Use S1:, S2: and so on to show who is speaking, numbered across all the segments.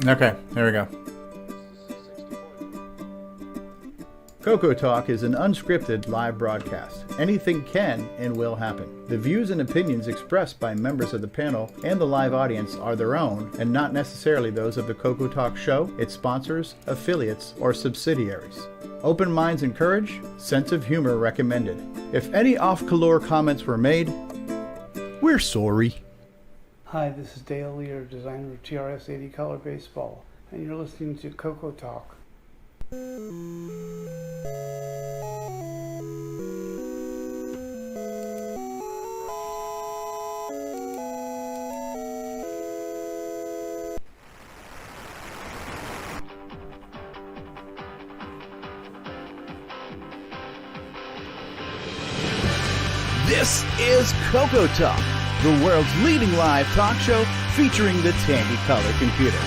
S1: Okay, there we go. CoCoTALK is an unscripted live broadcast. Anything can and will happen. The views and opinions expressed by members of the panel and the live audience are their own and not necessarily those of the CoCoTALK show, its sponsors, affiliates, or subsidiaries. Open minds encouraged, sense of humor recommended. If any off-color comments were made, we're sorry.
S2: Hi, this is Dale Lear, designer of TRS 80 Color Baseball, and you're listening to CoCoTALK.
S1: This is CoCoTALK, the world's leading live talk show featuring the Tandy Color computer.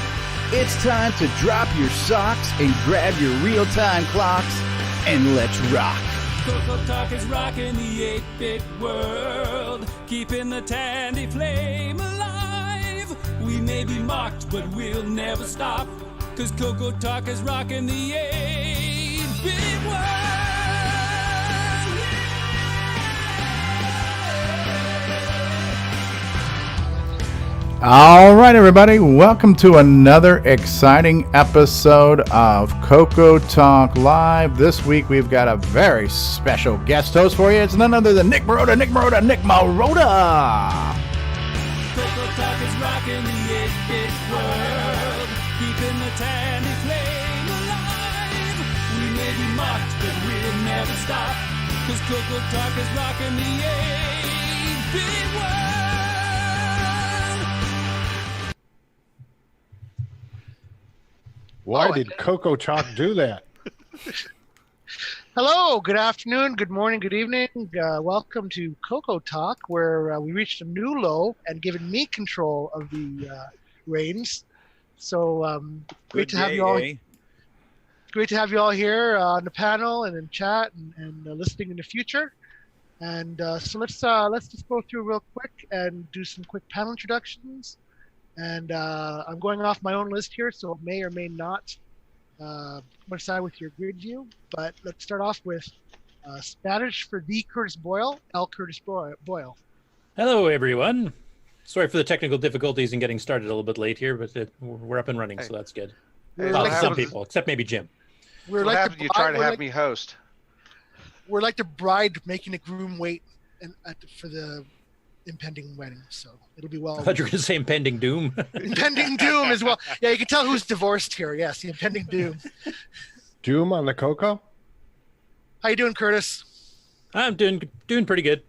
S1: It's time to drop your socks and grab your real-time clocks, and let's rock.
S3: CoCoTALK is rocking the 8-bit world, keeping the Tandy flame alive. We may be mocked, but we'll never stop, 'cause CoCoTALK is rocking the 8-bit world.
S1: All right, everybody, welcome to another exciting episode of CoCoTALK Live. This week, we've got a very special guest host for you. It's none other than Nick Marotta.
S3: CoCoTALK is rocking the 8-bit world, keeping the Tandy flame alive. We may be mocked, but we'll never stop, 'cause CoCoTALK is rocking the 8-bit world.
S4: Why did CoCoTALK do that?
S5: Hello, good afternoon, good morning, good evening. Welcome to CoCoTALK, where we reached a new low and given me control of the reins. So great to have you all. Great to have you all here on the panel and in chat and listening in the future. And so let's just go through real quick and do some quick panel introductions. And I'm going off my own list here, so it may or may not coincide with your grid view. But let's start off with Spanish for the Curtis Boyle, L. Curtis Boyle.
S6: Hello, everyone. Sorry for the technical difficulties in getting started a little bit late here, but we're up and running, so that's good. Some people, except maybe Jim.
S5: We're
S7: what
S5: like
S7: happens? You try to have me host.
S5: We're like the bride making the groom wait for the impending wedding, so it'll be well.
S6: I thought you were going to say impending doom.
S5: Impending doom as well. Yeah, you can tell who's divorced here. Yes, the impending doom.
S4: Doom on the CoCo?
S5: How you doing, Curtis?
S6: I'm doing pretty good.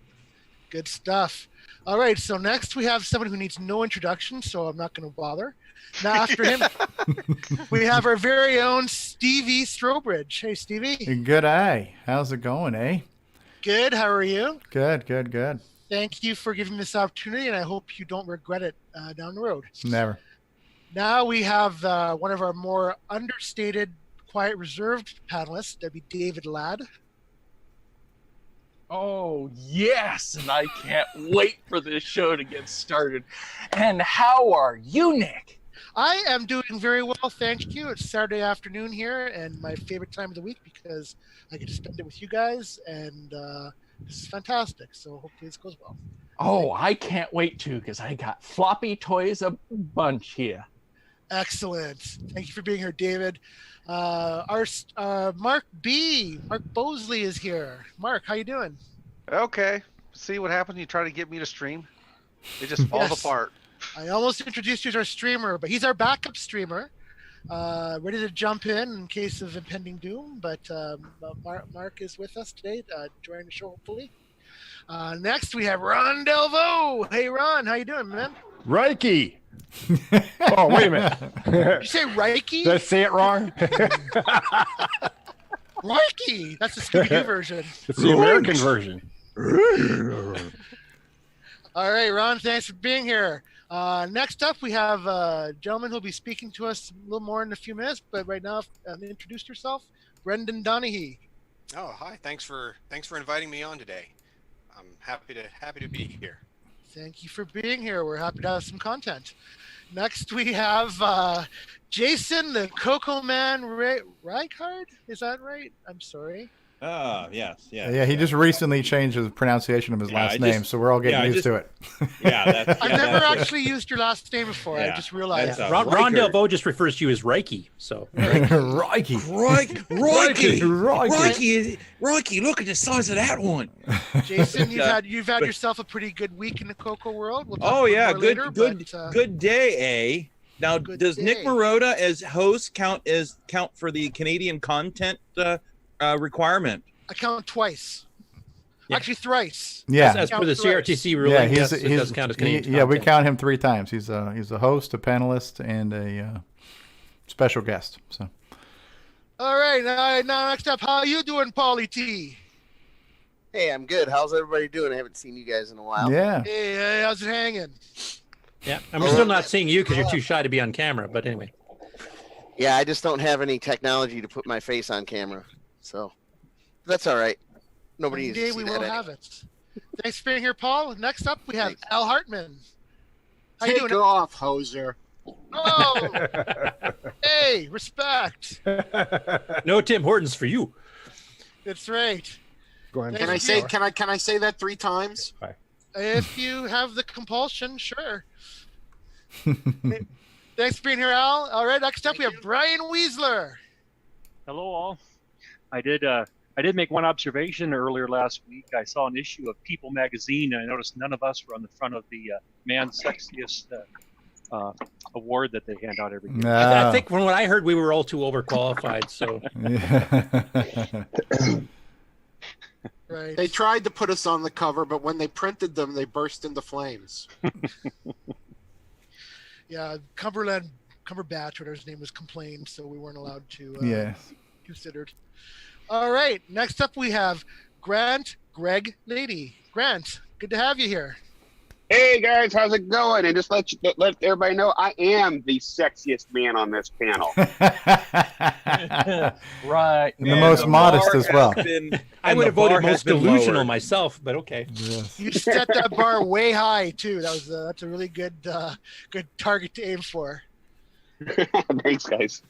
S5: Good stuff. All right, so next we have someone who needs no introduction, so I'm not going to bother. Now after him, we have our very own Stevie Strobridge. Hey, Stevie.
S1: Good eye. How's it going, eh?
S5: Good. How are you?
S1: Good.
S5: Thank you for giving me this opportunity, and I hope you don't regret it down the road.
S1: Never.
S5: Now we have one of our more understated, quiet, reserved panelists. That'd be David Ladd.
S8: Oh, yes, and I can't wait for this show to get started. And how are you, Nick?
S5: I am doing very well, thank you. It's Saturday afternoon here, and my favorite time of the week because I get to spend it with you guys, and this is fantastic. So hopefully this goes well.
S8: Oh, I can't wait to, because I got floppy toys a bunch here.
S5: Excellent. Thank you for being here, David. Our Mark Bosley is here. Mark, how you doing?
S7: Okay. See what happens when you try to get me to stream? It just falls apart.
S5: I almost introduced you as our streamer, but he's our backup streamer. Ready to jump in case of impending doom, but Mark is with us today, joining the show hopefully. Next we have Ron Delvaux. Hey Ron, how you doing, man?
S4: Reiki. Oh, wait a minute.
S5: Did you say Reiki?
S4: Did I say it wrong?
S5: Reiki. That's the Scooby-Doo version.
S4: It's the American version.
S5: All right, Ron, thanks for being here. Next up, we have a gentleman who'll be speaking to us a little more in a few minutes, but right now, introduce yourself, Brendan Donahe.
S9: Oh, hi. Thanks for inviting me on today. I'm happy to be here.
S5: Thank you for being here. We're happy to have some content. Next, we have Jason, the Coco Man Rycard. Is that right? I'm sorry.
S9: Yes.
S1: Yeah, he just recently changed his pronunciation of his last name, so we're all getting used to it.
S5: I've never actually used your last name before. I just realized.
S6: Ron Delvaux just refers to you as Reiki. So
S1: Reiki.
S9: Rocky, look at the size of that one.
S5: Jason, you've had yourself a pretty good week in the Coco world. We'll talk more later,
S9: good day, eh? Now, does Nick Marotta as host count for the Canadian content requirement?
S5: I count twice.
S6: Yeah.
S5: Actually, thrice.
S1: Yeah,
S6: as per the CRTC ruling, it does count as Canadian content.
S1: we count him 3 times. He's a host, a panelist, and a special guest. So.
S5: All right, now next up, how you doing, Paulie T?
S10: Hey, I'm good. How's everybody doing? I haven't seen you guys in a while.
S1: Yeah.
S5: Hey, how's it hanging?
S6: Yeah, and we're still not seeing you because you're too shy to be on camera. But anyway.
S10: Yeah, I just don't have any technology to put my face on camera, so that's all right. Nobody needs to see
S5: we
S10: that
S5: will
S10: anyway.
S5: have it. Thanks for being here, Paul. Next up, we have Al Hartman. How you
S11: Take
S5: doing?
S11: off, hoser.
S5: Oh, hey, respect.
S6: No Tim Hortons for you.
S5: That's right.
S4: Go ahead.
S11: Can I say that 3 times?
S5: If you have the compulsion, sure. Thanks for being here, Al. All right, next up we have Brian Weasler.
S12: Hello, all. I did make one observation earlier last week. I saw an issue of People magazine, and I noticed none of us were on the front of the Man's Sexiest award that they hand out every year.
S6: I think from what I heard, we were all too overqualified. So.
S5: Right.
S11: They tried to put us on the cover, but when they printed them, they burst into flames.
S5: Yeah, Cumberbatch, whatever his name was, complained, so we weren't allowed to considered. All right, next up we have Grant Greg Lady. Grant, good to have you here.
S13: Hey guys, how's it going? And just let everybody know I am the sexiest man on this panel.
S8: Right.
S1: And the most modest as well.
S6: I would have voted most delusional myself, but okay.
S1: Yes.
S5: You set that bar way high too. That's a really good target to aim for.
S13: Thanks, guys.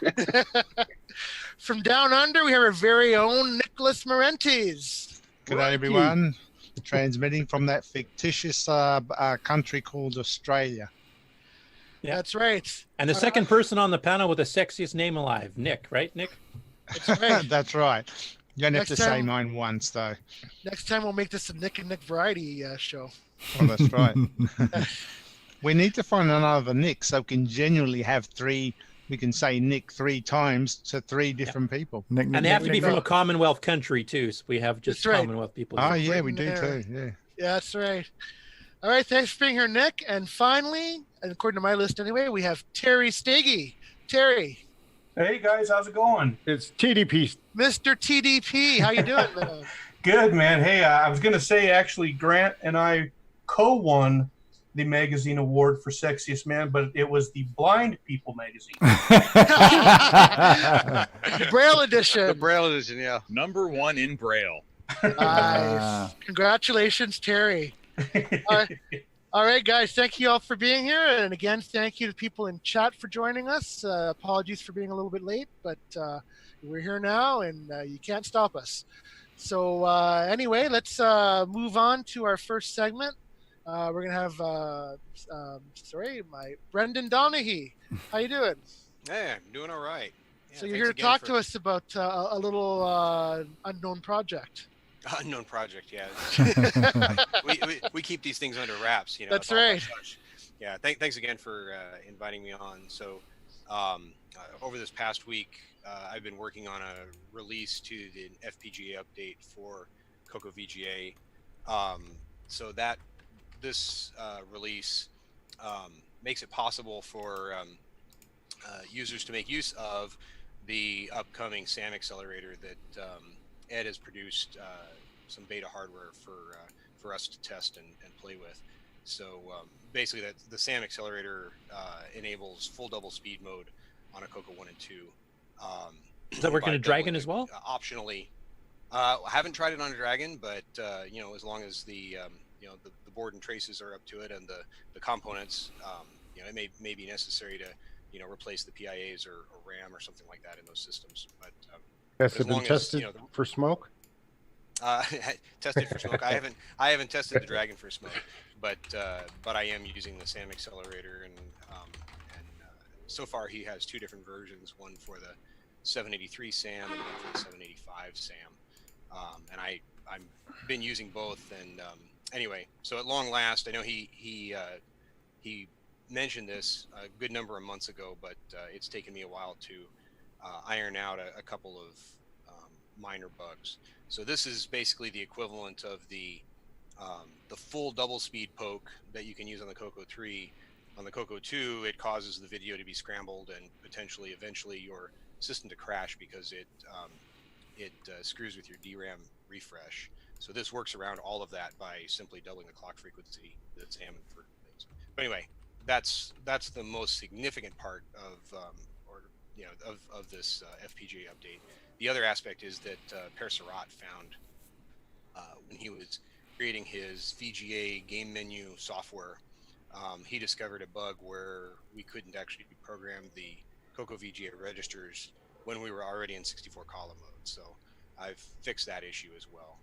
S5: From down under, we have our very own Nicholas Marentes.
S14: Good day, everyone. Transmitting from that fictitious country called Australia.
S6: Yeah,
S5: that's right.
S6: And the second person on the panel with the sexiest name alive, Nick, right, Nick?
S5: That's right.
S14: That's right. You don't have to say mine once, though.
S5: Next time we'll make this a Nick and Nick variety show.
S14: Oh, that's right. We need to find another Nick so we can genuinely have 3. We can say Nick 3 times to 3 different people.
S6: And they have to be from a Commonwealth country, too. So we have just Commonwealth people.
S14: Oh, yeah, we do too. Yeah.
S5: Yeah, that's right. All right, thanks for being here, Nick. And finally, and according to my list anyway, we have Terry Stagey. Terry.
S15: Hey, guys, how's it going?
S4: It's TDP.
S5: Mr. TDP, how you doing, man?
S15: Good, man. Hey, I was going to say, actually, Grant and I co-won the magazine award for sexiest man, but it was the Blind People magazine.
S5: The Braille edition.
S7: The Braille edition, yeah.
S9: Number 1 in Braille.
S5: Nice. Congratulations, Terry. All right, guys, thank you all for being here. And again, thank you to people in chat for joining us. Apologies for being a little bit late, but we're here now and you can't stop us. So anyway, let's move on to our first segment. We're gonna have Brendan Donahe. How you doing?
S16: Hey, I'm doing all right. Yeah,
S5: so you're here to talk to us about a little unknown project.
S16: Unknown project, yeah. we keep these things under wraps, you know.
S5: That's right.
S16: Yeah, thanks again for inviting me on. So over this past week, I've been working on a release to the FPGA update for CoCoVGA. So that this release makes it possible for users to make use of the upcoming SAM accelerator that Ed has produced some beta hardware for us to test and play with. So basically, the SAM accelerator enables full double speed mode on a CoCo 1 and 2.
S6: Does that work in a Dragon as well?
S16: Optionally, I haven't tried it on a Dragon, but you know, as long as the the board and traces are up to it, and the components. It may be necessary to replace the PIAs or RAM or something like that in those systems. But
S4: has
S16: as
S4: it been
S16: long as,
S4: tested for smoke?
S16: Tested for smoke. I haven't tested the Dragon for smoke, but I am using the SAM accelerator, and so far he has two different versions, one for the 783 SAM and one for the 785 SAM, and I've been using both. And anyway, so at long last, I know he mentioned this a good number of months ago, but it's taken me a while to iron out a couple of minor bugs. So this is basically the equivalent of the full double speed poke that you can use on the CoCo 3. On the CoCo 2, it causes the video to be scrambled and potentially eventually your system to crash because it screws with your DRAM refresh. So this works around all of that by simply doubling the clock frequency that's SAM for things. But anyway, that's the most significant part of this FPGA update. The other aspect is that Per Surratt found when he was creating his VGA game menu software, he discovered a bug where we couldn't actually program the CoCoVGA registers when we were already in 64 column mode. So I've fixed that issue as well.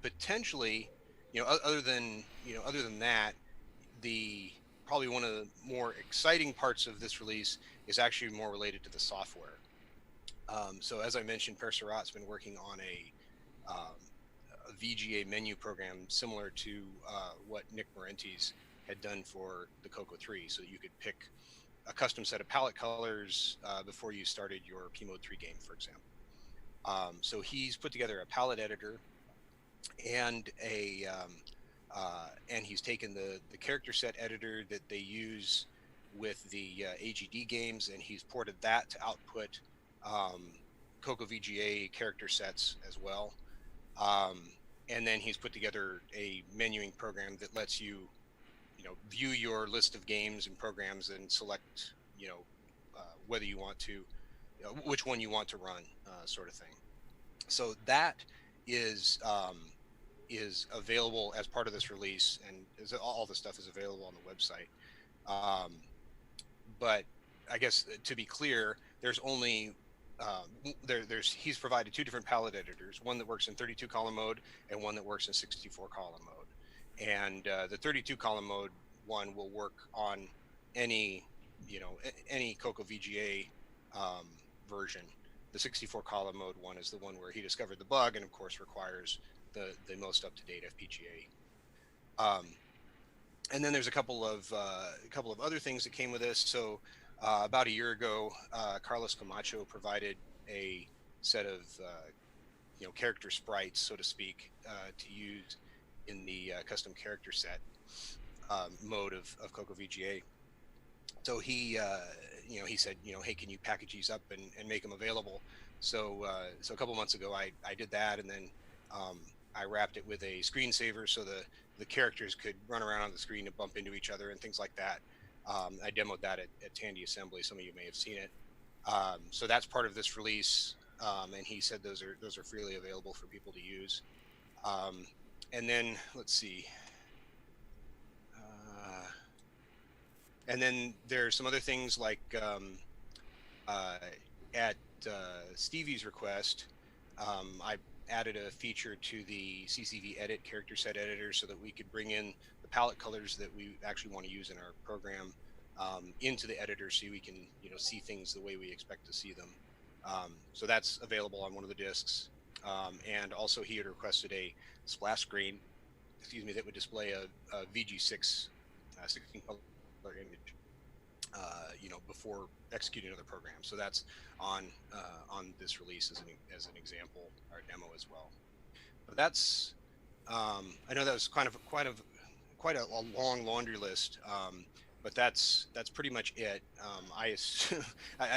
S16: Potentially, other than that, probably one of the more exciting parts of this release is actually more related to the software. So as I mentioned, Per Surratt's been working on a VGA menu program similar to what Nick Marotta had done for the CoCo 3, so that you could pick a custom set of palette colors before you started your P Mode 3 game, for example. So he's put together a palette editor and and he's taken the character set editor that they use with the AGD games, and he's ported that to output CoCoVGA character sets as well. And then he's put together a menuing program that lets you, view your list of games and programs and select, whether you want to, which one you want to run, sort of thing. So that is available as part of this release, and all the stuff is available on the website. But I guess to be clear, there's only he's provided two different palette editors, one that works in 32 column mode and one that works in 64 column mode. And the 32 column mode one will work on any CoCoVGA version. The 64 column mode one is the one where he discovered the bug, and of course requires the most up-to-date FPGA. And then there's a couple of other things that came with this. So about a year ago, Carlos Camacho provided a set of character sprites, so to speak, to use in the custom character set mode of CoCoVGA. So he said, hey, can you package these up and make them available? So a couple months ago, I did that, and then I wrapped it with a screensaver so the characters could run around on the screen and bump into each other and things like that. I demoed that at Tandy Assembly. Some of you may have seen it. So that's part of this release, and he said those are freely available for people to use. And then let's see. And then there's some other things like at Stevie's request, I added a feature to the CCV edit character set editor so that we could bring in the palette colors that we actually want to use in our program into the editor, so we can see things the way we expect to see them. So that's available on one of the discs. And also he had requested a splash screen, that would display a VG6 16 color image, before executing another program. So that's on this release as an example, or demo as well. But that's I know that was quite a long laundry list, but that's pretty much it. I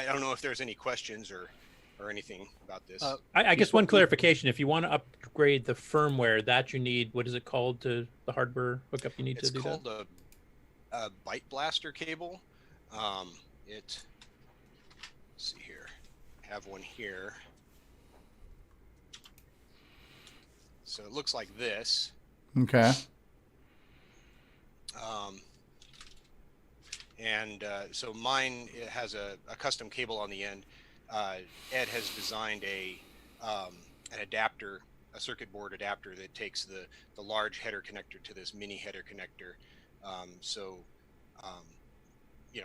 S16: don't know if there's any questions or anything about this.
S6: I guess one clarification: if you want to upgrade the firmware, that you need, what is it called, to the hardware hookup you need to do that?
S16: It's called a Byte Blaster cable. Let's see here. I have one here. So it looks like this.
S1: Okay.
S16: So mine, it has a custom cable on the end. Ed has designed an adapter, a circuit board adapter that takes the large header connector to this mini header connector.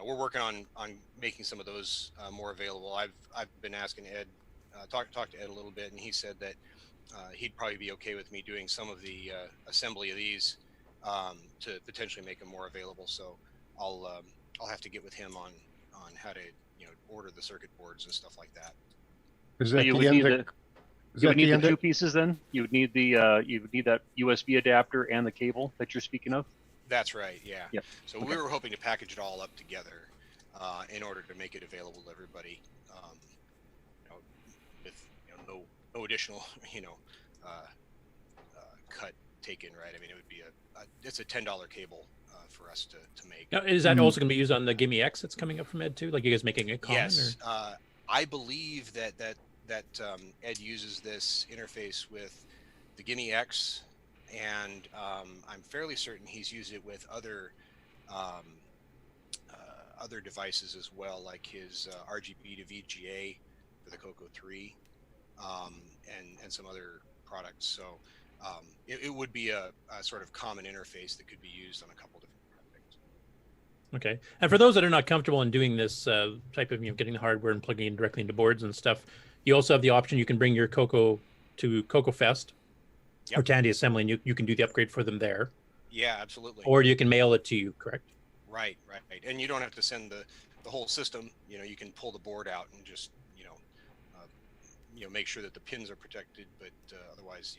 S16: We're working on making some of those more available. I've been asking Ed, talked to Ed a little bit, and he said that he'd probably be okay with me doing some of the assembly of these to potentially make them more available. So I'll have to get with him on how to order the circuit boards and stuff like that.
S12: So you would need the two pieces then? You would need that USB adapter and the cable that you're speaking of?
S16: That's right, yeah.
S12: Yep.
S16: So we were hoping to package it all up together in order to make it available to everybody, with no additional cut taken, right? I mean, it would be it's a $10 cable for us to make.
S6: Now, is that also going to be used on the Gimme X that's coming up from Ed too? Like you guys making it common?
S16: Yes,
S6: or?
S16: I believe that Ed uses this interface with the Gimme X, and I'm fairly certain he's used it with other devices as well, like his RGB to VGA for the CoCo 3, and some other products. So it would be a sort of common interface that could be used on a couple different projects.
S6: Okay. And for those that are not comfortable in doing this type of getting the hardware and plugging it directly into boards and stuff, you also have the option you can bring your CoCo to CoCoFest.
S16: Yep.
S6: Or Tandy Assembly, and you can do the upgrade for them there.
S16: Yeah, absolutely.
S6: Or you can mail it to you, correct?
S16: Right. And you don't have to send the whole system. You can pull the board out and just make sure that the pins are protected, but otherwise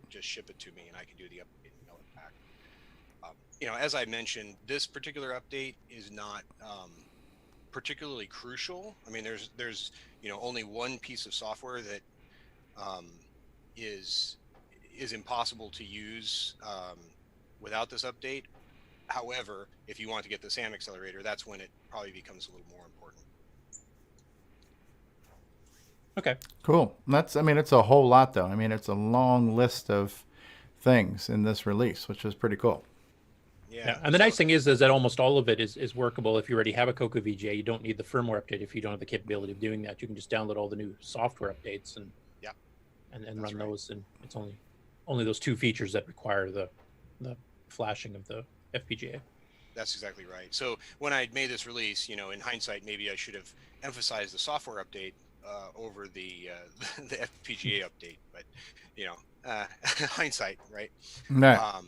S16: just ship it to me and I can do the update and mail it back. As I mentioned, this particular update is not particularly crucial. I mean, there's only one piece of software that is impossible to use without this update. However, if you want to get the SAM accelerator, that's when it probably becomes a little more important.
S6: Okay.
S1: Cool. It's a whole lot though. It's a long list of things in this release, which is pretty cool.
S6: Yeah. And the nice thing is that almost all of it is workable. If you already have a CoCoVGA, you don't need the firmware update. If you don't have the capability of doing that, you can just download all the new software updates and run those. And it's only those two features that require the flashing of the FPGA.
S16: That's exactly right. So when I made this release, in hindsight, maybe I should have emphasized the software update over the FPGA update. But hindsight, right?
S1: Right.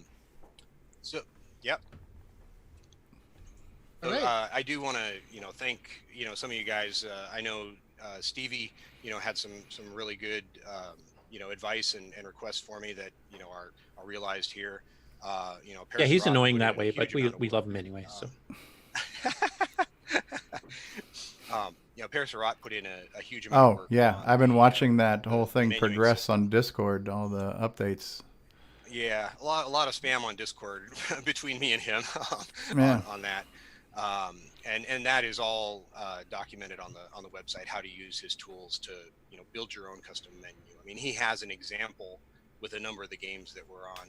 S16: Yep. So, I do want to thank some of you guys. I know Stevie had some really good advice and requests for me that are realized here. Paris
S6: he's
S16: Rock
S6: annoying
S16: put
S6: that
S16: in a
S6: way, but
S16: huge
S6: we love him anyway. So
S16: Paris Rock put in a huge amount of work.
S1: Oh yeah, I've been watching that whole thing progress on Discord, all the updates.
S16: Yeah, a lot of spam on Discord between me and him on that. And that is all documented on the website, how to use his tools to build your own custom menu. I mean, he has an example with a number of the games that were on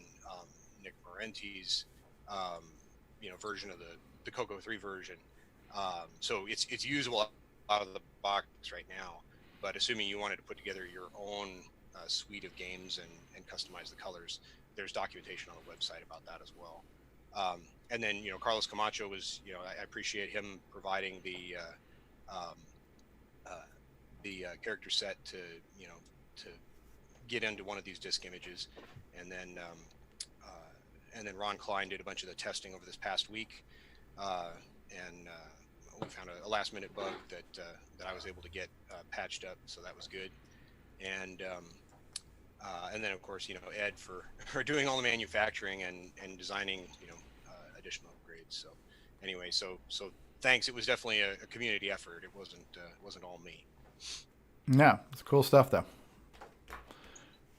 S16: Nick Marotta's version of the CoCo 3 version. So it's usable out of the box right now. But assuming you wanted to put together your own suite of games and customize the colors, there's documentation on the website about that as well. And then Carlos Camacho was I appreciate him providing the character set to get into one of these disk images, and then Ron Klein did a bunch of the testing over this past week, and we found a last minute bug that I was able to get patched up, so that was good. And then of course Ed for doing all the manufacturing and designing additional upgrades. So anyway, so thanks. It was definitely a community effort. It wasn't all me.
S1: Yeah, it's cool stuff though.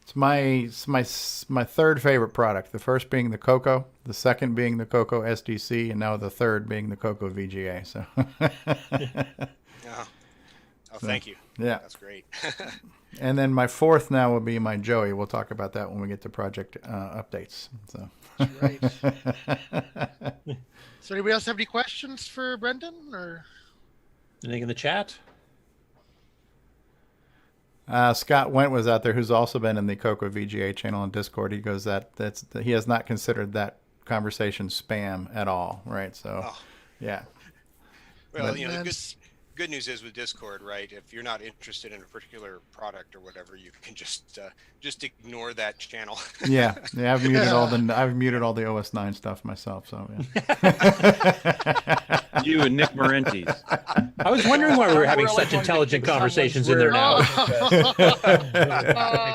S1: It's my third favorite product. The first being the CoCo, the second being the CoCo SDC, and now the third being the CoCoVGA. So.
S16: Thank you.
S1: Yeah.
S16: That's great.
S1: And then my fourth now will be my Joey. We'll talk about that when we get to project updates. So.
S5: Right. So anybody else have any questions for Brendan or
S6: anything in the chat?
S1: Scott Went was out there, who's also been in the CoCoVGA channel on Discord. He goes he has not considered that conversation spam at all, right? So, yeah.
S16: Well, the good news is with Discord, right? If you're not interested in a particular product or whatever, you can just ignore that channel.
S1: Yeah, I've muted all the OS 9 stuff myself. So yeah.
S9: You and Nick Marotta.
S6: I was wondering why we were having such intelligent conversations in there now.
S14: Make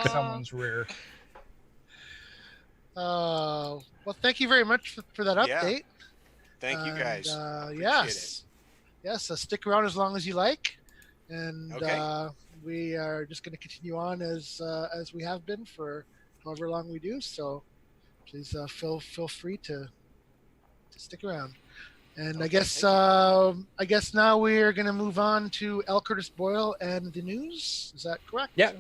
S14: someone's rear.
S5: well, thank you very much for that update.
S16: Thank you guys.
S5: Yes, stick around as long as you like, and we are just going to continue on as we have been for however long we do. So please feel free to stick around. And I guess now we're going to move on to L. Curtis Boyle and the news. Is that correct?
S6: Yeah,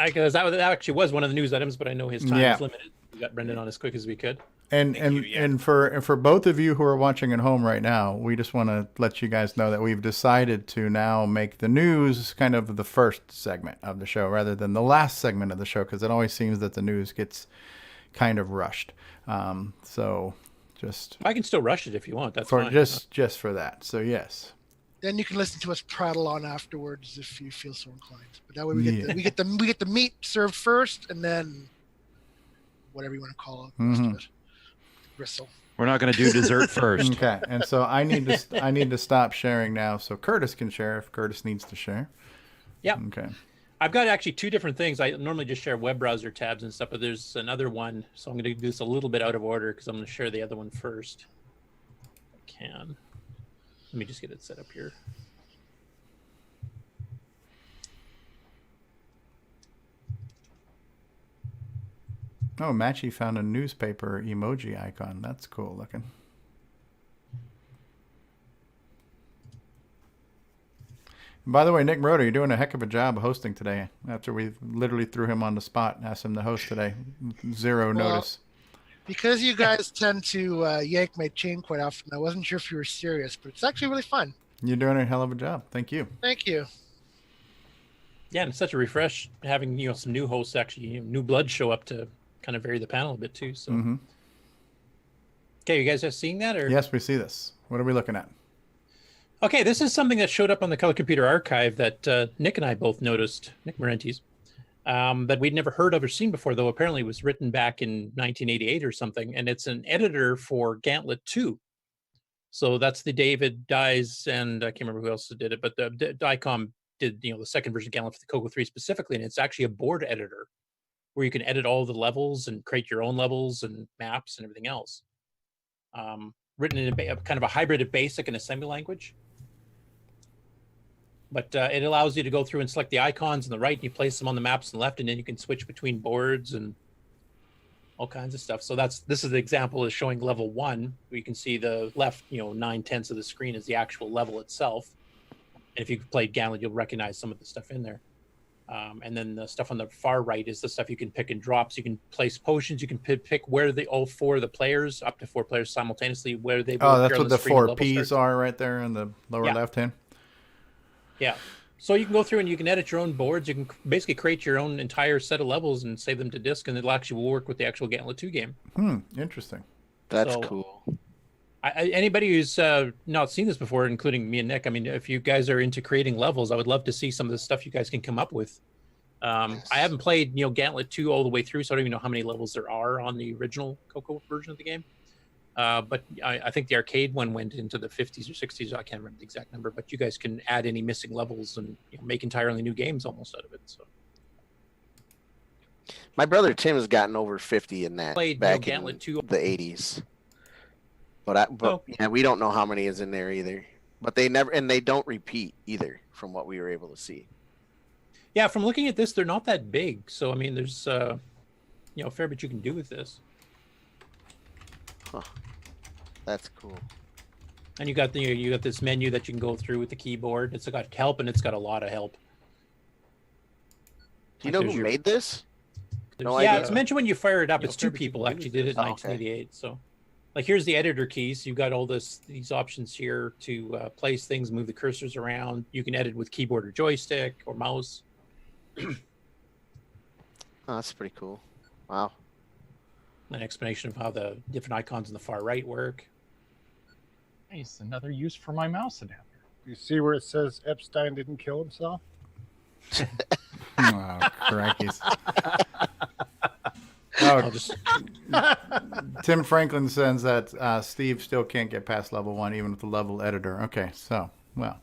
S6: because that actually was one of the news items, but I know his time is limited. We got Brendan on as quick as we could.
S1: And for both of you who are watching at home right now, we just want to let you guys know that we've decided to now make the news kind of the first segment of the show rather than the last segment of the show, because it always seems that the news gets kind of rushed. So just
S6: I can still rush it if you want. That's fine.
S1: Just for that. So yes.
S5: Then you can listen to us prattle on afterwards if you feel so inclined. But that way we get the meat served first, and then whatever you want to call it.
S1: Mm-hmm.
S5: Gristle.
S9: We're not going to do dessert first.
S1: Okay, and so I need to stop sharing now, so Curtis can share if Curtis needs to share.
S6: Yeah.
S1: Okay.
S6: I've got actually two different things. I normally just share web browser tabs and stuff, but there's another one, so I'm going to do this a little bit out of order because I'm going to share the other one first. If I can. Let me just get it set up here.
S1: Oh, Matchy found a newspaper emoji icon. That's cool looking. By the way, Nick Marotta, you're doing a heck of a job hosting today. After we literally threw him on the spot and asked him to host today, zero notice.
S5: Because you guys tend to yank my chain quite often, I wasn't sure if you were serious, but it's actually really fun.
S1: You're doing a hell of a job. Thank you.
S5: Thank you.
S6: Yeah, and it's such a refresh having some new hosts actually, new blood show up to kind of vary the panel a bit too. So, Okay, you guys are seeing that, or
S1: yes, we see this. What are we looking at?
S6: Okay, this is something that showed up on the Color Computer Archive that Nick and I both noticed, Nick Marotta, that we'd never heard of or seen before, though apparently it was written back in 1988 or something, and it's an editor for Gantlet 2. So that's the David Dyes, and I can't remember who else did it, but the DICOM did the second version of Gantlet for the CoCo 3 specifically, and it's actually a board editor where you can edit all the levels and create your own levels and maps and everything else. Written in a kind of a hybrid of BASIC and assembly language. But it allows you to go through and select the icons on the right, and you place them on the maps on the left, and then you can switch between boards and all kinds of stuff. So this is the example is showing level 1, where you can see the left, 9/10 of the screen is the actual level itself. And if you've played Gantlet, you'll recognize some of the stuff in there. And then the stuff on the far right is the stuff you can pick and drop. So you can place potions. You can pick where all 4 of the players, up to 4 players simultaneously, where they.
S1: Oh, that's what the 4 P's are right there in the lower left hand.
S6: Yeah. So you can go through and you can edit your own boards. You can basically create your own entire set of levels and save them to disk, and it'll actually work with the actual Gantlet 2 game.
S1: Interesting.
S10: That's cool.
S6: Anybody who's not seen this before, including me and Nick, I mean, if you guys are into creating levels, I would love to see some of the stuff you guys can come up with. I haven't played, Gantlet 2 all the way through, so I don't even know how many levels there are on the original CoCo version of the game. But I think the arcade one went into the 50s or 60s. I can't remember the exact number, but you guys can add any missing levels and make entirely new games almost out of it. So.
S10: My brother Tim has gotten over 50 in that
S6: Played,
S10: back in
S6: Gantlet 2.
S10: the 80s. But we don't know how many is in there either. But they don't repeat either, from what we were able to see.
S6: Yeah, from looking at this, they're not that big. So I mean, there's a fair bit you can do with this.
S10: Huh. That's cool.
S6: And you got this menu that you can go through with the keyboard. It's got help, and it's got a lot of help.
S10: Do you know who made this? No
S6: yeah,
S10: idea.
S6: it's mentioned when you fire it up. It's two people actually did it in 1988. So, like, here's the editor keys. You've got all these options here to place things, move the cursors around. You can edit with keyboard or joystick or mouse.
S10: Oh, that's pretty cool. Wow.
S6: An explanation of how the different icons in the far right work.
S17: Nice, another use for my mouse adapter.
S4: You see where it says Epstein didn't kill himself?
S1: Oh, crikey's.
S6: I'll just...
S1: Tim Franklin says that Steve still can't get past level 1 even with the level editor. Okay, so, well.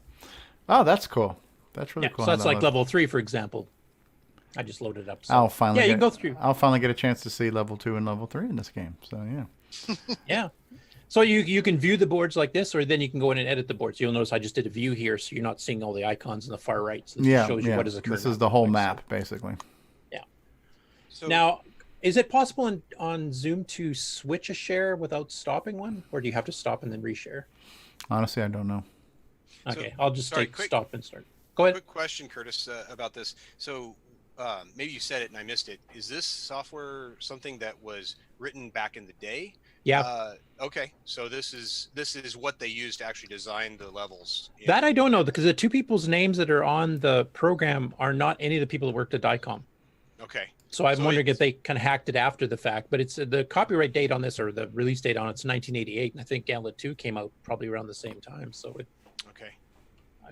S1: Oh, that's cool. That's really cool.
S6: So that's like level 3, for example. I just loaded it up. So.
S1: I'll finally
S6: you can go through.
S1: I'll finally get a chance to see level 2 and level 3 in this game. So, yeah.
S6: Yeah. So you can view the boards like this, or then you can go in and edit the boards. You'll notice I just did a view here, so you're not seeing all the icons in the far right. So this shows you what is occurring.
S1: This is the whole map, basically.
S6: Yeah. So now, is it possible on Zoom to switch a share without stopping one, or do you have to stop and then reshare?
S1: Honestly, I don't know.
S6: Okay, I'll just stop and start. Go ahead.
S16: Quick question, Curtis, about this. So maybe you said it and I missed it. Is this software something that was written back in the day?
S6: Yeah.
S16: Okay. So this is what they used to actually design the levels.
S6: That I don't know, because the two people's names that are on the program are not any of the people that worked at DICOM.
S16: Okay.
S6: So I'm wondering if they kind of hacked it after the fact, but it's the copyright date on this, or the release date on it's 1988, and I think Gauntlet 2 came out probably around the same time. So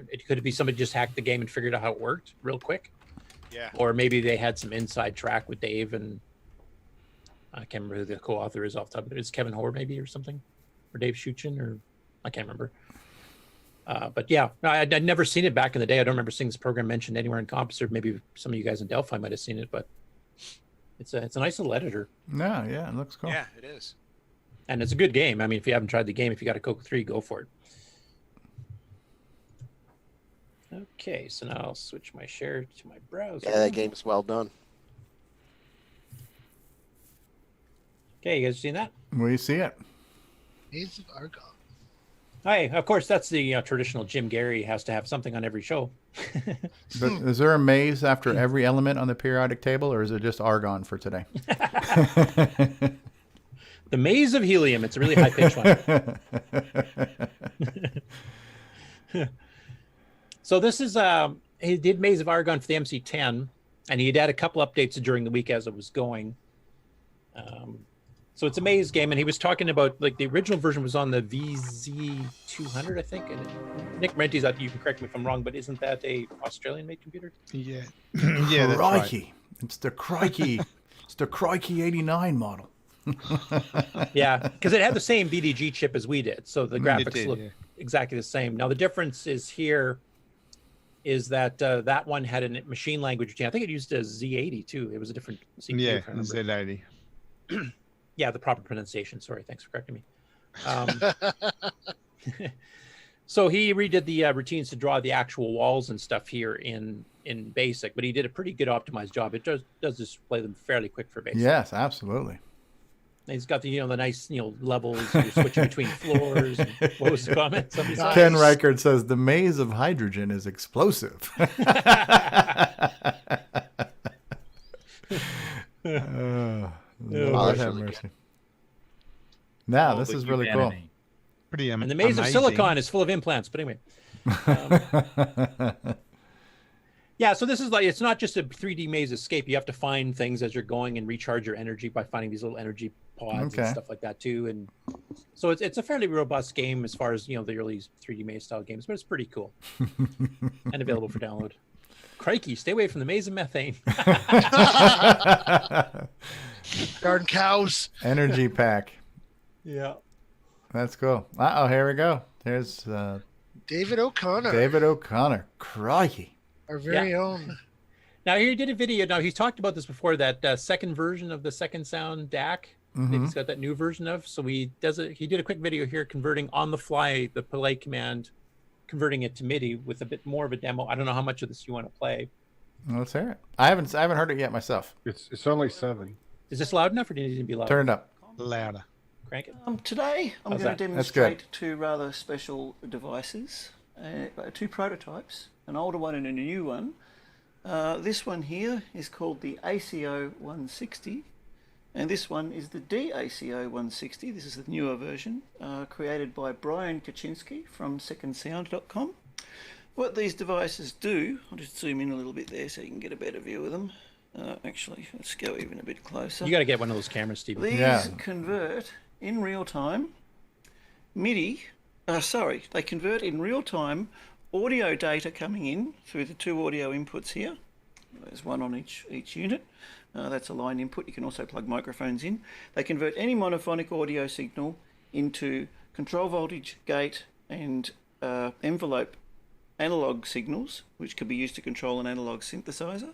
S6: it could be somebody just hacked the game and figured out how it worked real quick.
S16: Yeah.
S6: Or maybe they had some inside track with Dave, and I can't remember who the co-author is off the top of it. It's Kevin Hoare maybe, or something, or Dave Schuchen, or I can't remember. But yeah, I'd never seen it back in the day. I don't remember seeing this program mentioned anywhere in Compass, or maybe some of you guys in Delphi might have seen it, but it's a nice little editor.
S1: Yeah, it looks cool.
S16: Yeah, it is.
S6: And it's a good game. I mean, if you haven't tried the game, if you got a CoCo 3, go for it. Okay, so now I'll switch my share to my browser.
S10: Yeah, that game's well done.
S6: Okay, you guys seen that?
S1: We see it.
S5: Maze of Argon.
S6: Hi, of course, that's the traditional Jim Gary has to have something on every show.
S1: But is there a maze after every element on the periodic table, or is it just argon for today?
S6: The Maze of Helium. It's a really high-pitched one. So this is, he did Maze of Argon for the MC10, and he'd had a couple updates during the week as it was going. So it's a maze game, and he was talking about, like, the original version was on the VZ200, I think. And Nick Marotta, you can correct me if I'm wrong, but isn't that a Australian-made computer?
S14: Yeah. Yeah, that's
S1: Crikey.
S14: right.
S1: It's the Crikey. It's the Crikey 89 model.
S6: Yeah, because it had the same VDG chip as we did, so the graphics
S14: did,
S6: look
S14: yeah.
S6: exactly the same. Now the difference is here is that that one had a machine language. I think it used a Z80 too. It was a different CPU.
S14: Yeah,
S6: if I remember.
S14: Z80.
S6: Yeah, the proper pronunciation. Sorry, thanks for correcting me. So he redid the routines to draw the actual walls and stuff here in BASIC, but he did a pretty good optimized job. It does display them fairly quick for BASIC.
S1: Yes, absolutely.
S6: And he's got the the nice levels. You're switching between floors. And what was the comment? Somebody said?
S1: Ken Reichert says the maze of hydrogen is explosive. Lord have mercy. Now, this is really cool.
S14: Pretty
S6: and the maze of silicon is full of implants. But anyway. Yeah, so this is like, it's not just a 3D maze escape. You have to find things as you're going and recharge your energy by finding these little energy pods and stuff like that too. And so it's a fairly robust game as far as, the early 3D maze style games, but it's pretty cool and available for download. Crikey, stay away from the maze of methane.
S5: Garden cows.
S1: Energy pack.
S6: Yeah.
S1: That's cool. Uh-oh, here we go. There's
S5: David O'Connor.
S1: David O'Connor. Crikey.
S5: Our very own.
S6: Now, he did a video. Now, he's talked about this before, that second version of the Second Sound DAC. He's got that new version of. So he did a quick video here converting on the fly the play command, converting it to MIDI with a bit more of a demo. I don't know how much of this you want to play.
S1: Let's hear it. I haven't heard it yet myself.
S4: It's only 7.
S6: Is this loud enough, or do you need to be louder?
S1: Turn it up.
S14: Louder.
S6: Crank it.
S18: Today, I'm
S6: How's
S18: going to
S6: that?
S18: demonstrate two rather special devices, two prototypes, an older one and a new one, This one here is called the ACO 160, and this one is the DACO 160. This is the newer version, created by Brian Kaczynski from secondsound.com. What these devices do, I'll just zoom in a little bit there so you can get a better view of them. Actually, let's go even a bit closer.
S6: You got to get one of those cameras, Steve.
S18: These convert in real time MIDI. They convert in real time audio data coming in through the two audio inputs here. There's one on each unit. That's a line input. You can also plug microphones in. They convert any monophonic audio signal into control voltage, gate, and envelope analog signals, which can be used to control an analog synthesizer,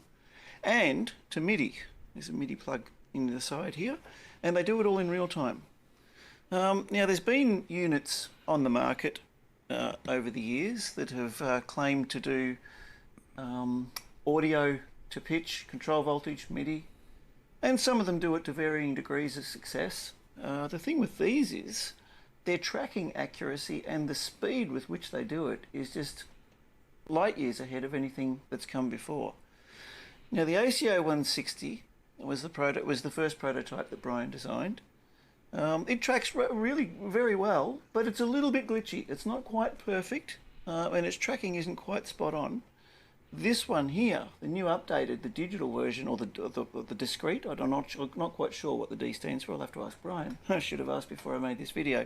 S18: and to MIDI. There's a MIDI plug in the side here, and they do it all in real time. Now, there's been units on the market over the years that have claimed to do audio to pitch, control voltage, MIDI, and some of them do it to varying degrees of success. The thing with these is their tracking accuracy and the speed with which they do it is just light years ahead of anything that's come before. Now, the ACO 160 was the first prototype that Brian designed. It tracks really very well, but it's a little bit glitchy. It's not quite perfect, and its tracking isn't quite spot on. This one here, the new updated, the digital version, or the discrete, I'm not quite sure what the D stands for. I'll have to ask Brian. I should have asked before I made this video.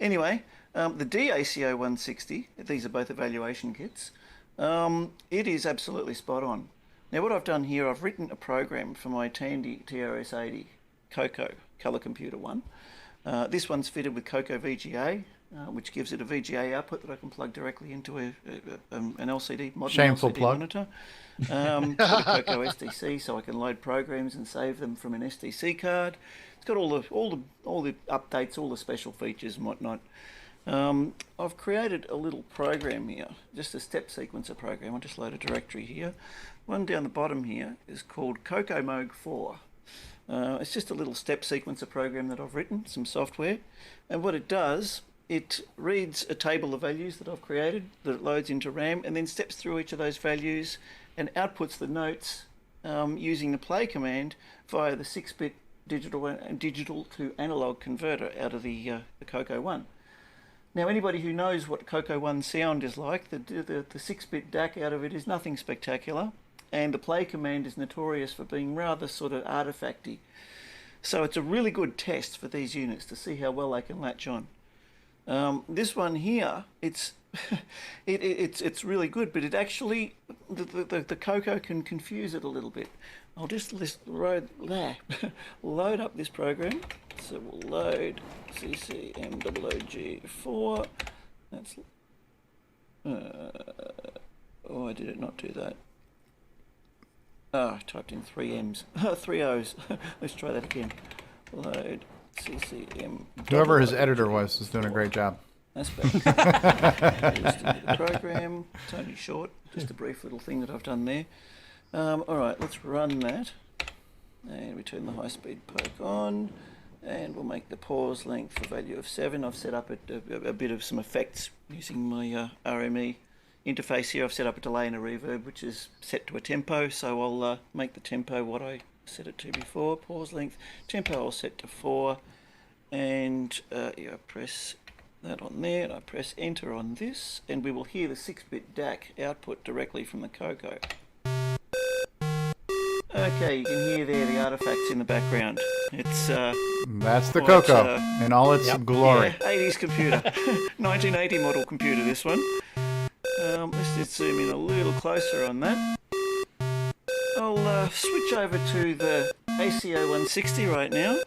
S18: Anyway, the DACO 160, these are both evaluation kits, it is absolutely spot on. Now, what I've done here, I've written a program for my Tandy TRS-80 CoCo Color Computer 1. This one's fitted with CoCoVGA, which gives it a VGA output that I can plug directly into an LCD, modern
S1: Shameful
S18: LCD
S1: plug.
S18: monitor. Put a CoCo SDC so I can load programs and save them from an SDC card. It's got all the updates, all the special features and whatnot. I've created a little program here, just a step sequencer program. I'll just load a directory here. One down the bottom here is called CoCoMoog 4. It's just a little step sequencer program that I've written, some software, and what it does, it reads a table of values that I've created that it loads into RAM and then steps through each of those values and outputs the notes using the play command via the 6-bit digital to analog converter out of the CoCo 1. Now, anybody who knows what CoCo 1 sound is like, the 6-bit DAC out of it is nothing spectacular, and the play command is notorious for being rather sort of artifacty. So it's a really good test for these units to see how well they can latch on. This one here, it's really good, but it actually, the CoCo can confuse it a little bit. I'll just load up this program. So we'll load CCMOOG4. That's I did it not do that. I typed in 3 M's, 3 O's. Let's try that again. Load CCM.
S1: Whoever his editor was is doing a great job.
S18: That's better. Just into the program. It's only short, just a brief little thing that I've done there. All right, let's run that. And we turn the high-speed poke on. And we'll make the pause length a value of 7. I've set up a bit of some effects using my RME interface here. I've set up a delay and a reverb, which is set to a tempo. So I'll make the tempo what I set it to before. Pause length. Tempo I'll set to 4. And I press that on there, and I press enter on this. And we will hear the 6-bit DAC output directly from the CoCo. Okay, you can hear there the artifacts in the background. It's
S1: that's the CoCo in all its glory.
S18: Yeah, 80s computer, 1980 model computer. This one. Let's just zoom in a little closer on that. I'll switch over to the ACO 160 right now,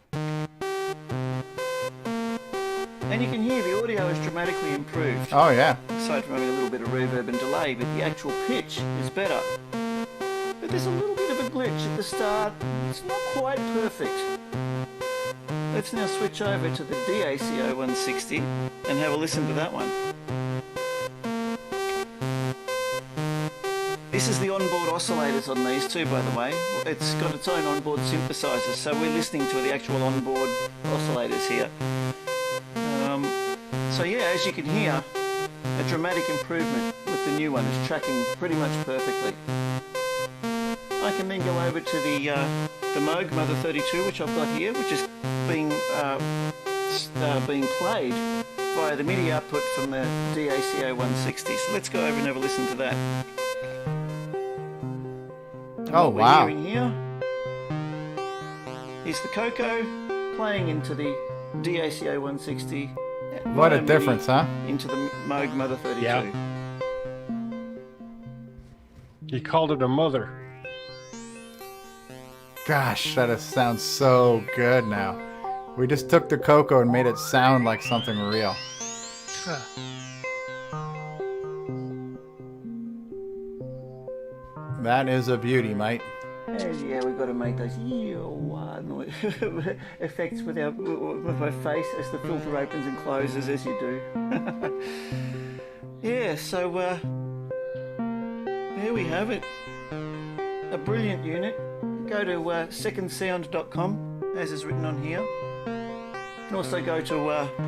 S18: and you can hear the audio is dramatically improved.
S1: Oh yeah.
S18: Aside from having a little bit of reverb and delay, but the actual pitch is better. But there's a little bit of a glitch at the start. It's not quite perfect. Let's now switch over to the DACO 160 and have a listen to that one. This is the onboard oscillators on these too, by the way. It's got its own onboard synthesizer, so we're listening to the actual onboard oscillators here. So yeah, as you can hear, a dramatic improvement with the new one. It's tracking pretty much perfectly. I can then go over to the Moog Mother 32, which I've got here, which is being played via the MIDI output from the DACO 160. So let's go over and have a listen to that. And
S1: Oh,
S18: what
S1: wow.
S18: we're hearing here is the CoCo playing into the DACO 160.
S1: What a
S18: via MIDI
S1: difference, huh?
S18: Into the Moog Mother 32.
S6: Yeah.
S4: He called it a mother.
S1: Gosh, that sounds so good now. We just took the CoCo and made it sound like something real. That is a beauty, mate.
S18: And yeah, we've got to make those effects with my face as the filter opens and closes, as you do. Yeah, so there we have it. A brilliant unit. Go to secondsound.com, as is written on here. You can also go to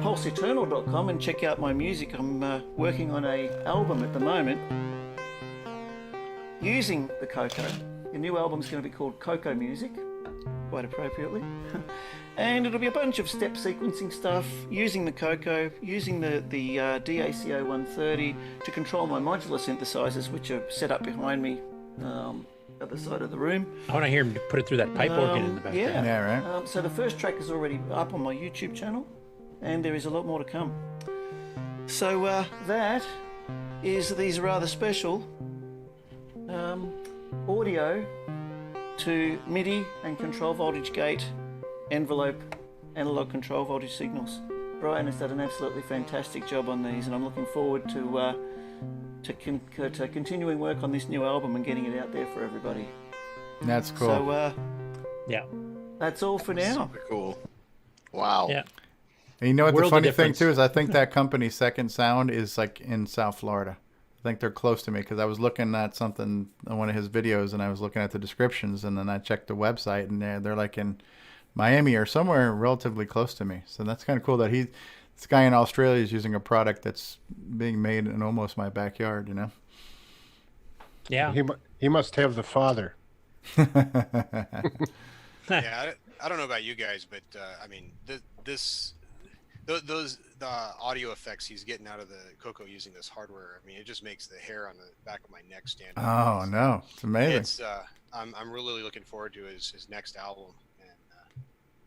S18: pulseeternal.com and check out my music. I'm working on an album at the moment using the CoCo. The new album's going to be called CoCo Music, quite appropriately. And it'll be a bunch of step sequencing stuff, using the CoCo, using the DACO 130 to control my modular synthesizers, which are set up behind me at the side of the room.
S6: I want to hear him put it through that pipe organ in the back.
S18: Yeah,
S1: Yeah, right.
S18: So the first track is already up on my YouTube channel, and there is a lot more to come. So that is these rather special audio to MIDI and control voltage gate envelope analog control voltage signals. Brian has done an absolutely fantastic job on these, and I'm looking forward to continuing work on this new album and getting it out there for everybody.
S1: That's cool.
S18: So
S6: yeah,
S18: that's all for now.
S10: Super cool. Wow.
S6: Yeah.
S1: And you know what the
S6: World of
S1: funny thing
S6: difference.
S1: too is? I think that company, Second Sound, is like in South Florida. I think they're close to me because I was looking at something on one of his videos and I was looking at the descriptions, and then I checked the website and they're like in Miami or somewhere relatively close to me. So that's kind of cool that this guy in Australia is using a product that's being made in almost my backyard, you know?
S6: Yeah.
S4: He must have the father.
S16: Yeah, I don't know about you guys, but I mean, the audio effects he's getting out of the CoCo using this hardware, I mean, it just makes the hair on the back of my neck stand up.
S1: Oh no, it's amazing.
S16: It's I'm really looking forward to his next album, and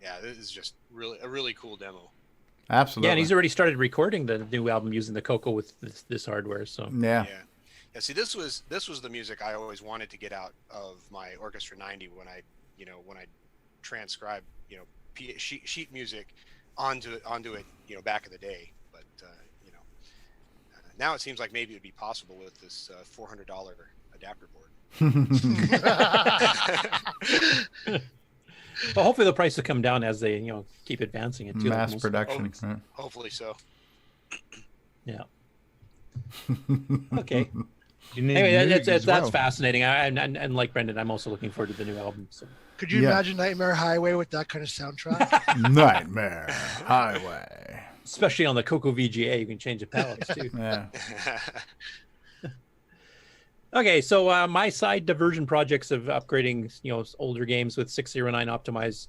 S16: yeah, this is just a really cool demo.
S1: Absolutely.
S6: Yeah, and he's already started recording the new album using the CoCo with this hardware. So
S1: yeah.
S16: See, this was the music I always wanted to get out of my Orchestra 90 when I transcribed sheet music onto it back in the day, but now it seems like maybe it would be possible with this $400 adapter board.
S6: Well, hopefully the price will come down as they keep advancing it too.
S1: Mass production. Right?
S16: Hopefully so.
S6: Yeah. Okay.
S14: Anyway,
S6: that's fascinating. And like Brendan, I'm also looking forward to the new album. So.
S5: Could you imagine Nightmare Highway with that kind of soundtrack?
S1: Nightmare Highway.
S6: Especially on the CoCoVGA, you can change the palettes too.
S1: Yeah.
S6: Okay, so my side diversion projects of upgrading, older games with 609 optimized,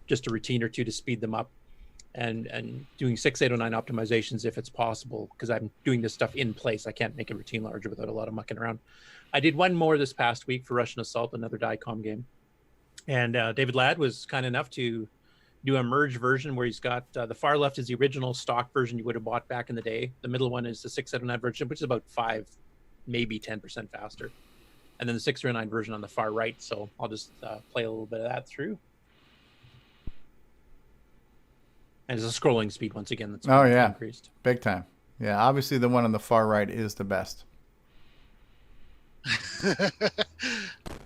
S6: just a routine or two to speed them up, and doing 6809 optimizations if it's possible, because I'm doing this stuff in place. I can't make a routine larger without a lot of mucking around. I did one more this past week for Russian Assault, another DICOM game. And David Ladd was kind enough to do a merge version where he's got the far left is the original stock version you would have bought back in the day. The middle one is the 609 version, which is about 5, maybe 10% faster. And then the 609 version on the far right. So I'll just play a little bit of that through. And it's a scrolling speed once again. That's increased.
S1: Big time. Yeah, obviously the one on the far right is the best.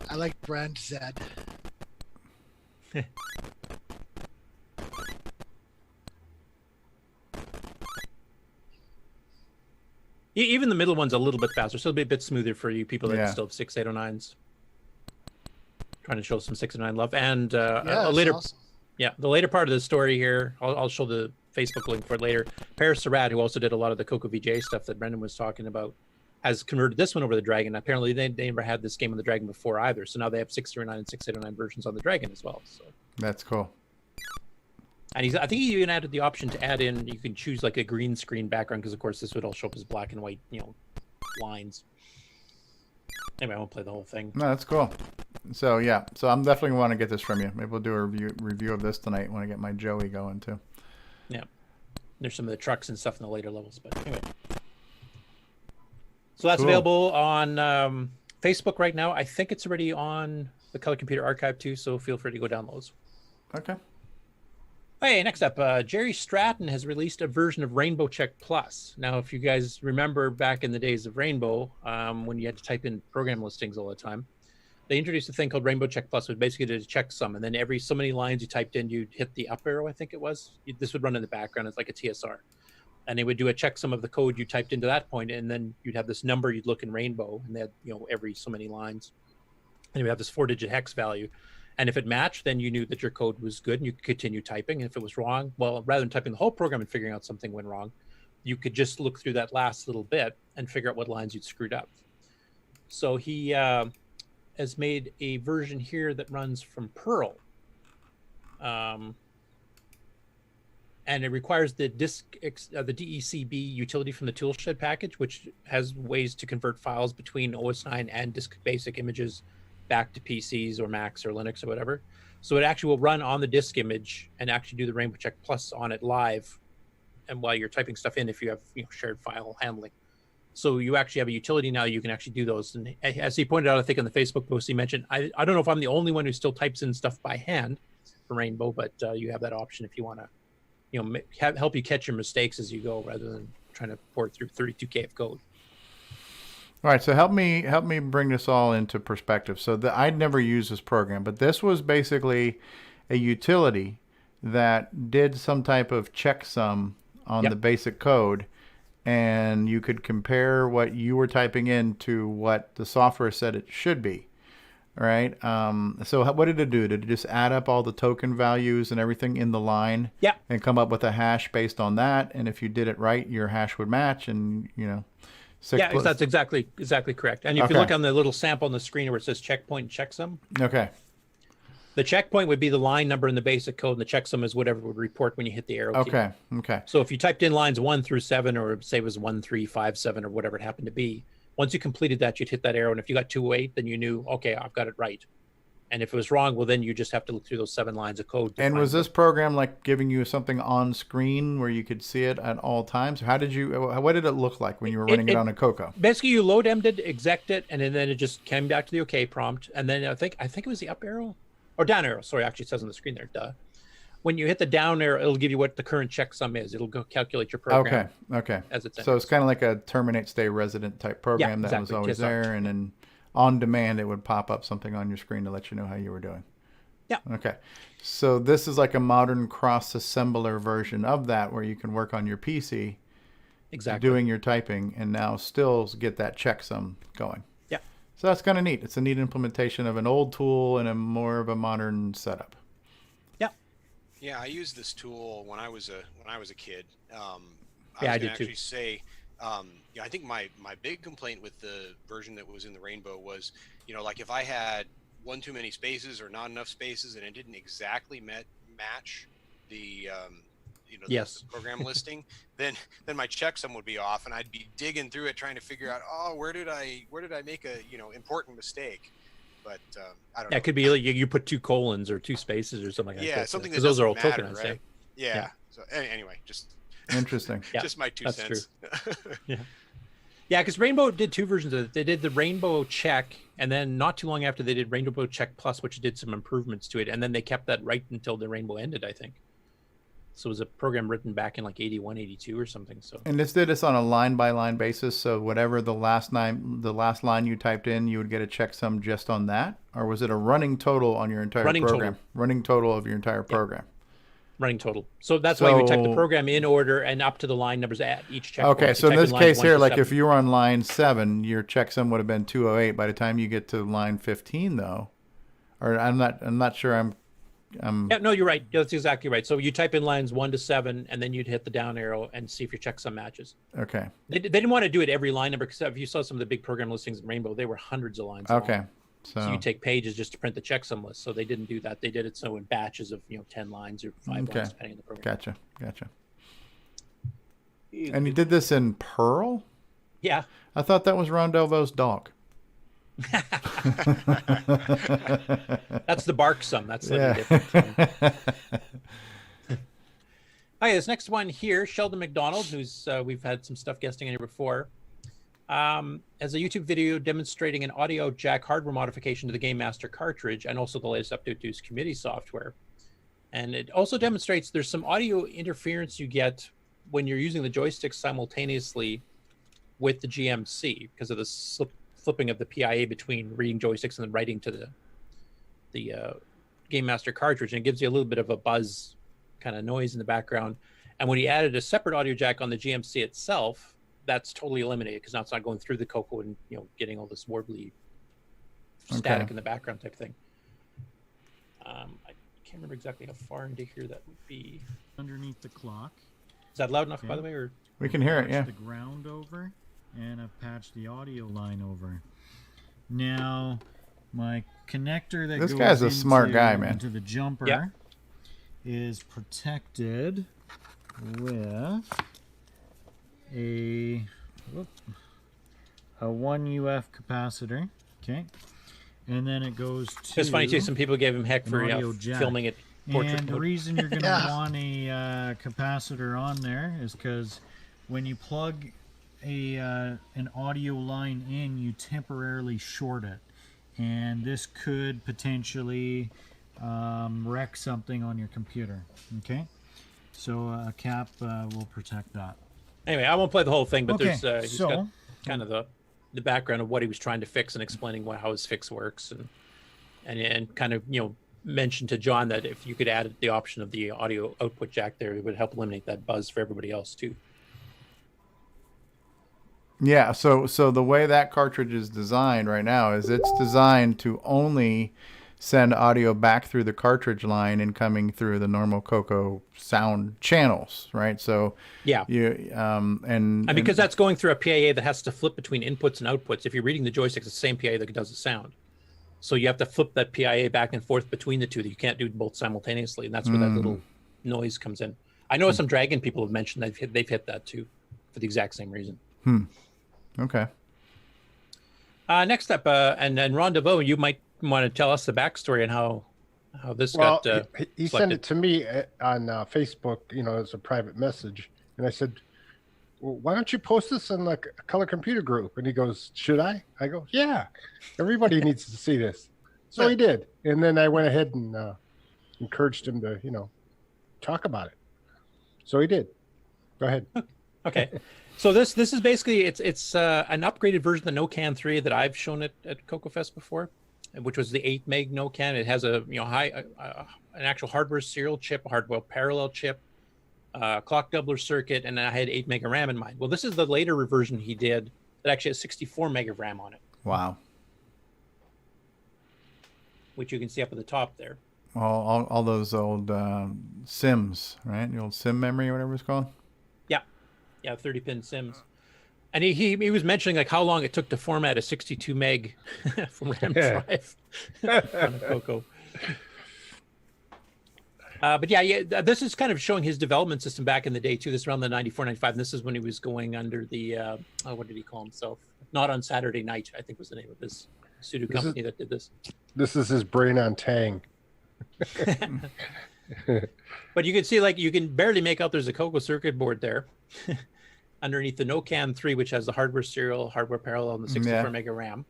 S5: I like Brand Z.
S6: Even the middle one's a little bit faster, so it'll be a bit smoother for you people that still have 6809s. Trying to show some 609 love, and a later,
S5: awesome.
S6: The later part of the story here. I'll show the Facebook link for it later. Paris Surratt, who also did a lot of the CoCoVGA stuff that Brendan was talking about, has converted this one over the Dragon. Apparently, they never had this game on the Dragon before either. So now they have 609 and 609 versions on the Dragon as well. So
S1: That's cool.
S6: And I think he even added the option to add in, you can choose like a green screen background, because of course this would all show up as black and white, lines. Anyway, I won't play the whole thing.
S1: No, that's cool. So yeah, so I'm definitely want to get this from you. Maybe we'll do a review of this tonight when I get my Joey going too.
S6: Yeah, there's some of the trucks and stuff in the later levels, but anyway. So that's available on Facebook right now. I think it's already on the Color Computer Archive too, so feel free to go download those.
S1: Okay.
S6: Hey, next up, Jerry Stratton has released a version of Rainbow Check Plus. Now, if you guys remember back in the days of Rainbow, when you had to type in program listings all the time, they introduced a thing called Rainbow Check Plus, which basically did a checksum, and then every so many lines you typed in, you'd hit the up arrow, I think it was. This would run in the background. It's like a TSR. And it would do a checksum of the code you typed into that point, and then you'd have this number you'd look in Rainbow, and they had, every so many lines. And you would have this 4-digit hex value. And if it matched, then you knew that your code was good and you could continue typing. And if it was wrong, well, rather than typing the whole program and figuring out something went wrong, you could just look through that last little bit and figure out what lines you'd screwed up. So he has made a version here that runs from Perl. And it requires the DECB utility from the Toolshed package, which has ways to convert files between OS 9 and disk basic images back to PCs or Macs or Linux or whatever. So it actually will run on the disk image and actually do the Rainbow Check Plus on it live, and while you're typing stuff in, if you have shared file handling. So you actually have a utility now, you can actually do those. And as he pointed out, I think on the Facebook post he mentioned, I don't know if I'm the only one who still types in stuff by hand for Rainbow, but you have that option if you want to help you catch your mistakes as you go, rather than trying to port through 32K of code.
S1: All right, so help me bring this all into perspective. So I'd never used this program, but this was basically a utility that did some type of checksum on the basic code, and you could compare what you were typing in to what the software said it should be. All right. So what did it do? Did it just add up all the token values and everything in the line?
S6: Yeah.
S1: And come up with a hash based on that? And if you did it right, your hash would match, and
S6: that's exactly correct. And if you look on the little sample on the screen where it says checkpoint and checksum.
S1: Okay.
S6: The checkpoint would be the line number in the basic code, and the checksum is whatever would report when you hit the arrow key.
S1: Okay.
S6: So if you typed in lines 1 through 7, or say it was 1, 3, 5, 7, or whatever it happened to be, once you completed that, you'd hit that arrow, and if you got 208, then you knew, okay, I've got it right. And if it was wrong, well, then you just have to look through those 7 lines of code.
S1: And was this program like giving you something on screen where you could see it at all times? What did it look like when you were running it on a CoCo?
S6: Basically, you load emmed, exec it, and then it just came back to the OK prompt. And then I think it was the up arrow or down arrow. Sorry, actually it says on the screen there. Duh. When you hit the down arrow, it'll give you what the current checksum is. It'll go calculate your program.
S1: Okay.
S6: As it's
S1: so it's kind of like a terminate stay resident type program that was always there, and then on demand it would pop up something on your screen to let you know how you were doing.
S6: Yeah.
S1: Okay. So this is like a modern cross-assembler version of that, where you can work on your PC, doing your typing, and now still get that checksum going.
S6: Yeah.
S1: So that's kind of neat. It's a neat implementation of an old tool and a more of a modern setup.
S16: Yeah, I used this tool when I was a kid.
S6: I did
S16: actually
S6: too.
S16: Say, I think my big complaint with the version that was in the Rainbow was, like if I had one too many spaces or not enough spaces, and it didn't exactly match the the program listing, then my checksum would be off, and I'd be digging through it trying to figure out, where did I make a important mistake. But I don't know.
S6: It could be like you put 2 colons or 2 spaces or something like that.
S16: Yeah, something that
S6: those are all
S16: matter,
S6: tokenized.
S16: right? Yeah. So anyway, just
S1: interesting.
S16: Just my 2 cents.
S6: True. Yeah, because Rainbow did 2 versions of it. They did the Rainbow Check, and then not too long after they did Rainbow Check Plus, which did some improvements to it, and then they kept that right until the Rainbow ended, I think. So it was a program written back in like 81, 82 or something. So. And
S1: this did this on a line-by-line basis. So whatever the last line you typed in, you would get a checksum just on that, or was it a running total on your entire program? Running total of your entire program.
S6: Running total. So that's why you would type the program in order and up to the line numbers at each checkpoint.
S1: Okay, so in this case here, like if you were on line 7, your checksum would have been 208. By the time you get to line 15, though, or I'm not sure I'm
S6: Yeah, no, you're right. That's exactly right. So you type in lines 1 to 7, and then you'd hit the down arrow and see if your checksum matches.
S1: Okay.
S6: They didn't want to do it every line number, because if you saw some of the big program listings in Rainbow, they were hundreds of lines long.
S1: Okay.
S6: So you take pages just to print the checksum list. So they didn't do that. They did it so in batches of 10 lines or 5 lines, depending on the program.
S1: Gotcha. And you did this in Perl?
S6: Yeah.
S1: I thought that was Ron Delvo's dog.
S6: That's the bark sum. That's slightly different. Okay, this next one here, Sheldon McDonald, who's we've had some stuff guesting in here before, has a YouTube video demonstrating an audio jack hardware modification to the Game Master cartridge, and also the latest update to his community software. And it also demonstrates there's some audio interference you get when you're using the joysticks simultaneously with the GMC because of the flipping of the PIA between reading joysticks and then writing to the Game Master cartridge, and it gives you a little bit of a buzz kind of noise in the background. And when he added a separate audio jack on the GMC itself, that's totally eliminated, because now it's not going through the CoCo and getting all this warbly static in the background type thing. I can't remember exactly how far into here that would be.
S19: Underneath the clock.
S6: Is that loud enough, by the way? Or
S1: we can hear it, yeah.
S19: The ground over, and I've patched the audio line over. Now, my connector that
S1: this
S19: goes
S1: guy's a smart guy, man.
S19: into the jumper is protected with a 1 UF capacitor. Okay. And then it goes to...
S6: It's funny, too. Some people gave him heck for filming it portrait
S19: And the
S6: mode.
S19: reason you're going to want a capacitor on there is because when you plug an audio line in, you temporarily short it. And this could potentially wreck something on your computer. Okay? So a cap will protect that.
S6: Anyway, I won't play the whole thing, but
S19: Okay,
S6: there's he's got kind of the background of what he was trying to fix and explaining how his fix works, and kind of mentioned to John that if you could add the option of the audio output jack there, it would help eliminate that buzz for everybody else too.
S1: Yeah, so the way that cartridge is designed right now is it's designed to only send audio back through the cartridge line and coming through the normal CoCo sound channels, right? So
S6: yeah,
S1: you and
S6: because that's going through a PIA that has to flip between inputs and outputs. If you're reading the joysticks, it's the same PIA that does the sound. So you have to flip that PIA back and forth between the two. That you can't do both simultaneously, and that's where that little noise comes in. I know some Dragon people have mentioned that they've hit that too, for the exact same reason.
S1: Okay.
S6: Next up, and Ron DeVoe, you might want to tell us the backstory and how this got.
S4: He sent it to me on Facebook, as a private message, and I said, well, "Why don't you post this in like a color computer group?" And he goes, "Should I?" I go, "Yeah, everybody needs to see this." So he did, and then I went ahead and encouraged him to, talk about it. So he did. Go ahead.
S6: Okay. So this is basically it's an upgraded version of the NoCan 3 that I've shown at CoCoFest before, which was the 8 meg NoCan. It has a an actual hardware serial chip, a hardware parallel chip, clock doubler circuit, and I had 8 meg of RAM in mind. Well, this is the later version he did that actually has 64 meg of RAM on it.
S1: Wow.
S6: Which you can see up at the top there.
S1: All those old Sims, right? The old Sim memory or whatever it's called.
S6: Yeah, 30-pin Sims. And he was mentioning like how long it took to format a 62 meg from RAM drive on a CoCo. But yeah, this is kind of showing his development system back in the day too. This is around the 94, 95. And this is when he was going under the, what did he call himself? Not on Saturday Night, I think was the name of this pseudo company that did this.
S4: This is his brain on Tang.
S6: But you can see, like, you can barely make out there's a CoCo circuit board there underneath the NoCan 3, which has the hardware serial, hardware parallel, and the 64 meg of RAM.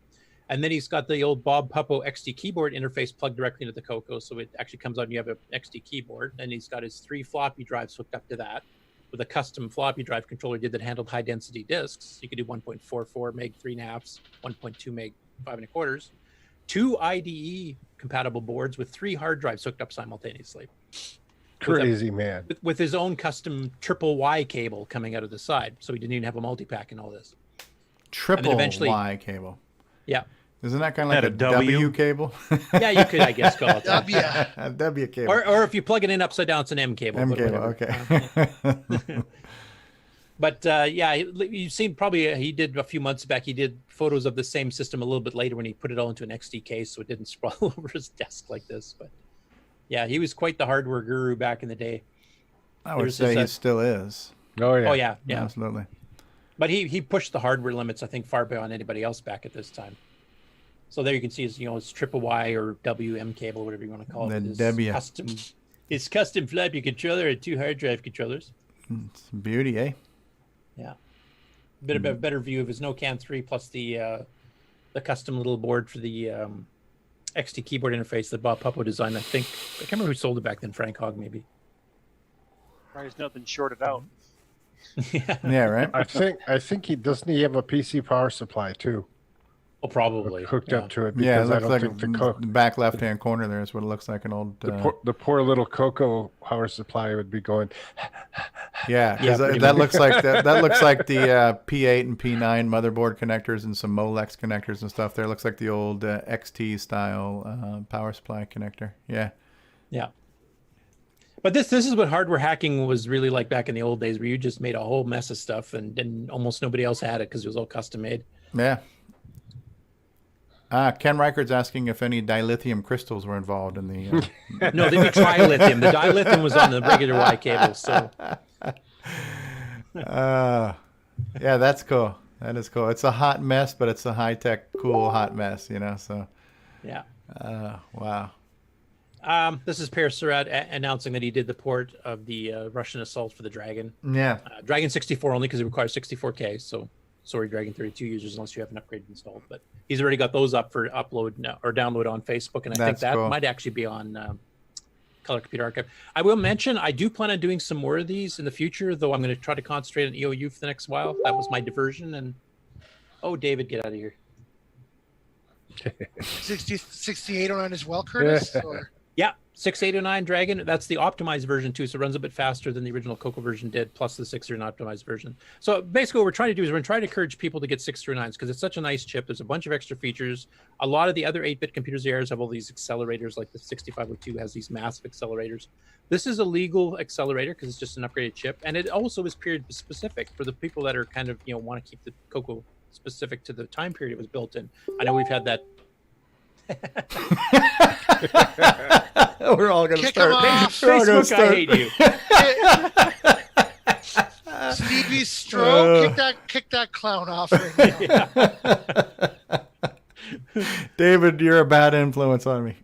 S6: And then he's got the old Bob Puppo XD keyboard interface plugged directly into the CoCo, so it actually comes out and you have an XD keyboard. And he's got his 3 floppy drives hooked up to that with a custom floppy drive controller he did that handled high-density disks. You could do 1.44 meg 3.5s, 1.2 meg 5.25s, 2 IDE compatible boards with 3 hard drives hooked up simultaneously.
S4: Crazy man.
S6: With his own custom triple Y cable coming out of the side, so he didn't even have a multi-pack and all this.
S1: Triple Y cable.
S6: Yeah.
S1: Isn't that kind of like
S6: At
S1: a
S6: a W?
S1: W cable?
S6: Yeah, you could, I guess, call it that.
S1: A W cable.
S6: Or if you plug it in upside down, it's an M cable.
S1: M
S6: but
S1: cable,
S6: whatever.
S1: okay.
S6: But yeah, you've seen probably he did a few months back. He did photos of the same system a little bit later when he put it all into an XD case, so it didn't sprawl over his desk like this. But yeah, he was quite the hardware guru back in the day.
S1: I would say he still is.
S4: Oh yeah.
S6: Oh yeah, yeah,
S1: absolutely.
S6: But he pushed the hardware limits, I think, far beyond anybody else back at this time. So there you can see his triple Y or WM cable, whatever you want to call it.
S1: The W.
S6: His custom Flappy controller and 2 hard drive controllers.
S1: It's beauty, eh?
S6: Yeah. Bit of a better view of his NoCan 3 plus the custom little board for the XT keyboard interface that Bob Puppo designed. I can't remember who sold it back then. Frank Hogg, maybe.
S12: There's nothing shorted out.
S1: Yeah, right.
S4: I think he have a PC power supply too.
S6: Oh, probably
S4: hooked up to it.
S1: Yeah, it
S4: Because I
S1: looks
S4: don't
S1: like
S4: think
S1: the back left-hand corner there is what it looks like an old.
S4: the poor little CoCo power supply would be going.
S1: Yeah, because that looks like that looks like the P8 and P9 motherboard connectors and some Molex connectors and stuff. There it looks like the old XT style power supply connector. Yeah.
S6: Yeah. But this is what hardware hacking was really like back in the old days, where you just made a whole mess of stuff and almost nobody else had it because it was all custom made.
S1: Yeah. Ken Reichard's asking if any dilithium crystals were involved in the.
S6: No, they'd be trilithium. The dilithium was on the regular Y cable. So.
S1: Yeah, that's cool. That is cool. It's a hot mess, but it's a high-tech, cool, hot mess. So.
S6: Yeah.
S1: Wow.
S6: This is Per Surratt announcing that he did the port of the Russian Assault for the Dragon.
S1: Yeah.
S6: Dragon 64 only because it requires 64K. So sorry, Dragon 32 users, unless you have an upgrade installed. But he's already got those up for upload now, or download on Facebook, and I think that might actually be on Color Computer Archive. I will mention I do plan on doing some more of these in the future, though I'm going to try to concentrate on EOU for the next while. That was my diversion. And David, get out of here.
S5: 6809 as well, Curtis? Or?
S6: Yeah, 6809 Dragon. That's the optimized version too, so it runs a bit faster than the original CoCo version did, plus the 609 optimized version. So basically what we're trying to do is we're trying to encourage people to get 609s because it's such a nice chip. There's a bunch of extra features. A lot of the other 8-bit computers theirs have all these accelerators, like the 6502 has these massive accelerators. This is a legal accelerator because it's just an upgraded chip, and it also is period specific for the people that are kind of, want to keep the CoCo specific to the time period it was built in. I know we've had that.
S1: We're all going to start.
S6: Facebook, I hate you.
S5: Stevie Stroh, kick that clown off right now.
S1: David, you're a bad influence on me.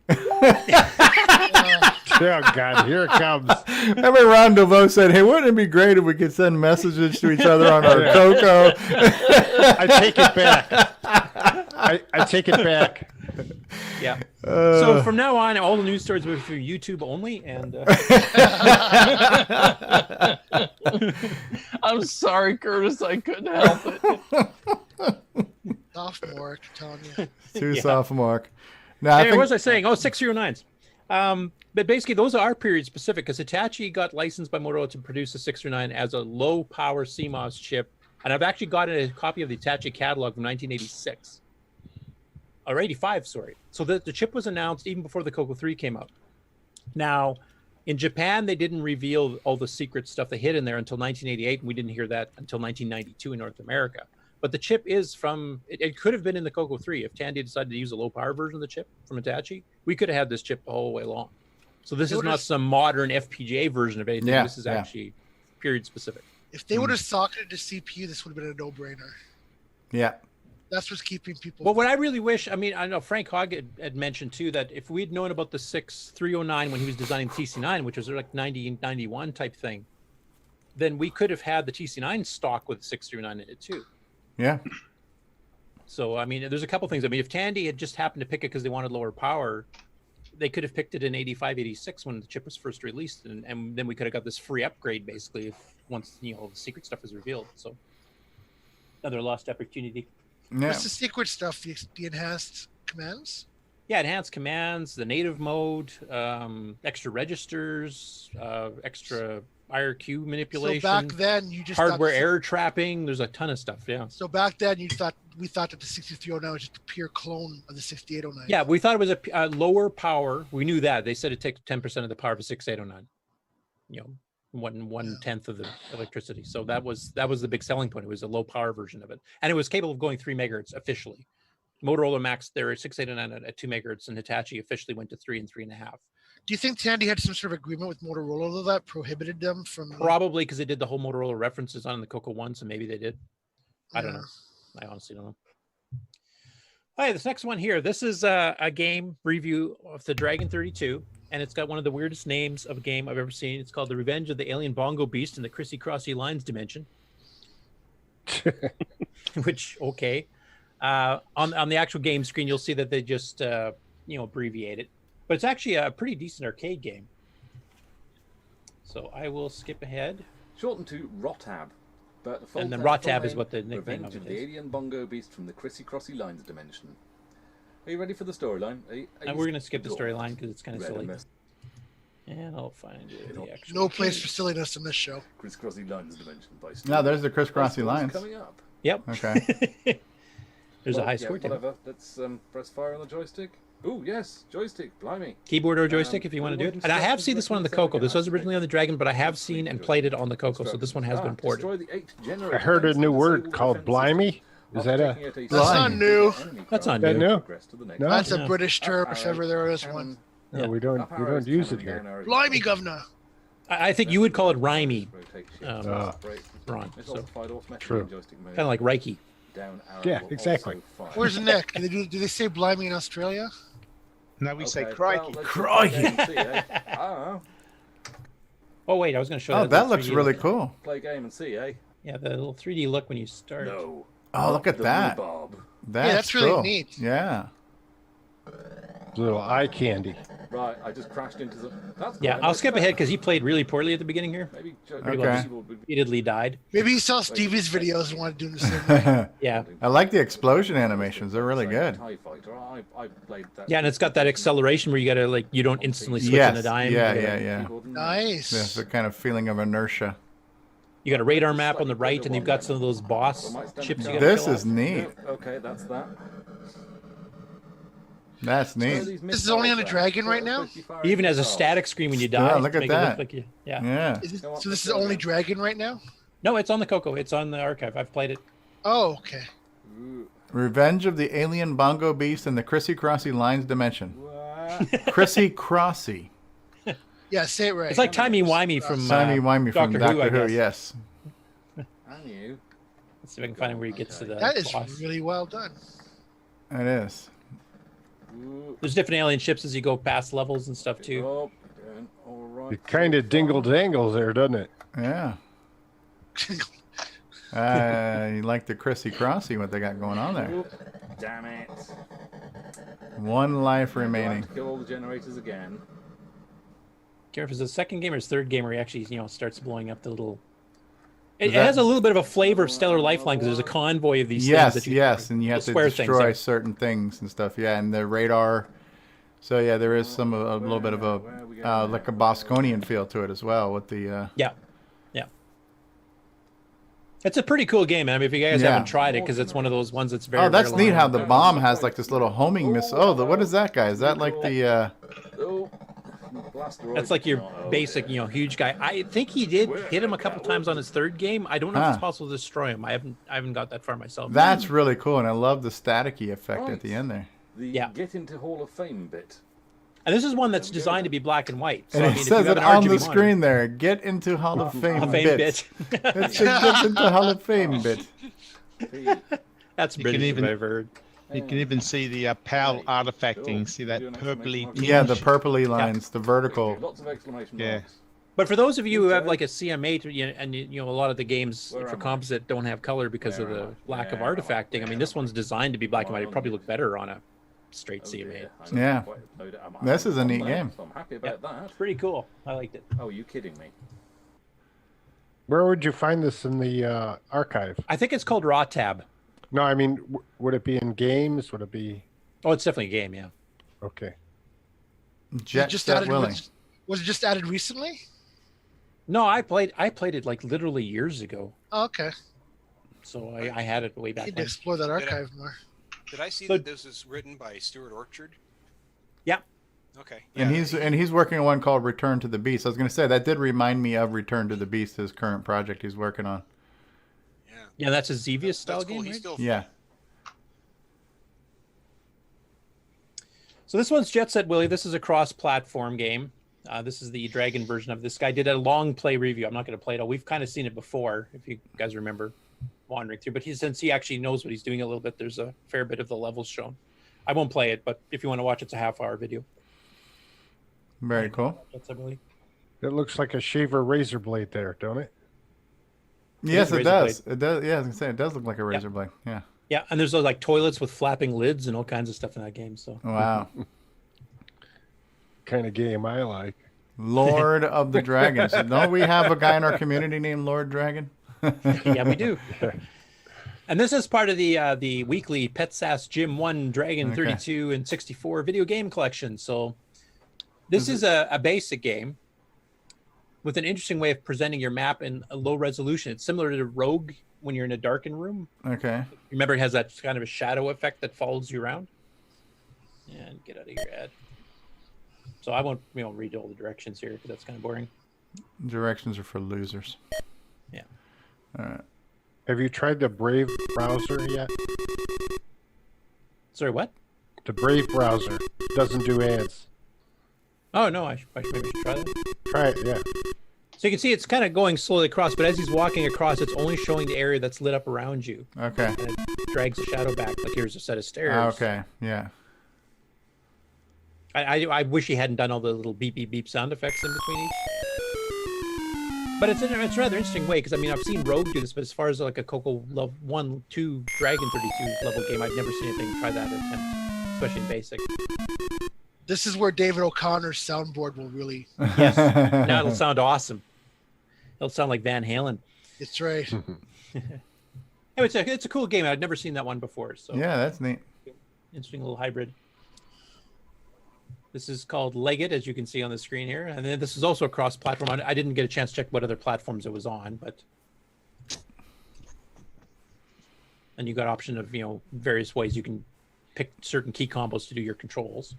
S4: Oh God, here it comes.
S1: Remember Ron DeVoe said, "Hey, wouldn't it be great if we could send messages to each other on our CoCo?"
S4: I take it back. I take it back.
S6: Yeah. So from now on, all the news stories will be for YouTube only, and
S8: I'm sorry, Curtis. I couldn't help it.
S5: Sophomore, telling you.
S1: Too sophomore. Now,
S6: what was I saying? 609s. But basically, those are period specific because Hitachi got licensed by Motorola to produce a 609 as a low power CMOS chip, and I've actually gotten a copy of the Hitachi catalog from 1986. Or 85, sorry. So the chip was announced even before the CoCo 3 came out. Now, in Japan, they didn't reveal all the secret stuff they hid in there until 1988, and we didn't hear that until 1992 in North America. But the chip is from, it could have been in the CoCo 3. If Tandy decided to use a low power version of the chip from Hitachi, we could have had this chip the whole way along. So this is not some modern FPGA version of anything. This is actually period specific.
S5: If they would have socketed the CPU, this would have been a no-brainer.
S1: Yeah.
S5: That's what's keeping people.
S6: Well, what I really wish, I know Frank Hogg had mentioned too that if we'd known about the 6309 when he was designing TC9, which was like 90, 91 type thing, then we could have had the TC9 stock with 639 in it too.
S1: Yeah.
S6: So, there's a couple things. If Tandy had just happened to pick it because they wanted lower power, they could have picked it in 85, 86 when the chip was first released. And then we could have got this free upgrade basically once, the secret stuff is revealed. So another lost opportunity.
S1: Yeah.
S5: What's the secret stuff? The enhanced commands?
S6: Yeah, enhanced commands, the native mode, extra registers, extra IRQ manipulation.
S5: So back then, you just
S6: hardware
S5: thought
S6: error trapping. There's a ton of stuff. Yeah.
S5: So back then, we thought that the 6309 was just a pure clone of the 6809.
S6: Yeah, we thought it was a lower power. We knew that. They said it takes 10% of the power of a 6809. You know, one tenth of the electricity. So that was the big selling point. It was a low power version of it, and it was capable of going 3 megahertz officially. Motorola maxed their 6809 at 2 megahertz, and Hitachi officially went to 3 and 3.5.
S5: Do you think Tandy had some sort of agreement with Motorola though that prohibited them from?
S6: Probably because they did the whole Motorola references on the CoCo one, so maybe they did. I don't know. I honestly don't know. All right, this next one here. This is a game review of the Dragon 32, and it's got one of the weirdest names of a game I've ever seen. It's called The Revenge of the Alien Bongo Beast in the Crissy Crossy Lines Dimension. Which, okay. On the actual game screen, you'll see that they just abbreviate it, but it's actually a pretty decent arcade game. So I will skip ahead.
S20: Shortened to ROTAB. But the
S6: and then ROTAB is what the nickname
S20: Revenge
S6: of it
S20: the
S6: is.
S20: Alien Bongo Beast from the Crissy Crossy Lines Dimension. Are you ready for the storyline?
S6: And we're going to skip the storyline because it's kind of silly. And I'll find it.
S5: No place for silliness in this show.
S20: Criss Crossy Lines Dimension.
S1: No, there's the Criss Crossy Lines.
S20: Coming up.
S6: Yep.
S1: Okay.
S6: There's a high score.
S20: Whatever. Let's press fire on the joystick. Oh yes, joystick. Blimey.
S6: Keyboard or joystick if you want to do it. And I have seen this one on the CoCo. This was originally on the Dragon, but I have seen and played it on the CoCo, so this one has been ported.
S4: I heard a new word called blimey. Is that a?
S5: That's not new.
S6: That's not
S4: that
S6: new.
S4: No?
S5: That's a British term, if ever there is one.
S4: No, we don't use it here.
S5: Blimey, governor.
S6: I think you would call it rhymey, Ron. So.
S4: True.
S6: Kind of like Reiki.
S4: Yeah, exactly.
S5: Where's Nick? Do they say blimey in Australia?
S14: No, we say crikey.
S1: Crikey.
S6: Oh wait, I was going to show you.
S1: Oh, that looks really cool.
S20: Play game and see, eh?
S6: Yeah, the little 3D look when you start.
S20: No.
S1: Oh, look at that. That's
S5: really
S1: cool.
S5: neat.
S1: Yeah.
S4: Little eye candy.
S20: Right, I just crashed into the. That's
S6: Yeah, I'll skip ahead because he played really poorly at the beginning here.
S20: Maybe
S6: repeatedly died.
S5: Maybe he saw Stevie's videos and wanted to do the same thing.
S6: Yeah.
S1: I like the explosion animations. They're really good.
S20: I played that.
S6: Yeah, and it's got that acceleration where you got to you don't instantly switch
S1: Yes.
S6: on a dime.
S1: Yeah.
S5: Nice.
S1: Yes, the kind of feeling of inertia.
S6: You got a radar map on the right, and you've got some of those boss chips. You
S1: This is neat.
S20: Okay, that's that.
S1: That's neat.
S5: This is only on the Dragon right now?
S6: He even has a static screen when you die.
S1: Yeah, look
S6: to
S1: at
S6: make it
S1: that.
S6: Look like
S1: Yeah.
S5: So this is only Dragon right now?
S6: No, it's on the CoCo. It's on the archive. I've played it.
S5: Oh, okay.
S1: Revenge of the Alien Bongo Beast in the Crissy Crossy Lines Dimension. Crissy Crossy.
S5: Yeah, say it right.
S6: It's like timey-wimey from
S1: Timey-wimey from Doctor Who,
S6: I guess.
S1: yes.
S20: I knew.
S6: Let's see if I can find where he gets to the
S5: That is
S6: boss.
S5: really well done.
S1: It is.
S6: There's different alien ships as you go past levels and stuff too.
S20: All right.
S4: It kind of dingle dangles there, doesn't it?
S1: Yeah. You like the Crissy Crossy, what they got going on there.
S20: Damn it.
S1: One life
S20: I have
S1: remaining.
S20: to kill all the generators again.
S6: Care if it's the second game or his third game where he actually starts blowing up the little. It has a little bit of a flavor of Stellar Lifeline because there's a convoy of these things that you
S1: and you have to
S6: square
S1: destroy
S6: things,
S1: certain things and stuff. Yeah, and the radar. So yeah, there is a little bit of a like a Bosconian feel to it as well with the.
S6: Yeah. It's a pretty cool game, man. I mean, if you guys haven't tried it, because it's one of those ones that's very.
S1: Oh, that's
S6: very
S1: neat
S6: long.
S1: how the bomb has like this little homing missile. Oh, what is that guy? Is that like the?
S6: That's like your basic, huge guy. I think he did hit him a couple times on his third game. I don't know if it's possible to destroy him. I haven't got that far myself.
S1: That's really cool, and I love the staticky effect at the end there.
S20: The get into Hall of Fame bit.
S6: And this is one that's designed to be black and white. So,
S1: And
S6: I
S1: it
S6: mean, if
S1: says
S6: you have
S1: it
S6: an
S1: on the
S6: RGB
S1: screen there. Get into Hall of Fame
S6: Hall of Fame
S1: bit.
S6: bit.
S1: It says get into Hall of Fame bit.
S6: That's
S14: You
S6: British,
S14: can even-
S6: if I've heard.
S14: You can even see the PAL artifacting. See that purpley.
S1: Yeah, the
S14: tinge?
S1: purpley lines, the vertical.
S20: Lots of exclamation
S14: Yeah.
S20: marks.
S6: But for those of you who have like a CM8, and a lot of the games for composite don't have color because of the lack of artifacting. I mean, this one's designed to be black and white. It'd probably look better on a straight CM8.
S1: Yeah. This is a neat game.
S20: So I'm happy about that.
S6: It's pretty cool. I liked it.
S20: Oh, are you kidding me?
S4: Where would you find this in the archive?
S6: I think it's called ROTAB.
S4: No, I mean, would it be in games? Would it be?
S6: Oh, it's definitely a game, yeah.
S4: Okay.
S1: Jet
S5: just
S1: Set
S5: added,
S1: Willing.
S5: was it just added recently?
S6: No, I played it like literally years ago.
S5: Oh, okay.
S6: So I had it way back
S5: Need to
S6: when.
S5: explore that archive more.
S16: Did I see that this is written by Stuart Orchard?
S6: Yeah.
S16: Okay.
S1: And he's working on one called Return to the Beast. I was going to say that did remind me of Return to the Beast, his current project he's working on.
S6: Yeah, that's a Xevious style
S16: cool.
S6: game, right?
S1: Yeah.
S6: So this one's Jet Set Willie. This is a cross-platform game. This is the Dragon version of this. Guy did a long play review. I'm not going to play it all. We've kind of seen it before, if you guys remember wandering through. But since he actually knows what he's doing a little bit, there's a fair bit of the levels shown. I won't play it, but if you want to watch, it's a half-hour video.
S1: Very cool.
S6: Jet Set Willie.
S4: It looks like a shaver razor blade there, don't it?
S1: Yes, it does. It does. Yeah, I was going to say, it does look like a razor blade. Yeah.
S6: Yeah, and there's those like toilets with flapping lids and all kinds of stuff in that game. So
S1: wow,
S4: kind of game I like.
S1: Lord of the Dragons. Don't we have a guy in our community named Lord Dragon?
S6: Yeah, we do. And this is part of the weekly Pet Sass Gym 1 Dragon 32 and 64 video game collection. So this is a basic game with an interesting way of presenting your map in a low resolution. It's similar to Rogue when you're in a darkened room.
S1: Okay.
S6: Remember, it has that kind of a shadow effect that follows you around. And get out of your ad. So I won't read all the directions here because that's kind of boring.
S1: Directions are for losers.
S6: Yeah.
S1: All right.
S4: Have you tried the Brave browser yet?
S6: Sorry, what?
S4: The Brave browser doesn't do ads.
S6: Oh no, I maybe should try that.
S4: Try it, yeah.
S6: So you can see it's kind of going slowly across, but as he's walking across, it's only showing the area that's lit up around you.
S1: Okay.
S6: And it drags the shadow back, like here's a set of stairs.
S1: Okay, yeah.
S6: I wish he hadn't done all the little beep beep beep sound effects in between each. But it's a rather interesting way because I mean I've seen Rogue do this, but as far as like a CoCo 1-2 Dragon 32 level game, I've never seen anything try that attempt, especially in basic.
S5: This is where David O'Connor's soundboard will really.
S6: Yes. Now it'll sound awesome. It'll sound like Van Halen.
S5: That's right.
S6: Anyway, it's a cool game. I'd never seen that one before. So
S1: yeah, that's neat.
S6: Interesting little hybrid. This is called Leggett, as you can see on the screen here. And then this is also a cross-platform. I didn't get a chance to check what other platforms it was on, but... And you got option of, various ways you can pick certain key combos to do your controls.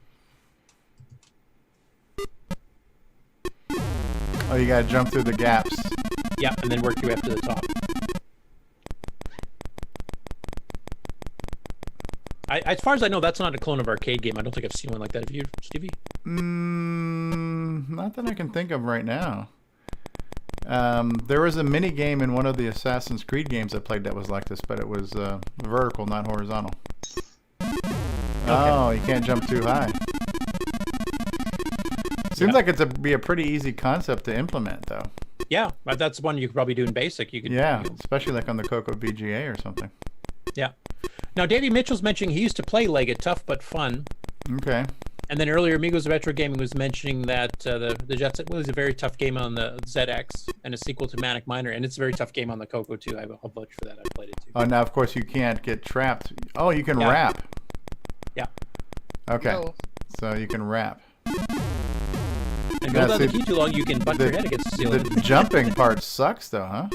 S1: Oh, you got to jump through the gaps.
S6: Yeah, and then work your way up to the top. As far as I know, that's not a clone of arcade game. I don't think I've seen one like that. Have you, Stevie?
S1: Not that I can think of right now. There was a mini game in one of the Assassin's Creed games I played that was like this, but it was vertical, not horizontal. Okay. Oh, you can't jump too high. Seems like it'd be a pretty easy concept to implement, though.
S6: Yeah, but that's one you could probably do in basic. You could.
S1: Yeah, especially like on the CoCoVGA or something.
S6: Yeah. Now, Davey Mitchell's mentioning he used to play Leggett, tough but fun.
S1: Okay.
S6: And then earlier, Amigos Retro Gaming was mentioning that the Jet Set was a very tough game on the ZX and a sequel to Manic Miner, and it's a very tough game on the CoCo too. I have a whole bunch for that. I played it too.
S1: Oh, now of course you can't get trapped. Oh, you can wrap.
S6: Yeah.
S1: Okay.
S5: No.
S1: So you can wrap.
S6: And if you hold down the key too long, you can butt your head against the ceiling.
S1: The jumping part sucks, though, huh?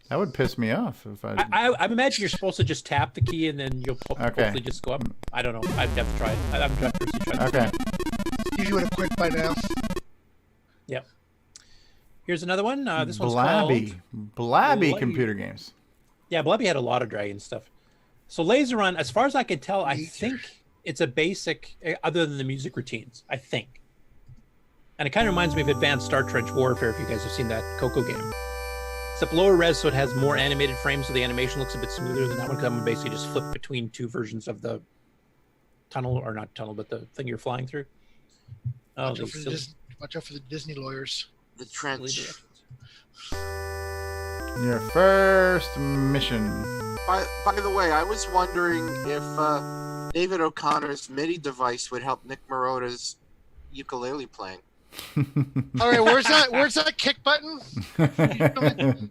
S1: That would piss me off if
S6: I imagine you're supposed to just tap the key and then you'll hopefully just go up. I don't know. I'd have to try it. I haven't tried it.
S1: Okay.
S5: You would have quit by now.
S6: Yep. Here's another one. This one's
S1: Blabby.
S6: called
S1: Blabby computer games.
S6: Yeah, Blabby had a lot of Dragon stuff. So Laser Run, as far as I can tell, I think it's a basic, other than the music routines, I think. And it kind of reminds me of Advanced Star Trench Warfare, if you guys have seen that CoCo game. Except lower res, so it has more animated frames, so the animation looks a bit smoother than that one, because I'm basically just flip between two versions of the tunnel, or not tunnel, but the thing you're flying through. Oh,
S5: Watch out for the Disney lawyers.
S11: The trench.
S1: Your first mission.
S11: By the way, I was wondering if David O'Connor's MIDI device would help Nick Marotta's ukulele playing.
S5: All right, where's that kick button?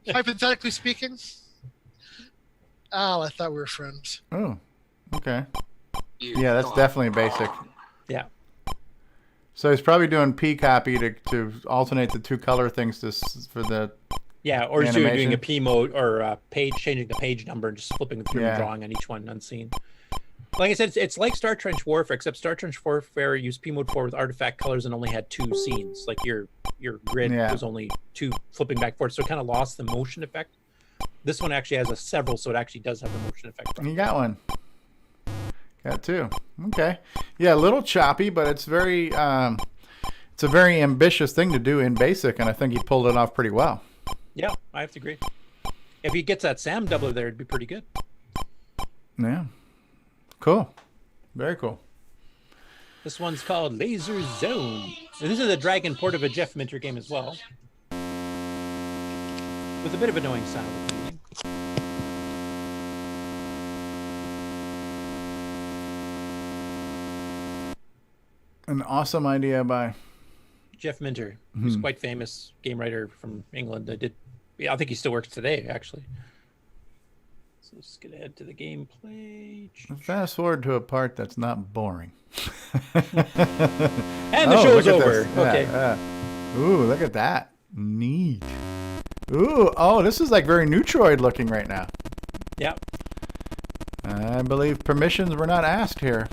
S5: Hypothetically speaking. Oh, I thought we were friends.
S1: Oh, okay. Yeah, that's definitely basic.
S6: Yeah.
S1: So he's probably doing P copy to alternate the two color things for the
S6: Yeah, or just
S1: animation.
S6: doing a P mode or page, changing the page number and just flipping through and
S1: Yeah.
S6: drawing on each one unseen. Like I said, it's like Star Trench Warfare, except Star Trench Warfare used P mode 4 with artifact colors and only had 2 scenes. Like your grid
S1: Yeah.
S6: was only 2 flipping back and forth, so it kind of lost the motion effect. This one actually has several, so it actually does have the motion effect.
S1: You got one. Got 2. Okay. Yeah, a little choppy, but it's very it's a very ambitious thing to do in BASIC, and I think he pulled it off pretty well.
S6: Yeah, I have to agree. If he gets that SAM doubler there, it'd be pretty good.
S1: Yeah. Cool. Very cool.
S6: This one's called Laser Zone. And this is a Dragon port of a Jeff Minter game as well. With a bit of annoying sound.
S1: An awesome idea by
S6: Jeff Minter, who's quite famous game writer from England. I think he still works today, actually. So let's get ahead to the gameplay.
S1: Fast forward to a part that's not boring.
S6: And the show's over. Okay.
S1: Ooh, look at that. Neat. Ooh, oh, this is like very Neutroid looking right now.
S6: Yeah.
S1: I believe permissions were not asked here.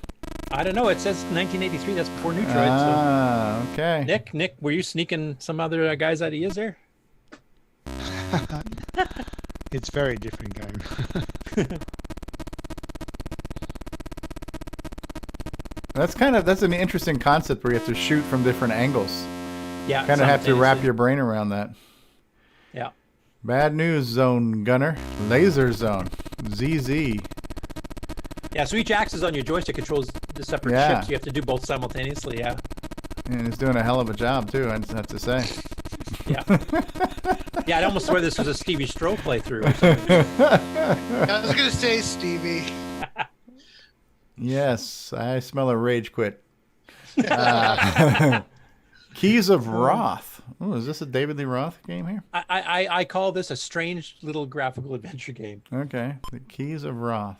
S6: I don't know. It says 1983. That's before Neutroid.
S1: Okay.
S6: Nick, were you sneaking some other guys' ideas there?
S14: It's a very different game.
S1: That's an interesting concept where you have to shoot from different angles.
S6: Yeah.
S1: Kind of have to wrap your brain around that.
S6: Yeah.
S1: Bad news, Zone Gunner. Laser Zone. ZZ.
S6: Yeah, so each axis on your joystick controls the separate
S1: Yeah.
S6: ships. You have to do both simultaneously, yeah.
S1: And he's doing a hell of a job, too, I just have to say.
S6: Yeah. Yeah, I'd almost swear this was a Stevie Stroh playthrough.
S5: I was going to say Stevie.
S1: Yes, I smell a rage quit. Keys of Wrath. Oh, is this a David Lee Roth game here?
S6: I call this a strange little graphical adventure game.
S1: Okay, The Keys of Wrath.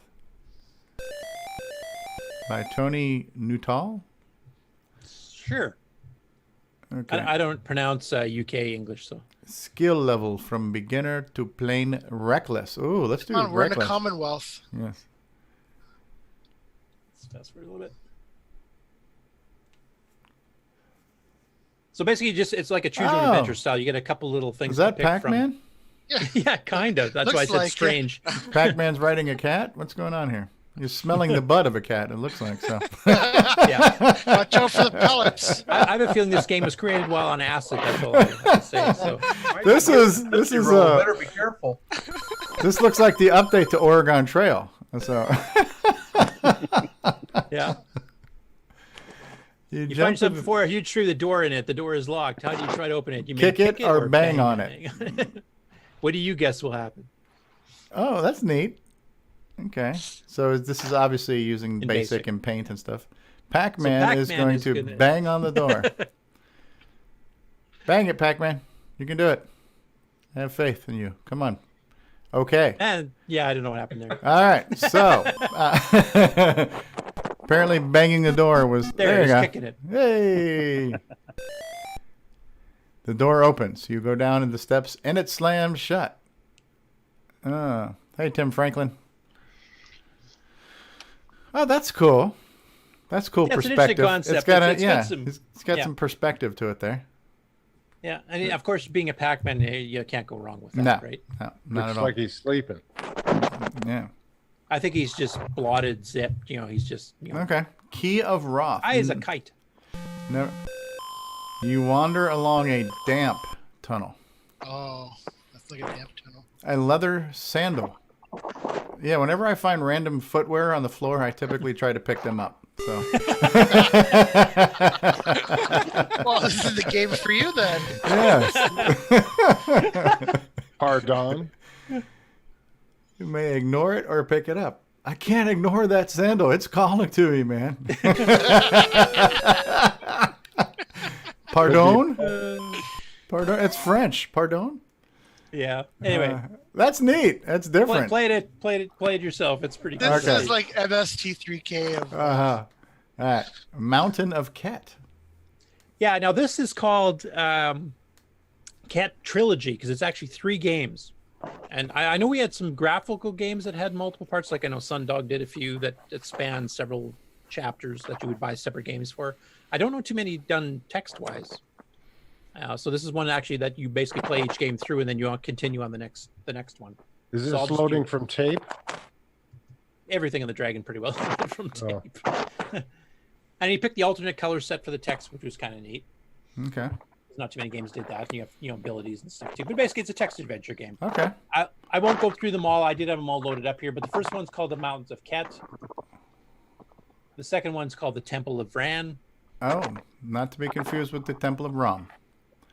S1: By Tony Nuttall?
S6: Sure.
S1: Okay.
S6: I don't pronounce UK English, so.
S1: Skill level from beginner to plain reckless. Ooh, let's do
S5: Come on, we're in
S1: reckless.
S5: the Commonwealth.
S1: Yes.
S6: Let's fast forward a little bit. So basically, it's like a choose your own adventure style. You get a couple little things.
S1: Is that
S6: to pick from.
S1: Pac-Man?
S6: Yeah, yeah, kind of. That's why I said strange.
S1: Pac-Man's riding a cat? What's going on here? You're smelling the butt of a cat, it looks like so.
S6: Yeah.
S5: Watch out for the pellets.
S6: I have a feeling this game was created while on acid. That's all I have to say. So.
S1: This is
S15: better be careful.
S1: This looks like the update to Oregon Trail. So
S6: yeah.
S1: You
S6: find
S1: jump
S6: yourself before a huge tree with a door in it. The door is locked. How do you try to open it? You
S1: Kick it or bang on
S6: it? What do you guess will happen?
S1: Oh, that's neat. Okay, so this is obviously using basic and paint and stuff. Pac-Man is going to bang on the door. Bang it, Pac-Man. You can do it. I have faith in you. Come on. Okay.
S6: And yeah, I don't know what happened there.
S1: All right, so apparently banging the door was there. You go.
S6: Kicking it.
S1: Hey. The door opens. You go down the steps, and it slams shut. Hey, Tim Franklin. Oh, that's cool. That's cool perspective. It's got some perspective to it there.
S6: Yeah, I mean, of course, being a Pac-Man, you can't go wrong with that, right?
S1: No, not
S4: Looks
S1: at all.
S4: like he's sleeping.
S1: Yeah.
S6: I think he's just blotted, zipped. He's just.
S1: Okay. Key of Wrath.
S6: Eye is a kite.
S1: No. You wander along a damp tunnel.
S5: Oh, that's like a damp tunnel.
S1: A leather sandal. Yeah, whenever I find random footwear on the floor, I typically try to pick them up. So.
S5: Well, this is the game for you then.
S1: Yes.
S4: Pardon.
S1: You may ignore it or pick it up. I can't ignore that sandal. It's calling to me, man. Pardon? Pardon? It's French. Pardon?
S6: Yeah. Anyway.
S1: That's neat. That's different.
S6: Play it yourself. It's pretty
S5: This
S6: cool.
S5: is like MST3K of.
S1: All right. Mountain of Ket.
S6: Yeah, now this is called Cat Trilogy because it's actually 3 games. And I know we had some graphical games that had multiple parts. Like I know Sundog did a few that span several chapters that you would buy separate games for. I don't know too many done text-wise. So this is one actually that you basically play each game through and then you continue on the next one.
S4: Is
S6: So
S4: this
S6: I'll just
S4: loading from tape?
S6: Everything in the Dragon pretty well from tape. And you pick the alternate color set for the text, which was kind of neat.
S1: Okay.
S6: Not too many games did that. You have abilities and stuff too. But basically, it's a text adventure game.
S1: Okay.
S6: I won't go through them all. I did have them all loaded up here. But the first one's called The Mountains of Ket. The second one's called The Temple of Vran.
S1: Oh, not to be confused with the Temple of Ram.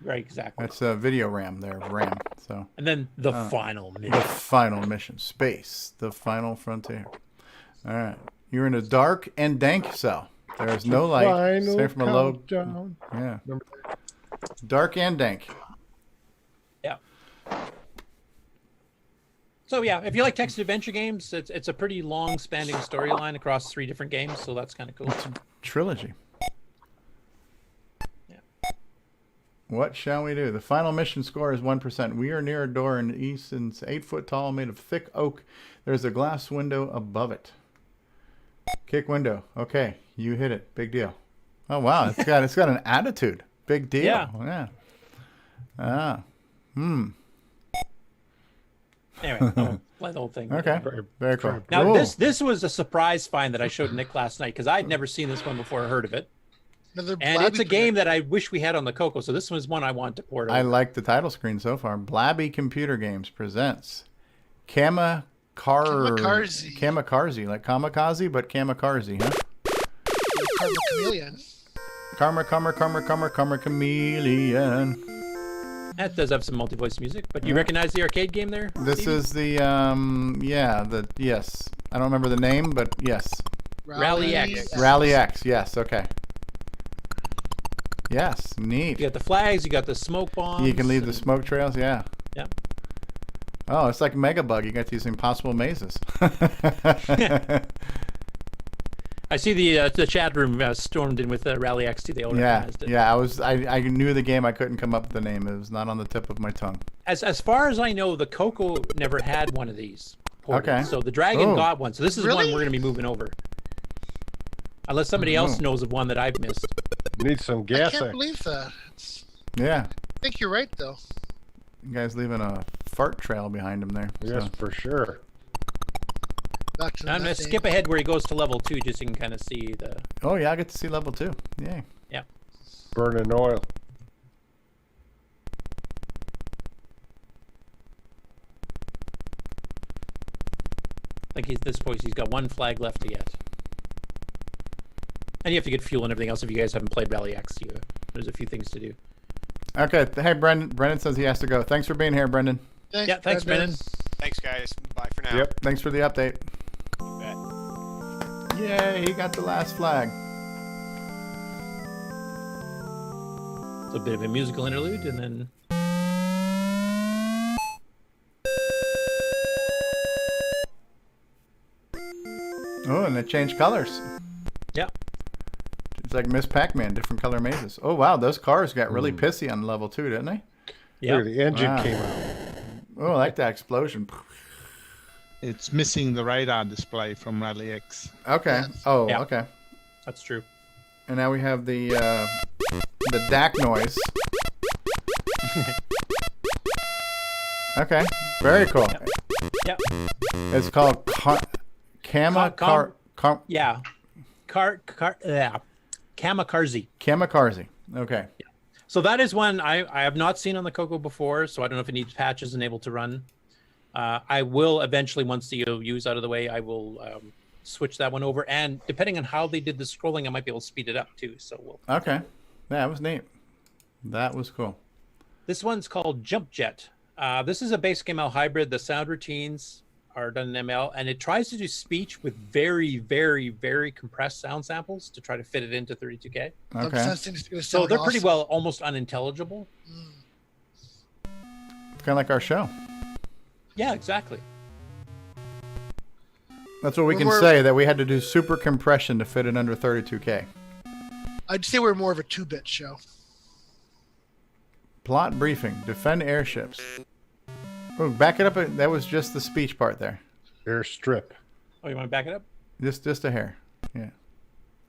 S6: Right, exactly.
S1: That's a video RAM there, RAM. So.
S6: And then the final mission.
S1: The final mission. Space. The final frontier. All right. You're in a dark and dank cell. There is no light. Safe from a low.
S4: Countdown.
S1: Yeah. Dark and dank.
S6: Yeah. So yeah, if you like text adventure games, it's a pretty long spanning storyline across 3 different games, so that's kind of cool.
S1: It's a trilogy.
S6: Yeah.
S1: What shall we do? The final mission score is 1%. We are near a door in the east and it's 8 foot tall, made of thick oak. There's a glass window above it. Kick window. Okay, you hit it. Big deal. Oh wow, it's got an attitude. Big deal. Yeah.
S6: Anyway, I'll play the whole thing.
S1: Okay. Very cool.
S6: Now this was a surprise find that I showed Nick last night because I'd never seen this one before or heard of it. And it's a game that I wish we had on the CoCo. So this was one I want to port over.
S1: I like the title screen so far. Blabby Computer Games presents Kamikaze, like kamikaze, but kamikaze, huh?
S5: Karma Chameleon.
S1: Karma Chameleon.
S6: That does have some multi-voice music, but you recognize the arcade game there?
S1: This
S6: Steven?
S1: is the yes. I don't remember the name, but yes.
S6: Rally X.
S1: Rally X. Yes. Okay. Yes. Neat.
S6: You got the flags. You got the smoke bombs.
S1: You can leave the smoke trails. Yeah.
S6: Yeah.
S1: Oh, it's like Megabug. You got these impossible mazes.
S6: I see the chat room stormed in with Rally X. They all recognized it.
S1: Yeah. I knew the game. I couldn't come up with the name. It was not on the tip of my tongue.
S6: As far as I know, the CoCo never had one of these. Ported.
S1: Okay.
S6: So the Dragon got one. So this is one we're going to be moving over. Unless somebody else knows of one that I've missed.
S4: Need some gas.
S5: I can't believe that.
S1: Yeah.
S5: I think you're right, though.
S1: You guys leaving a fart trail behind him there.
S4: Yes, for sure.
S6: I'm going to skip ahead where he goes to level 2 just so you can kind of see the...
S1: Oh, yeah, I get to see level 2. Yay.
S6: Yeah.
S4: Burning oil.
S6: I think at this point he's got 1 flag left to get. And you have to get fuel and everything else if you guys haven't played Rally X. There's a few things to do.
S1: Okay. Hey, Brendan. Brendan says he has to go. Thanks for being here, Brendan.
S6: Thanks, Brendan.
S16: Thanks, guys. Bye for now.
S1: Yep. Thanks for the update.
S16: You bet.
S1: Yay, he got the last flag.
S6: It's a bit of a musical interlude, and then...
S1: Oh, and they changed colors.
S6: Yeah.
S1: It's like Miss Pac-Man, different color mazes. Oh, wow, those cars got really pissy on level 2, didn't they?
S6: Yeah.
S4: The engine came out.
S1: Oh, I like that explosion.
S14: It's missing the radar display from Rally X.
S1: Okay. Oh, okay.
S6: That's true.
S1: And now we have the DAC noise. Okay. Very cool.
S6: Yep.
S1: It's called Kamikaze. Kamikaze. Okay.
S6: Yeah. So that is one I have not seen on the CoCo before, so I don't know if it needs patches and able to run. I will eventually, once the UU's out of the way, I will switch that one over. And depending on how they did the scrolling, I might be able to speed it up too. So we'll.
S1: Okay. Yeah, that was neat. That was cool.
S6: This one's called Jump Jet. This is a basic ML hybrid. The sound routines are done in ML, and it tries to do speech with very, very, very compressed sound samples to try to fit it into 32K.
S1: Okay.
S6: So they're pretty well almost unintelligible.
S1: It's kind of like our show.
S6: Yeah, exactly.
S1: That's what we can say, that we had to do super compression to fit it under 32K.
S5: I'd say we're more of a 2-bit show.
S1: Plot briefing. Defend airships. Oh, back it up. That was just the speech part there.
S4: Airstrip.
S6: Oh, you want to back it up?
S1: Just a hair. Yeah.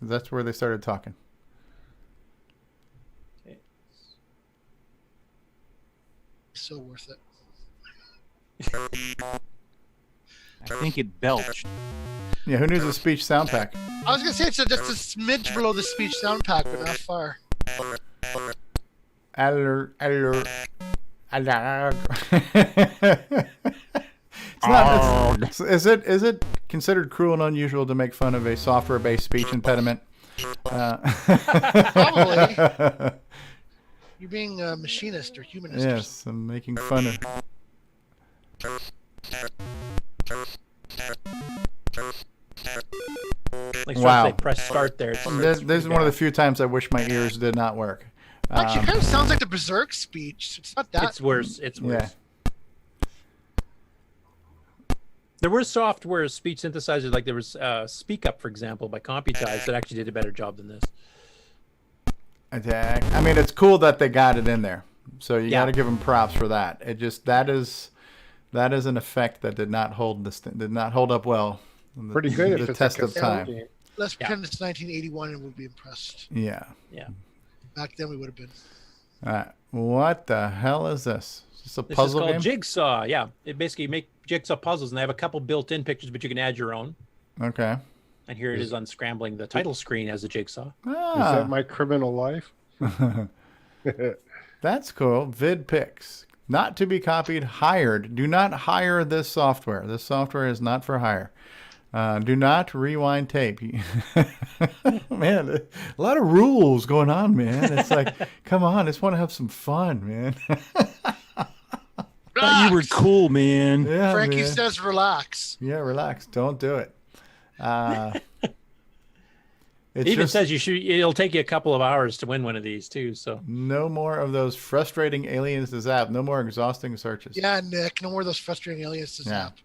S1: That's where they started talking.
S6: Okay.
S5: So worth it.
S21: I think it belched.
S1: Yeah, who needs a speech sound pack?
S5: I was gonna say it's just a smidge below the speech sound pack, but not far.
S1: Alert. It's not. Is it considered cruel and unusual to make fun of a software-based speech impediment?
S5: Probably. You're being a machinist or humanist.
S1: Yes, I'm making fun of.
S6: Like
S1: Wow.
S6: they press start there.
S1: This is one of the few times I wish my ears did not work.
S5: Actually, it kind of sounds like the Berserk speech. It's not that.
S6: It's worse. It's worse.
S1: Yeah.
S6: There were software speech synthesizers, like there was Speak Up, for example, by Computize that actually did a better job than this.
S1: Attack. I mean, it's cool that they got it in there, so you
S6: Yeah.
S1: got to give them props for that. It just that is an effect that did not hold up well. in the-
S4: Pretty good if
S1: the
S4: it's
S1: test
S4: a
S1: of
S4: cassette
S1: time.
S4: game.
S5: Let's pretend it's 1981 and we'll be impressed.
S1: Yeah.
S6: Yeah.
S5: Back then we would have been.
S1: All right. What the hell is this? Is this a
S6: This
S1: puzzle
S6: is called
S1: game?
S6: Jigsaw. Yeah, it basically you make jigsaw puzzles, and they have a couple built-in pictures, but you can add your own.
S1: Okay.
S6: And here it is unscrambling the title screen as a jigsaw.
S4: Is that my criminal life?
S1: That's cool. VidPix. Not to be copied. Hired. Do not hire this software. This software is not for hire. Do not rewind tape. Man, a lot of rules going on, man. It's like, come on, I just want to have some fun, man.
S21: Thought you were cool, man.
S1: Yeah,
S5: Frankie
S1: man.
S5: says relax.
S1: Yeah, relax. Don't do it.
S6: It
S1: It's
S6: even
S1: just
S6: says you should. It'll take you a couple of hours to win one of these too. So
S1: no more of those frustrating aliens to zap. No more exhausting searches.
S5: Yeah, Nick. No more of those frustrating aliens to
S1: Yeah.
S5: zap.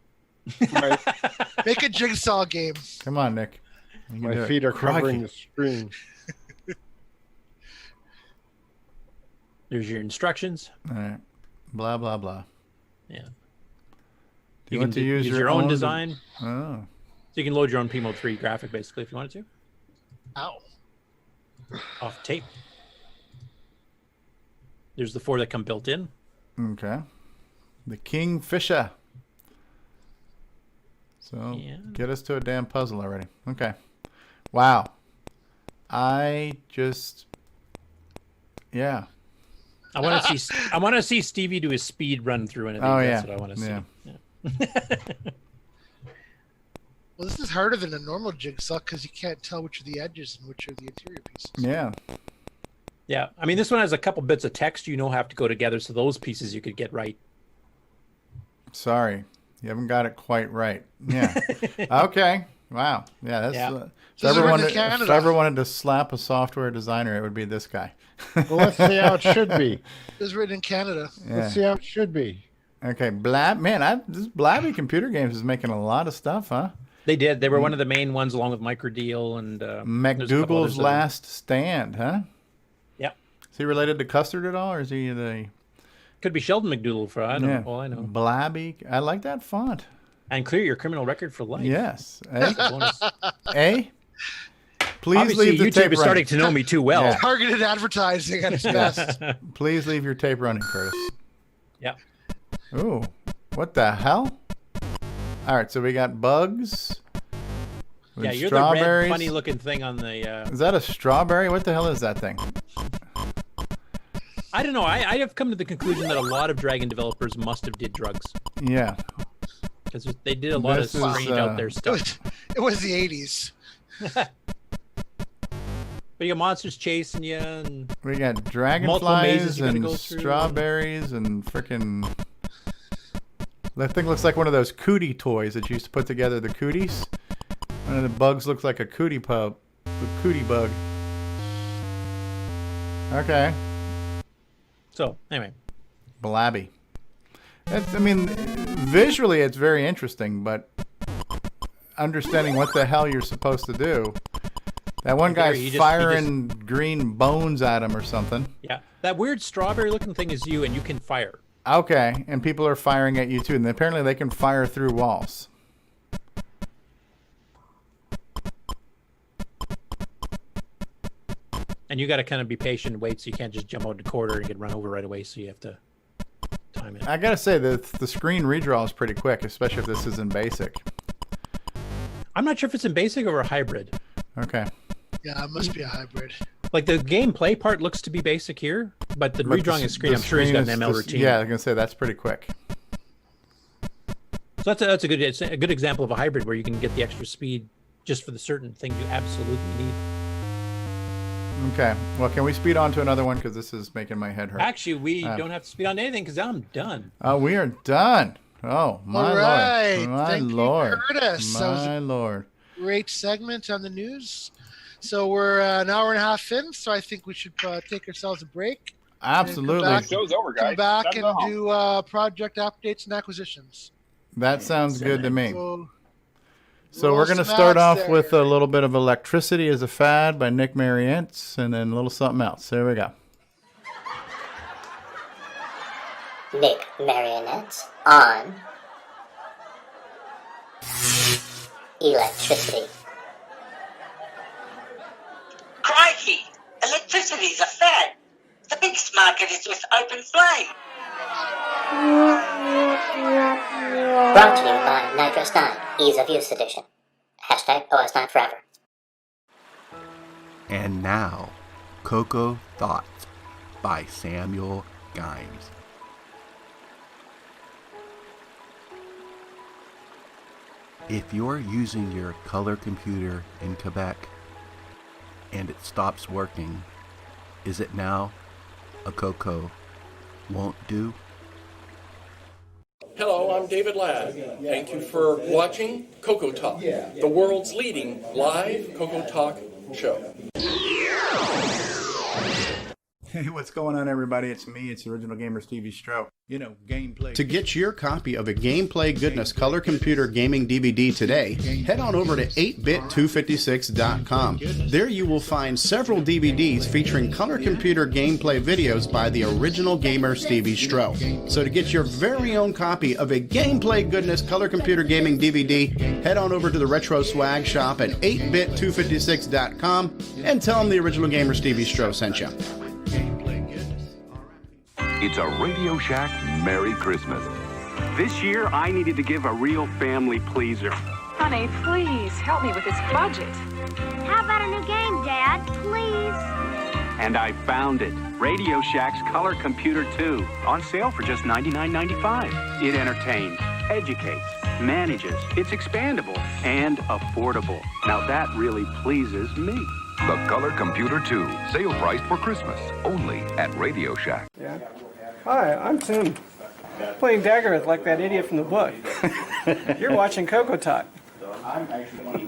S5: Make a jigsaw game.
S1: Come on, Nick. You can do
S4: My
S1: it.
S4: feet are
S1: Crikey.
S4: covering the screen.
S6: there's your instructions.
S1: All right. Blah, blah, blah.
S6: Yeah.
S1: Do
S6: You
S1: want
S6: can
S1: to use
S6: your own design.
S1: Oh.
S6: So you can load your own PMO 3 graphic basically if you wanted to.
S5: Ow.
S6: Off tape. There's the 4 that come built in.
S1: Okay. The Kingfisher. So get us to a damn puzzle already. Okay. Wow. I just, yeah.
S6: I want to see Stevie do his speed run through one of these.
S1: Oh,
S6: That's
S1: yeah.
S6: what I want to see.
S1: Yeah.
S5: Well, this is harder than a normal jigsaw because you can't tell which are the edges and which are the interior pieces.
S1: Yeah.
S6: Yeah. I mean, this one has a couple bits of text you know have to go together, so those pieces you could get right.
S1: Sorry. You haven't got it quite right. Yeah. Okay. Wow. Yeah. That's.
S6: Yeah.
S1: If
S5: So this is
S1: ever
S5: written in
S1: wanted, if
S5: Canada.
S1: I ever wanted to slap a software designer, it would be this guy.
S4: Well, let's see how it should be.
S5: It was written in Canada.
S1: Yeah.
S4: Let's see how it should be.
S1: Okay. This Blabby Computer Games is making a lot of stuff, huh?
S6: They did. They were one of the main ones, along with Microdeal and there's a couple others
S1: McDougal's
S6: that-
S1: Last Stand, huh?
S6: Yep.
S1: Is he related to Custard at all, or is he the?
S6: Could be Sheldon McDougal for all I know.
S1: Blabby. I like that font.
S6: And clear your criminal record for life.
S1: Yes.
S6: That's a bonus.
S1: Please
S6: Obviously,
S1: leave the
S6: YouTube
S1: tape
S6: is starting
S1: running.
S6: to know me too well.
S1: Yeah.
S5: Targeted advertising at its best.
S1: Please leave your tape running, Curtis.
S6: Yeah.
S1: Ooh, what the hell? All right, so we got bugs. with
S6: Yeah, you're the red,
S1: strawberries.
S6: funny-looking thing on the.
S1: Is that a strawberry? What the hell is that thing?
S6: I don't know. I have come to the conclusion that a lot of Dragon developers must have did drugs
S1: Yeah.
S6: because they did a lot
S1: This
S6: of
S1: is,
S6: strange out there stuff.
S5: It was the 80s.
S6: But you got monsters chasing you, and
S1: We got
S6: Multiple
S1: dragonflies
S6: mazes you gotta
S1: and
S6: go through.
S1: strawberries and frickin'. That thing looks like one of those cootie toys that you used to put together, the cooties. One of the bugs looks like a cootie bug. Okay.
S6: so anyway,
S1: Blabby. I mean, visually it's very interesting, but understanding what the hell you're supposed to do, That one
S6: There,
S1: guy's
S6: he just-
S1: firing green bones at him or something.
S6: Yeah, that weird strawberry-looking thing is you, and you can fire.
S1: Okay, and people are firing at you too, and apparently they can fire through walls.
S6: And you got to kind of be patient and wait, so you can't just jump out the corner and get run over right away. So you have to time it.
S1: I gotta say that the screen redraw is pretty quick, especially if this is in basic.
S6: I'm not sure if it's in basic or a hybrid.
S1: Okay.
S5: Yeah, it must be a hybrid.
S6: Like the gameplay part looks to be basic here, but the redrawing of screen, I'm sure he's got an ML routine.
S1: Yeah, I was gonna say that's pretty quick.
S6: So that's a good example of a hybrid where you can get the extra speed just for the certain things you absolutely need.
S1: Okay. Well, can we speed on to another one because this is making my head hurt?
S6: Actually, we don't have to speed on anything because I'm done.
S1: Oh, we are done. Oh my
S5: All right.
S1: lord! My
S5: Thank
S1: lord!
S5: you, Curtis. That was
S1: My lord!
S5: Great segment on the news. So we're an hour and a half in, so I think we should take ourselves a break.
S1: Absolutely.
S13: Show's over, guys.
S5: Come back
S13: Time to go
S5: and
S13: home.
S5: do project updates and acquisitions.
S1: That sounds good to me. So
S5: roll
S1: we're going to
S5: some
S1: start
S5: ads
S1: off
S5: there.
S1: with a little bit of Electricity as a Fad by Nick Marotta, and then a little something else. There we go.
S2: Nick Marotta on Electricity.
S22: Crikey! Electricity's a fad. The biggest market is with open flame.
S2: Brought to you by Nitrous 9, Ease of Use Edition. Hashtag OS9 Forever.
S23: And now, Coco Thoughts by Samuel Gimes. If you're using your color computer in Quebec and it stops working, is it now a CoCo won't do?
S24: Hello, I'm David Ladd. Thank you for watching CoCoTALK, the world's leading live CoCoTALK show.
S1: Hey, what's going on, everybody? It's me. It's Original Gamer Stevie Stroh. You know, gameplay.
S25: To get your copy of a Gameplay Goodness Color Computer Gaming DVD today, head on over to 8bit256.com. There you will find several DVDs featuring color computer gameplay videos by the Original Gamer Stevie Stroh. So to get your very own copy of a Gameplay Goodness Color Computer Gaming DVD, head on over to the Retro Swag Shop at 8bit256.com and tell them the Original Gamer Stevie Stroh sent you.
S26: It's a Radio Shack Merry Christmas. This year, I needed to give a real family pleaser.
S27: Honey, please help me with this budget.
S28: How about a new game, Dad? Please.
S26: And I found it. Radio Shack's Color Computer 2. On sale for just $99.95. It entertains, educates, manages. It's expandable and affordable. Now that really pleases me.
S29: The Color Computer 2. Sale priced for Christmas. Only at Radio Shack.
S30: Yeah. Hi, I'm Tim. Playing Dagger like that idiot from the book. You're watching CoCoTALK.
S1: I'm actually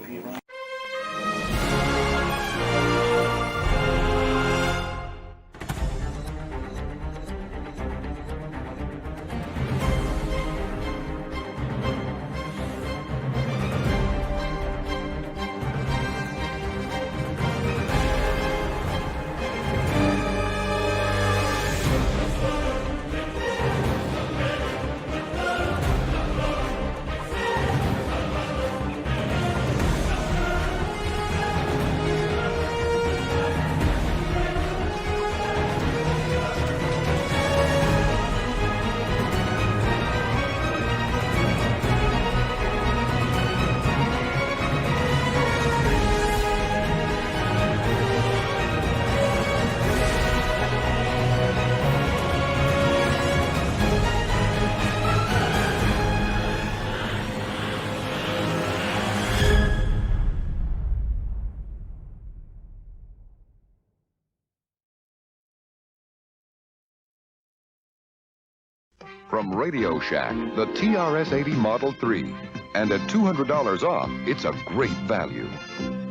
S29: From Radio Shack, the TRS-80 Model 3. And at $200 off, it's a great value.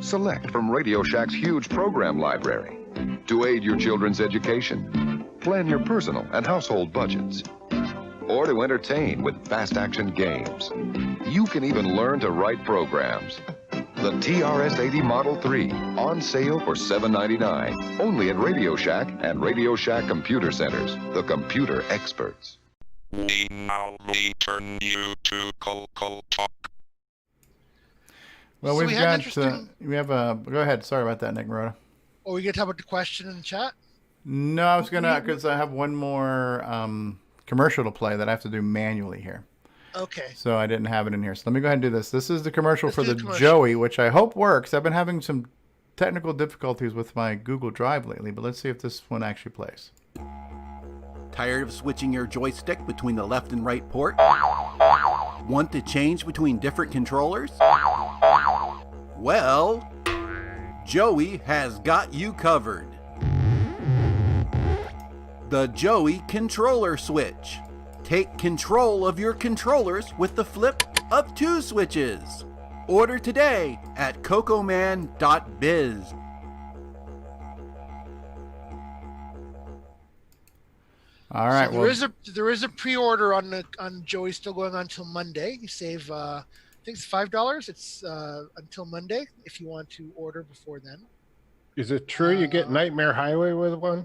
S29: Select from Radio Shack's huge program library. To aid your children's education, plan your personal and household budgets, or to entertain with fast-action games. You can even learn to write programs. The TRS-80 Model 3, on sale for $7.99. Only at Radio Shack and Radio Shack Computer Centers, the computer experts.
S3: We now return you to CoCoTALK.
S1: Well,
S5: So
S1: we've go ahead. Sorry about that, Nick Marotta.
S5: Oh, we gonna talk about the question in the chat?
S1: No, I was gonna, because I have one more commercial to play that I have to do manually here.
S5: Okay.
S1: So I didn't have it in here. So let me go ahead and do this. This is the commercial for the Joey, which I hope works. I've been having some technical difficulties with my Google Drive lately, but let's see if this one actually plays.
S23: Tired of switching your joystick between the left and right port? Want to change between different controllers? Well, Joey has got you covered. The Joey Controller Switch. Take control of your controllers with the flip of 2 switches. Order today at cocoman.biz.
S1: All right.
S5: So there is a pre-order on Joey still going on until Monday. You save I think it's $5. It's until Monday if you want to order before then.
S4: Is it true you get Nightmare Highway with one?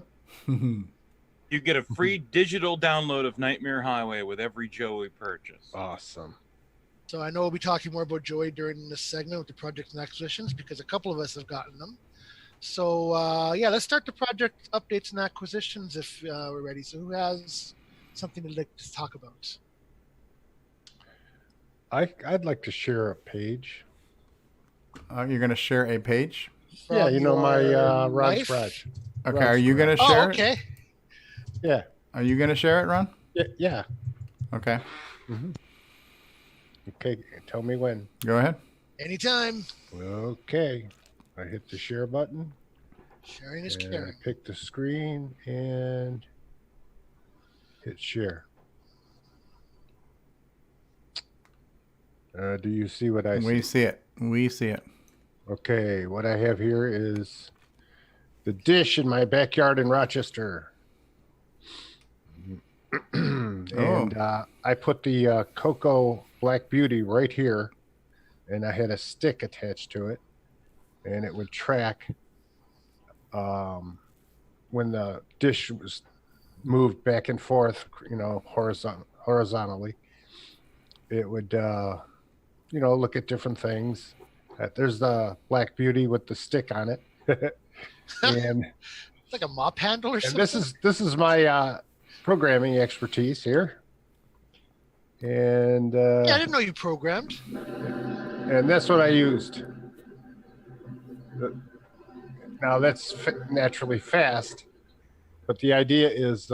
S21: You get a free digital download of Nightmare Highway with every Joey purchase.
S4: Awesome.
S5: So I know we'll be talking more about Joey during this segment with the projects and acquisitions because a couple of us have gotten them. So yeah, let's start the project updates and acquisitions if we're ready. So who has something to like to talk about?
S4: I'd like to share a page.
S1: You're going to share a page?
S4: Yeah, you know my Rod's
S5: life?
S4: Garage.
S1: Okay,
S4: Rod's
S1: are you going to
S4: Garage.
S1: share
S5: Oh, okay.
S1: it?
S4: Yeah.
S1: Are you going to share it, Ron?
S4: Yeah.
S1: Okay.
S4: Mm-hmm. Okay, tell me when.
S1: Go ahead.
S5: Anytime.
S4: Okay. I hit the share button.
S5: Sharing is
S4: and
S5: caring.
S4: I pick the screen and hit share. Do you see what I see?
S1: We see it. We see it.
S4: Okay, what I have here is the dish in my backyard in Rochester. And I put the CoCo Black Beauty right here, and I had a stick attached to it, and it would track when the dish was moved back and forth, you know, horizontally. It would, you know, look at different things. There's the Black Beauty with the stick on it, and
S5: It's like a mop handle or
S4: and
S5: something.
S4: this is my programming expertise here, and
S5: Yeah, I didn't know you programmed.
S4: and that's what I used. Now that's naturally fast, but the idea is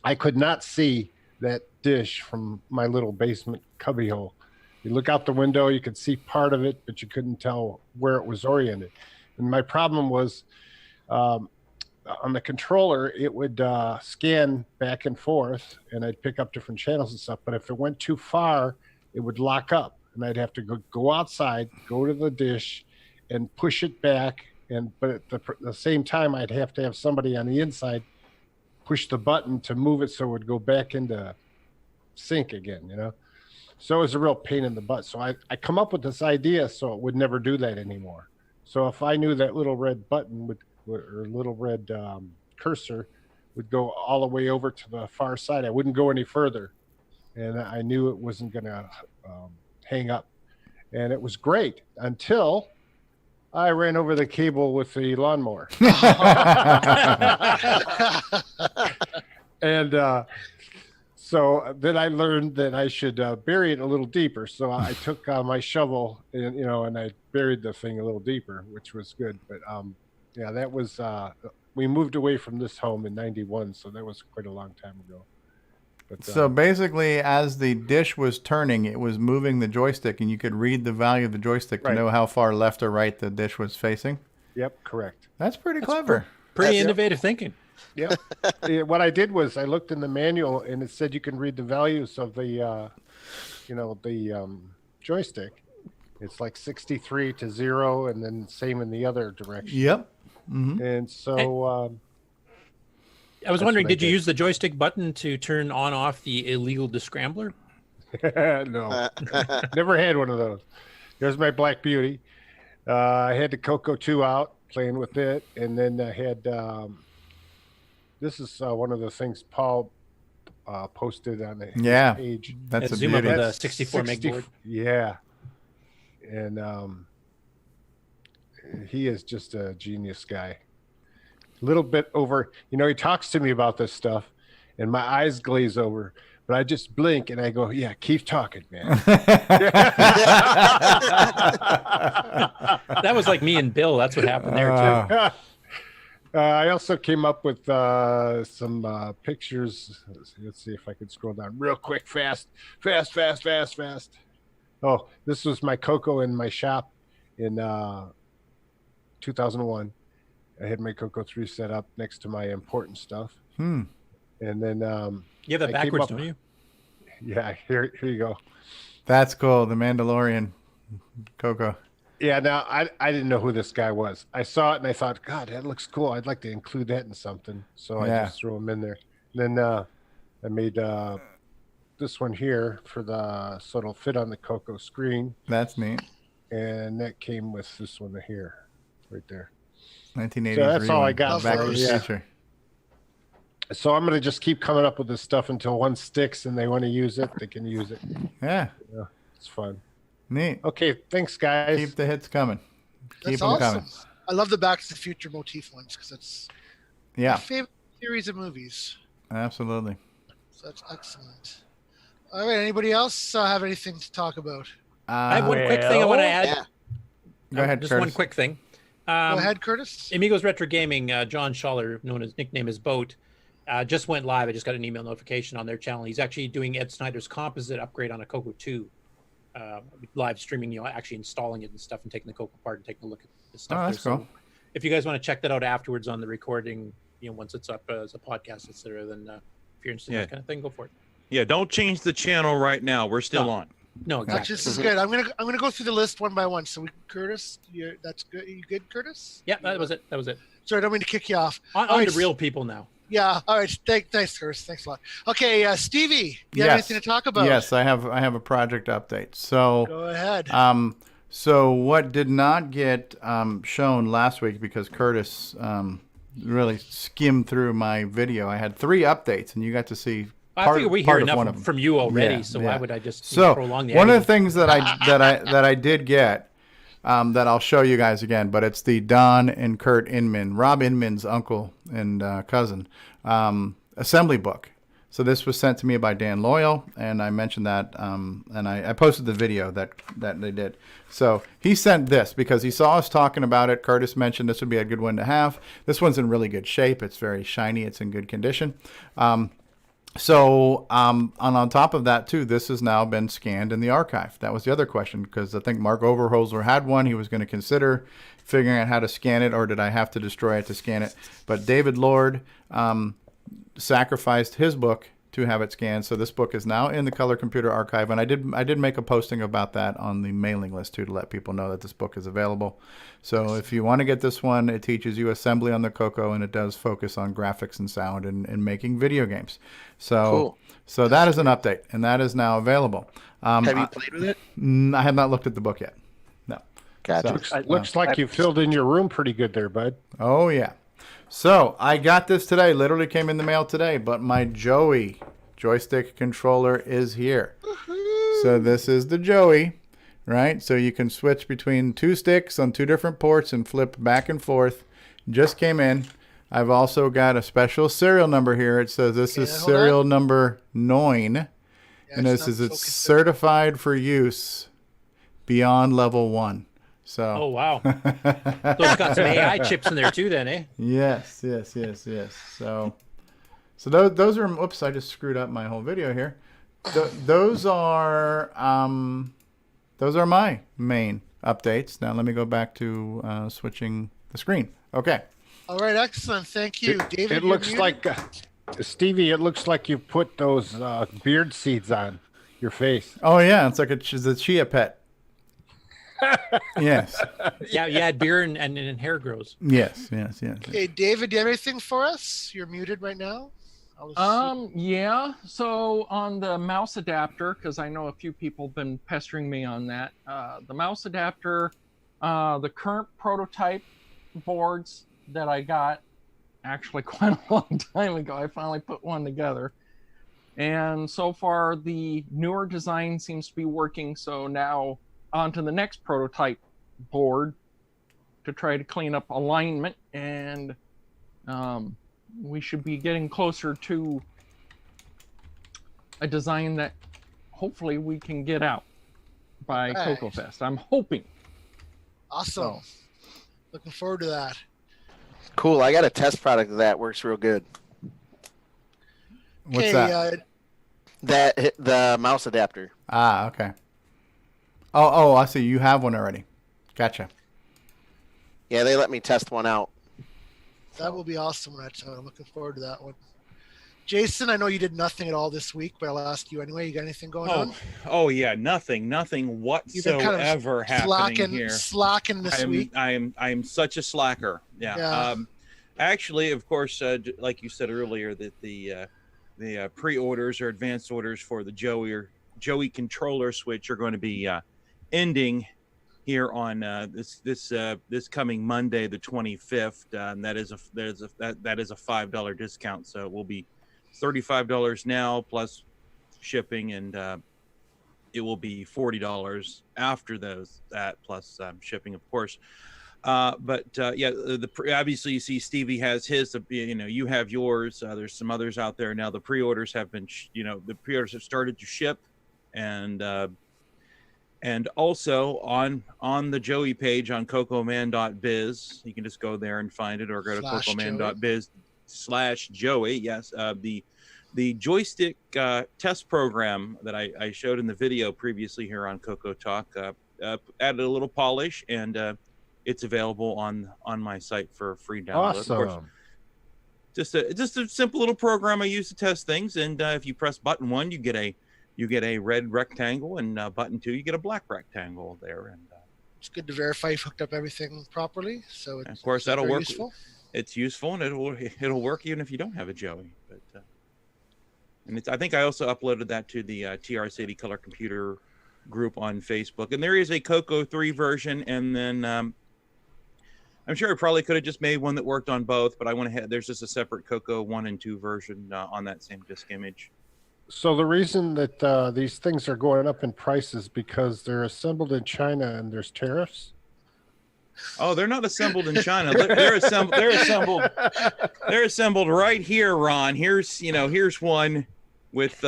S4: I could not see that dish from my little basement cubbyhole. You look out the window, you could see part of it, but you couldn't tell where it was oriented. And my problem was on the controller, it would scan back and forth, and I'd pick up different channels and stuff. But if it went too far, it would lock up, and I'd have to go outside, go to the dish, and push it back. But at the same time, I'd have to have somebody on the inside push the button to move it so it would go back into sync again, you know? So it was a real pain in the butt. So I come up with this idea so it would never do that anymore. So if I knew that little red button or little red cursor would go all the way over to the far side, I wouldn't go any further. And I knew it wasn't going to hang up. And it was great until I ran over the cable with the lawnmower. And so then I learned that I should bury it a little deeper. So I took my shovel and, you know, and I buried the thing a little deeper, which was good. But yeah, that was, we moved away from this home in '91. So that was quite a long time ago. But,
S1: so basically, as the dish was turning, it was moving the joystick, and you could read the value of the joystick to know how far left or right the dish was facing?
S4: Yep, correct.
S1: That's pretty clever.
S6: Pretty innovative thinking.
S4: Yeah. What I did was I looked in the manual, and it said you can read the values of the, you know, the joystick. It's like 63 to 0, and then same in the other direction.
S1: Yep. Mm-hmm.
S4: And so...
S6: I was wondering, did you use the joystick button to turn on off the illegal descrambler?
S4: No, never had one of those. There's my Black Beauty. I had the CoCo 2 out, playing with it, and then I had this is one of the things Paul posted on his page.
S1: That's a
S6: zoom
S1: beauty.
S6: up with a 64 meg board.
S4: Yeah, and he is just a genius guy. A little bit over, he talks to me about this stuff, and my eyes glaze over, but I just blink and I go, "Yeah, keep talking, man."
S6: That was like me and Bill. That's what happened there too.
S4: I also came up with some pictures. Let's see if I can scroll down real quick, fast. Oh, this was my CoCo in my shop in 2001. I had my CoCo 3 set up next to my important stuff. And then
S6: you have that backwards, don't you?
S4: Yeah, here you go.
S1: That's cool. The Mandalorian CoCo.
S4: Yeah, now I didn't know who this guy was. I saw it and I thought, God, that looks cool. I'd like to include that in something. So I just threw him in there. And then I made this one here so it'll fit on the CoCo screen.
S1: That's neat.
S4: And that came with this one here, right there.
S1: 1983.
S4: So that's all I got.
S1: Back to the Future.
S4: So I'm gonna just keep coming up with this stuff until one sticks and they want to use it, they can use it.
S1: Yeah,
S4: it's fun.
S1: Neat.
S4: Okay, thanks, guys.
S1: Keep the hits coming. Keep
S5: That's
S1: them
S5: awesome.
S1: coming.
S5: I love the Back to the Future motif ones because it's my favorite series of movies.
S1: Absolutely.
S5: So that's excellent. All right, anybody else have anything to talk about?
S6: I have one quick thing I want to add.
S5: Yeah.
S1: Go ahead,
S6: Just
S1: Curtis.
S6: one quick thing.
S5: Go ahead, Curtis.
S6: Amigos Retro Gaming, John Schaller, nickname is Boat, just went live. I just got an email notification on their channel. He's actually doing Ed Snyder's composite upgrade on a CoCo 2. Live streaming, actually installing it and stuff and taking the CoCo apart and taking a look at the stuff.
S1: That's cool.
S6: So if you guys want to check that out afterwards on the recording, once it's up as a podcast, etc., then if you're interested in that kind of thing, go for it.
S21: Yeah, don't change the channel right now. We're still on.
S6: No, exactly.
S5: This is good. I'm gonna go through the list one by one. So Curtis, that's good. You good, Curtis?
S6: Yeah, that was it.
S5: Sorry, I don't mean to kick you off.
S6: On to real people now.
S5: Yeah. All right. Thanks, Curtis. Thanks a lot. Okay, Stevie, you have anything to talk about?
S1: Yes, I have a project update. So
S5: go ahead.
S1: So what did not get shown last week because Curtis really skimmed through my video. I had 3 updates, and you got to see.
S6: I figure we hear enough from you already, so why would I just prolong the
S1: one of the things that I did get that I'll show you guys again, but it's the Don and Kurt Inman, Rob Inman's uncle and cousin, assembly book. So this was sent to me by Dan Loyal, and I mentioned that, and I posted the video that they did. So he sent this because he saw us talking about it. Curtis mentioned this would be a good one to have. This one's in really good shape. It's very shiny. It's in good condition. So on top of that, too, this has now been scanned in the archive. That was the other question, because I think Mark Overholzer had one. He was going to consider figuring out how to scan it, or did I have to destroy it to scan it? But David Lord sacrificed his book to have it scanned. So this book is now in the Color Computer Archive, and I did make a posting about that on the mailing list, too, to let people know that this book is available. So if you want to get this one, it teaches you assembly on the CoCo, and it does focus on graphics and sound and making video games. So
S7: cool.
S1: So that is an update, and that is now available.
S7: Have you played with it?
S1: I have not looked at the book yet. No.
S7: Gotcha.
S1: So,
S4: looks like you filled in your room pretty good there, bud.
S1: Oh, yeah. So I got this today. Literally came in the mail today, but my Joey joystick controller is here. So this is the Joey, right? So you can switch between 2 sticks on 2 different ports and flip back and forth. Just came in. I've also got a special serial number here. It says this is serial number 9. And this is it's certified for use beyond level 1. So.
S6: Oh, wow. Those got some AI chips in there too then, eh?
S1: Yes. So those are, oops, I just screwed up my whole video here. Those are my main updates. Now let me go back to switching the screen. Okay.
S5: All right, excellent. Thank you, David.
S4: It looks like, Stevie, it looks like you put those beard seeds on your face.
S1: Oh, yeah. It's like a chia pet. Yes.
S6: Yeah, you add beer and hair grows.
S1: Yes.
S5: Okay, David, do you have anything for us? You're muted right now.
S8: Yeah. So on the mouse adapter, because I know a few people have been pestering me on that. The mouse adapter, the current prototype boards that I got actually quite a long time ago. I finally put one together. And so far, the newer design seems to be working. So now on to the next prototype board to try to clean up alignment. And we should be getting closer to a design that hopefully we can get out by
S5: Right.
S8: CoCoFest. I'm hoping.
S5: Awesome. Looking forward to that.
S7: Cool. I got a test product that works real good.
S1: What's that?
S7: The mouse adapter.
S1: Ah, okay. Oh, I see. You have one already. Gotcha.
S7: Yeah, they let me test one out.
S5: That will be awesome, Rhett. I'm looking forward to that one. Jason, I know you did nothing at all this week, but I'll ask you anyway. You got anything going on?
S21: Oh yeah, nothing whatsoever happening here.
S5: Slacking this week.
S21: I am such a slacker. Yeah. Actually, of course, like you said earlier, that the pre-orders or advanced orders for the Joey controller switch are going to be ending here on this coming Monday, the 25th. That is a $5 discount, so it will be $35 now plus shipping, and it will be $40 after that plus shipping, of course. Obviously you see Stevie has his, you have yours. There's some others out there now. The pre-orders have been, the pre-orders have started to ship, and also on the Joey page on cocoman.biz, you can just go there and find it, or go to cocoman.biz/Joey. Yes, the joystick test program that I showed in the video previously here on CoCoTALK added a little polish, and it's available on my site for free download.
S4: Awesome.
S21: Of course, just a simple little program I use to test things, and if you press button 1, you get a red rectangle, and button 2, you get a black rectangle there. And
S5: it's good to verify you've hooked up everything properly. So
S21: of course that'll work.
S5: Useful.
S21: It's useful, and it'll work even if you don't have a Joey. But and I think I also uploaded that to the TR-City Color Computer group on Facebook. And there is a CoCo 3 version, and then I'm sure I probably could have just made one that worked on both, but I went ahead. There's just a separate CoCo 1 and 2 version on that same disk image.
S4: So the reason that these things are going up in price is because they're assembled in China and there's tariffs?
S21: Oh, they're not assembled in China. They're assembled right here, Ron. Here's one with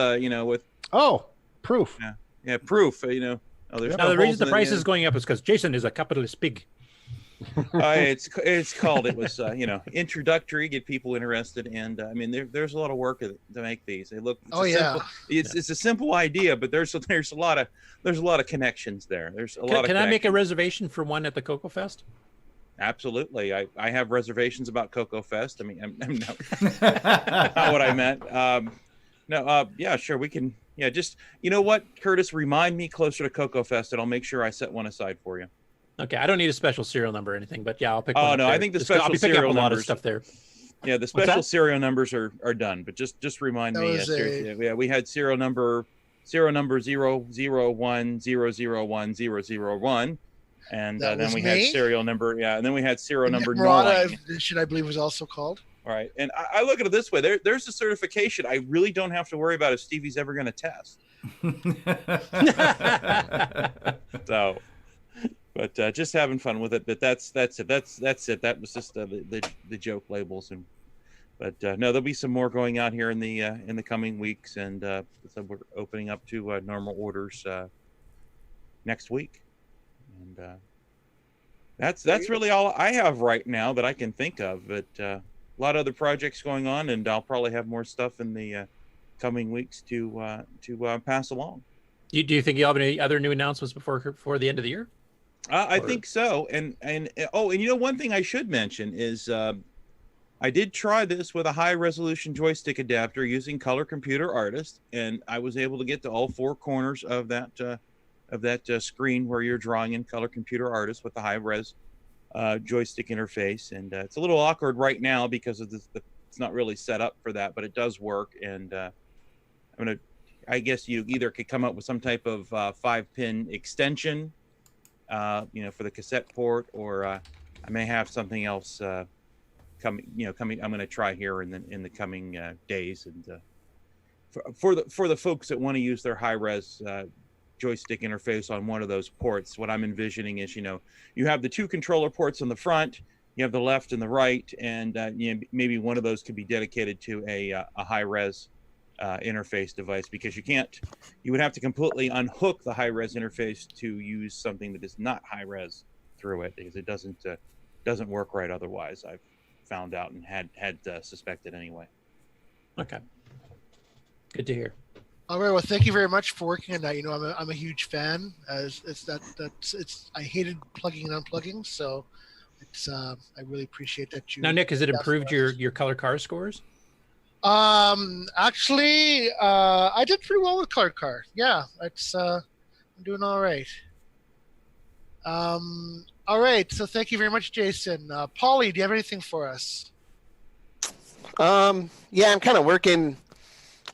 S4: proof.
S21: Yeah, proof. There's
S6: now
S21: no
S6: the reason the
S21: holes
S6: price
S21: in
S6: is going up is because Jason is a capitalist pig.
S21: It was introductory, get people interested, and I mean there's a lot of work to make these. They look it's a simple idea, but there's a lot of connections there. There's a lot of.
S6: Can I make a reservation for one at the CoCoFest?
S21: Absolutely. I have reservations about CoCoFest. I mean, I'm not what I meant. Yeah, sure, we can. Yeah, just what, Curtis, remind me closer to CoCoFest, and I'll make sure I set one aside for you.
S6: Okay, I don't need a special serial number or anything, but yeah, I'll pick.
S21: Oh no, I think the special serial
S6: a lot
S21: numbers
S6: of stuff there.
S21: Yeah, the special serial numbers are done, but just remind me. Yeah, we had serial number 001001001, and then we had serial number. Yeah, and then we had serial number
S5: Nick Marotta,
S21: 9.
S5: should I believe was also called.
S21: All right, and I look at it this way: there's a certification I really don't have to worry about if Stevie's ever going to test. So. But just having fun with it. But that's it. That's it. That was just the joke labels, but no, there'll be some more going out here in the coming weeks, and so we're opening up to normal orders next week, and that's really all I have right now that I can think of. But a lot of other projects going on, and I'll probably have more stuff in the coming weeks to pass along.
S6: Do you think you'll have any other new announcements before the end of the year?
S21: I think so, and one thing I should mention is I did try this with a high resolution joystick adapter using Color Computer Artist, and I was able to get to all 4 corners of that screen where you're drawing in Color Computer Artist with the high res joystick interface. And it's a little awkward right now because of the it's not really set up for that, but it does work. And I guess you either could come up with some type of 5-pin extension, for the cassette port, or I may have something else coming. I'm going to try here in the coming days. And for the folks that want to use their high-res joystick interface on one of those ports, what I'm envisioning is, you have the 2 controller ports on the front, you have the left and the right, and maybe one of those could be dedicated to a high-res interface device, because you would have to completely unhook the high-res interface to use something that is not high-res through it, because it doesn't work right otherwise. I've found out and had suspected anyway.
S6: Okay, good to hear.
S5: All right. Well, thank you very much for working on that. I'm a huge fan. I hated plugging and unplugging, so I really appreciate that you.
S6: Now, Nick, has it improved your color car scores?
S5: Actually, I did pretty well with color car. Yeah, I'm doing all right. All right. So thank you very much, Jason. Paulie, do you have anything for us?
S7: Yeah, I'm kind of working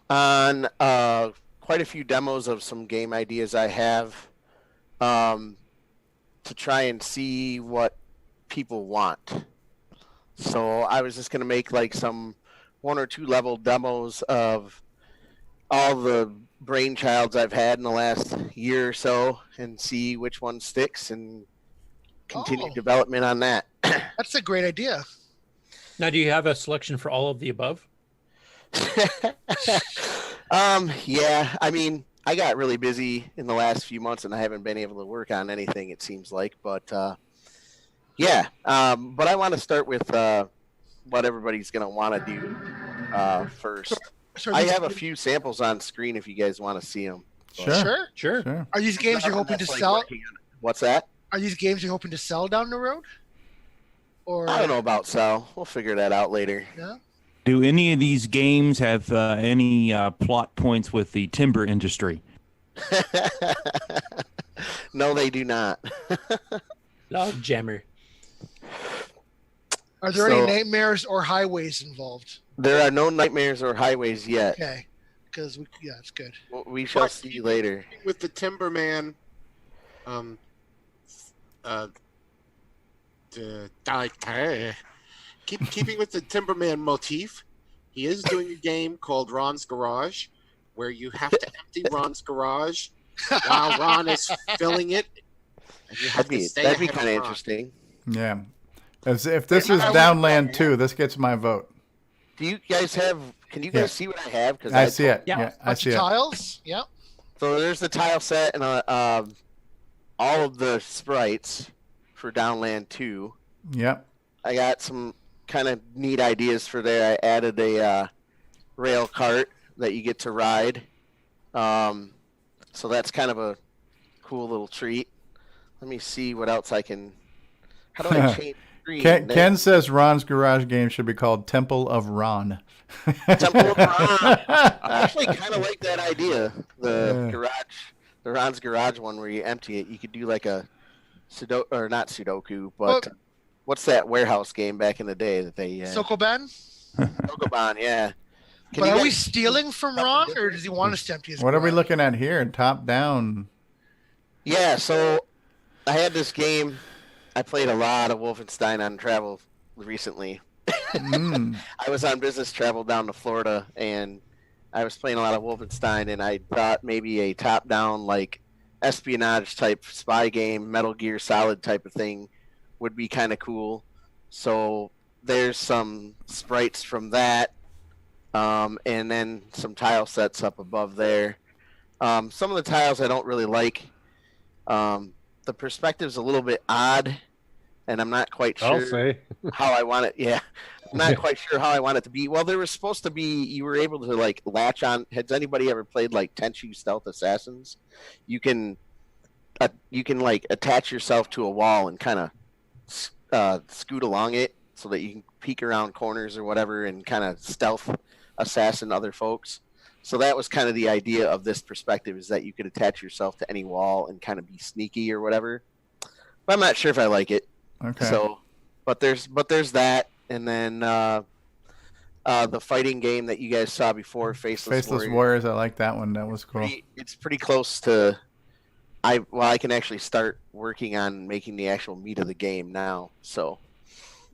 S7: on quite a few demos of some game ideas I have to try and see what people want. So I was just going to make like some 1 or 2 level demos of all the brainchilds I've had in the last year or so and see which one sticks and continue development on that.
S5: That's a great idea.
S6: Now, do you have a selection for all of the above?
S7: Yeah, I mean, I got really busy in the last few months and I haven't been able to work on anything, it seems like, but yeah, but I want to start with what everybody's going to want to do first. I have a few samples on screen if you guys want to see them.
S6: Sure.
S5: Are these games you're hoping to sell?
S7: What's that?
S5: Are these games you're hoping to sell down the road? Or
S7: I don't know about sell. We'll figure that out later.
S5: Yeah.
S21: Do any of these games have any plot points with the timber industry?
S7: No, they do not.
S6: Log jammer.
S5: Are there any nightmares or highways involved?
S7: There are no nightmares or highways yet.
S5: Okay, because it's good.
S7: We shall see later.
S9: With the Timberman, keeping with the Timberman motif, he is doing a game called Ron's Garage, where you have to empty Ron's garage while Ron is filling it. And you have
S7: that'd be kind of interesting.
S1: Yeah. If this is Downland 2, this gets my vote.
S7: Do you guys have? Can you guys see what I have? Because
S1: I see it. Yeah, I see it.
S5: Tiles. Yep.
S7: So there's the tile set and all of the sprites for Downland 2.
S1: Yep.
S7: I got some kind of neat ideas for there. I added a rail cart that you get to ride. So that's kind of a cool little treat. Let me see what else I can. How do I change?
S1: Ken says Ron's garage game should be called Temple of Ron.
S7: Temple of Ron. I actually kind of like that idea. The Ron's garage one where you empty it. You could do like a Sudoku, or not Sudoku, but what's that warehouse game back in the day that they?
S5: Sokoban.
S7: Sokoban, yeah.
S5: But are we stealing from Ron, or does he want us to empty his?
S1: What are we looking at here? Top down.
S7: Yeah, so I had this game. I played a lot of Wolfenstein on travel recently. I was on business travel down to Florida, and I was playing a lot of Wolfenstein, and I thought maybe a top-down, like, espionage-type spy game, Metal Gear Solid type of thing would be kind of cool. So there's some sprites from that, and then some tile sets up above there. Some of the tiles I don't really like. The perspective's a little bit odd, and I'm not quite sure how I want it. Yeah, I'm not quite sure how I want it to be. Well, there was supposed to be, you were able to like latch on. Has anybody ever played like Tenchu Stealth Assassins? You can like attach yourself to a wall and kind of scoot along it so that you can peek around corners or whatever and kind of stealth assassin other folks. So that was kind of the idea of this perspective, is that you could attach yourself to any wall and kind of be sneaky or whatever. But I'm not sure if I like it.
S1: Okay.
S7: So, but there's that, and then the fighting game that you guys saw before, Faceless
S1: Warriors. I like that one. That was cool.
S7: It's pretty close to. I can actually start working on making the actual meat of the game now. So,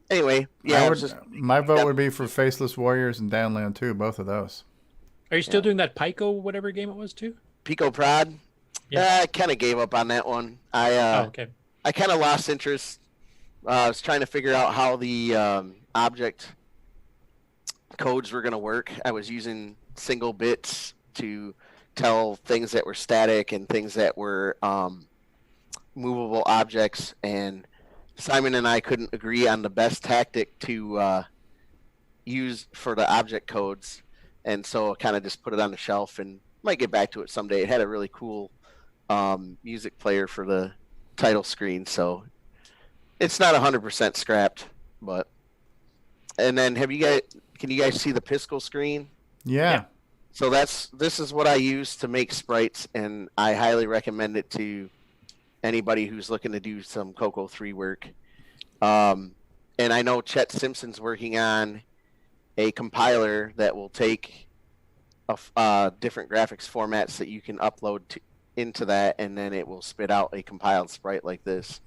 S7: anyway, yeah.
S1: My vote would be for Faceless Warriors and Downland 2, both of those.
S6: Are you still doing that Pico, whatever game it was, too?
S7: Pico Prod? Yeah. I kind of gave up on that one.
S6: Okay.
S7: I kind of lost interest. I was trying to figure out how the object codes were going to work. I was using single bits to tell things that were static and things that were movable objects, and Simon and I couldn't agree on the best tactic to use for the object codes, and so I kind of just put it on the shelf and might get back to it someday. It had a really cool music player for the title screen, so it's not 100% scrapped. But and then can you guys see the Piskel screen?
S1: Yeah.
S7: So this is what I use to make sprites, and I highly recommend it to anybody who's looking to do some CoCo 3 work. And I know Chet Simpson's working on a compiler that will take different graphics formats that you can upload into that, and then it will spit out a compiled sprite like this.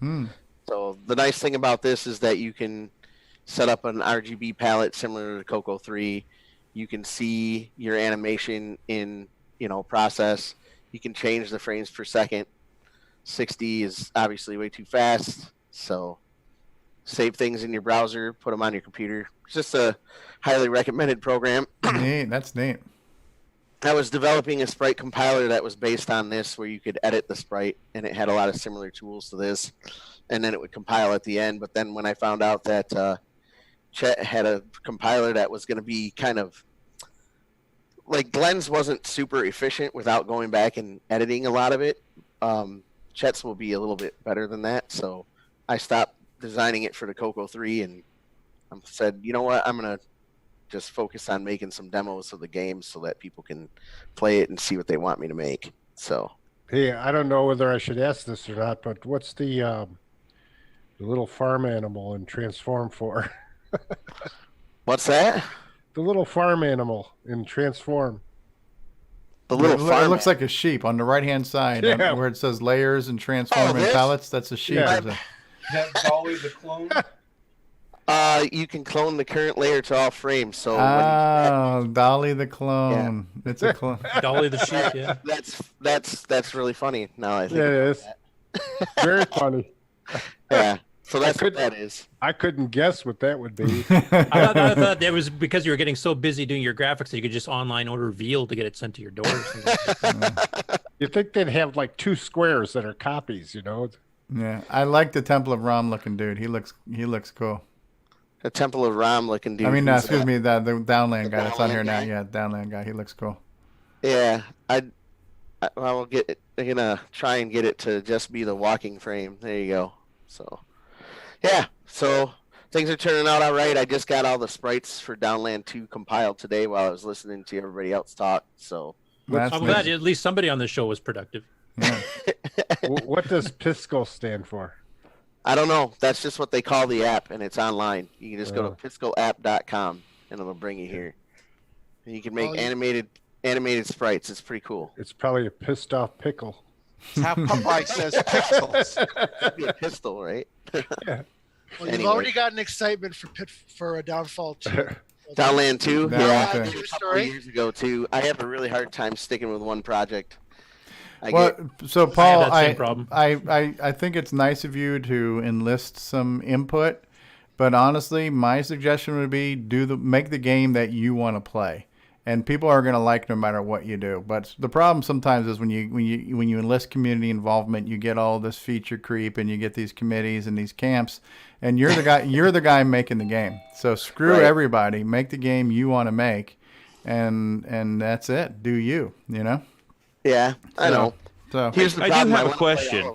S7: So the nice thing about this is that you can set up an RGB palette similar to CoCo 3. You can see your animation in, process. You can change the frames per second. 60 is obviously way too fast. So save things in your browser, put them on your computer. It's just a highly recommended program.
S1: Neat. That's neat.
S7: I was developing a sprite compiler that was based on this, where you could edit the sprite, and it had a lot of similar tools to this. And then it would compile at the end. But then when I found out that Chet had a compiler that was going to be kind of like Glenn's wasn't super efficient without going back and editing a lot of it. Chet's will be a little bit better than that. So I stopped designing it for the CoCo 3 and I said, you know what, I'm going to just focus on making some demos of the game so that people can play it and see what they want me to make. So,
S4: hey, I don't know whether I should ask this or not, but what's the little farm animal in Transform 4?
S7: What's that?
S4: The little farm animal in Transform.
S7: The little farm.
S1: It looks like a sheep on the right-hand side, where it says layers and transform and pallets. That's a sheep.
S10: Is that Dolly the clone?
S7: You can clone the current layer to all frames. So
S1: Dolly the clone. Yeah. It's a clone.
S6: Dolly the sheep. Yeah.
S7: That's really funny. Now I think.
S4: Yeah, it is. Very funny.
S7: Yeah. So that's what that is.
S4: I couldn't guess what that would be.
S6: I thought that was because you were getting so busy doing your graphics that you could just online order veal to get it sent to your door.
S4: You think they'd have like 2 squares that are copies,
S1: Yeah, I like the Temple of Ram looking dude. He looks cool.
S7: The Temple of Ram looking dude.
S1: I mean, excuse me, the Downland guy that's on here now. Yeah, Downland guy. He looks cool.
S7: Yeah, I will get it. I'm gonna try and get it to just be the walking frame. There you go. So. Yeah, so things are turning out all right. I just got all the sprites for Downland 2 compiled today while I was listening to everybody else talk. So
S6: I'm glad at least somebody on the show was productive.
S1: Yeah.
S4: What does Piskel stand for?
S7: I don't know. That's just what they call the app, and it's online. You can just go to piskelapp.com, and it'll bring you here. And you can make animated sprites. It's pretty cool.
S4: It's probably a pissed off pickle.
S9: That's how Popeye says pistols.
S7: It'd be a pistol, right?
S4: Yeah.
S5: Well, you've already got an excitement for a Downfall 2.
S7: Downland 2? Yeah, I
S5: Downland
S7: did a couple years ago, too. I have a really hard time sticking with one project.
S1: So Paul, I think it's nice of you to enlist some input, but honestly, my suggestion would be make the game that you want to play. And people are going to like no matter what you do. But the problem sometimes is when you enlist community involvement, you get all this feature creep, and you get these committees and these camps, and you're the guy making the game. So screw everybody, make the game you want to make, and that's it. Do you?
S7: Yeah, I know.
S21: So here's the problem. I do have a question.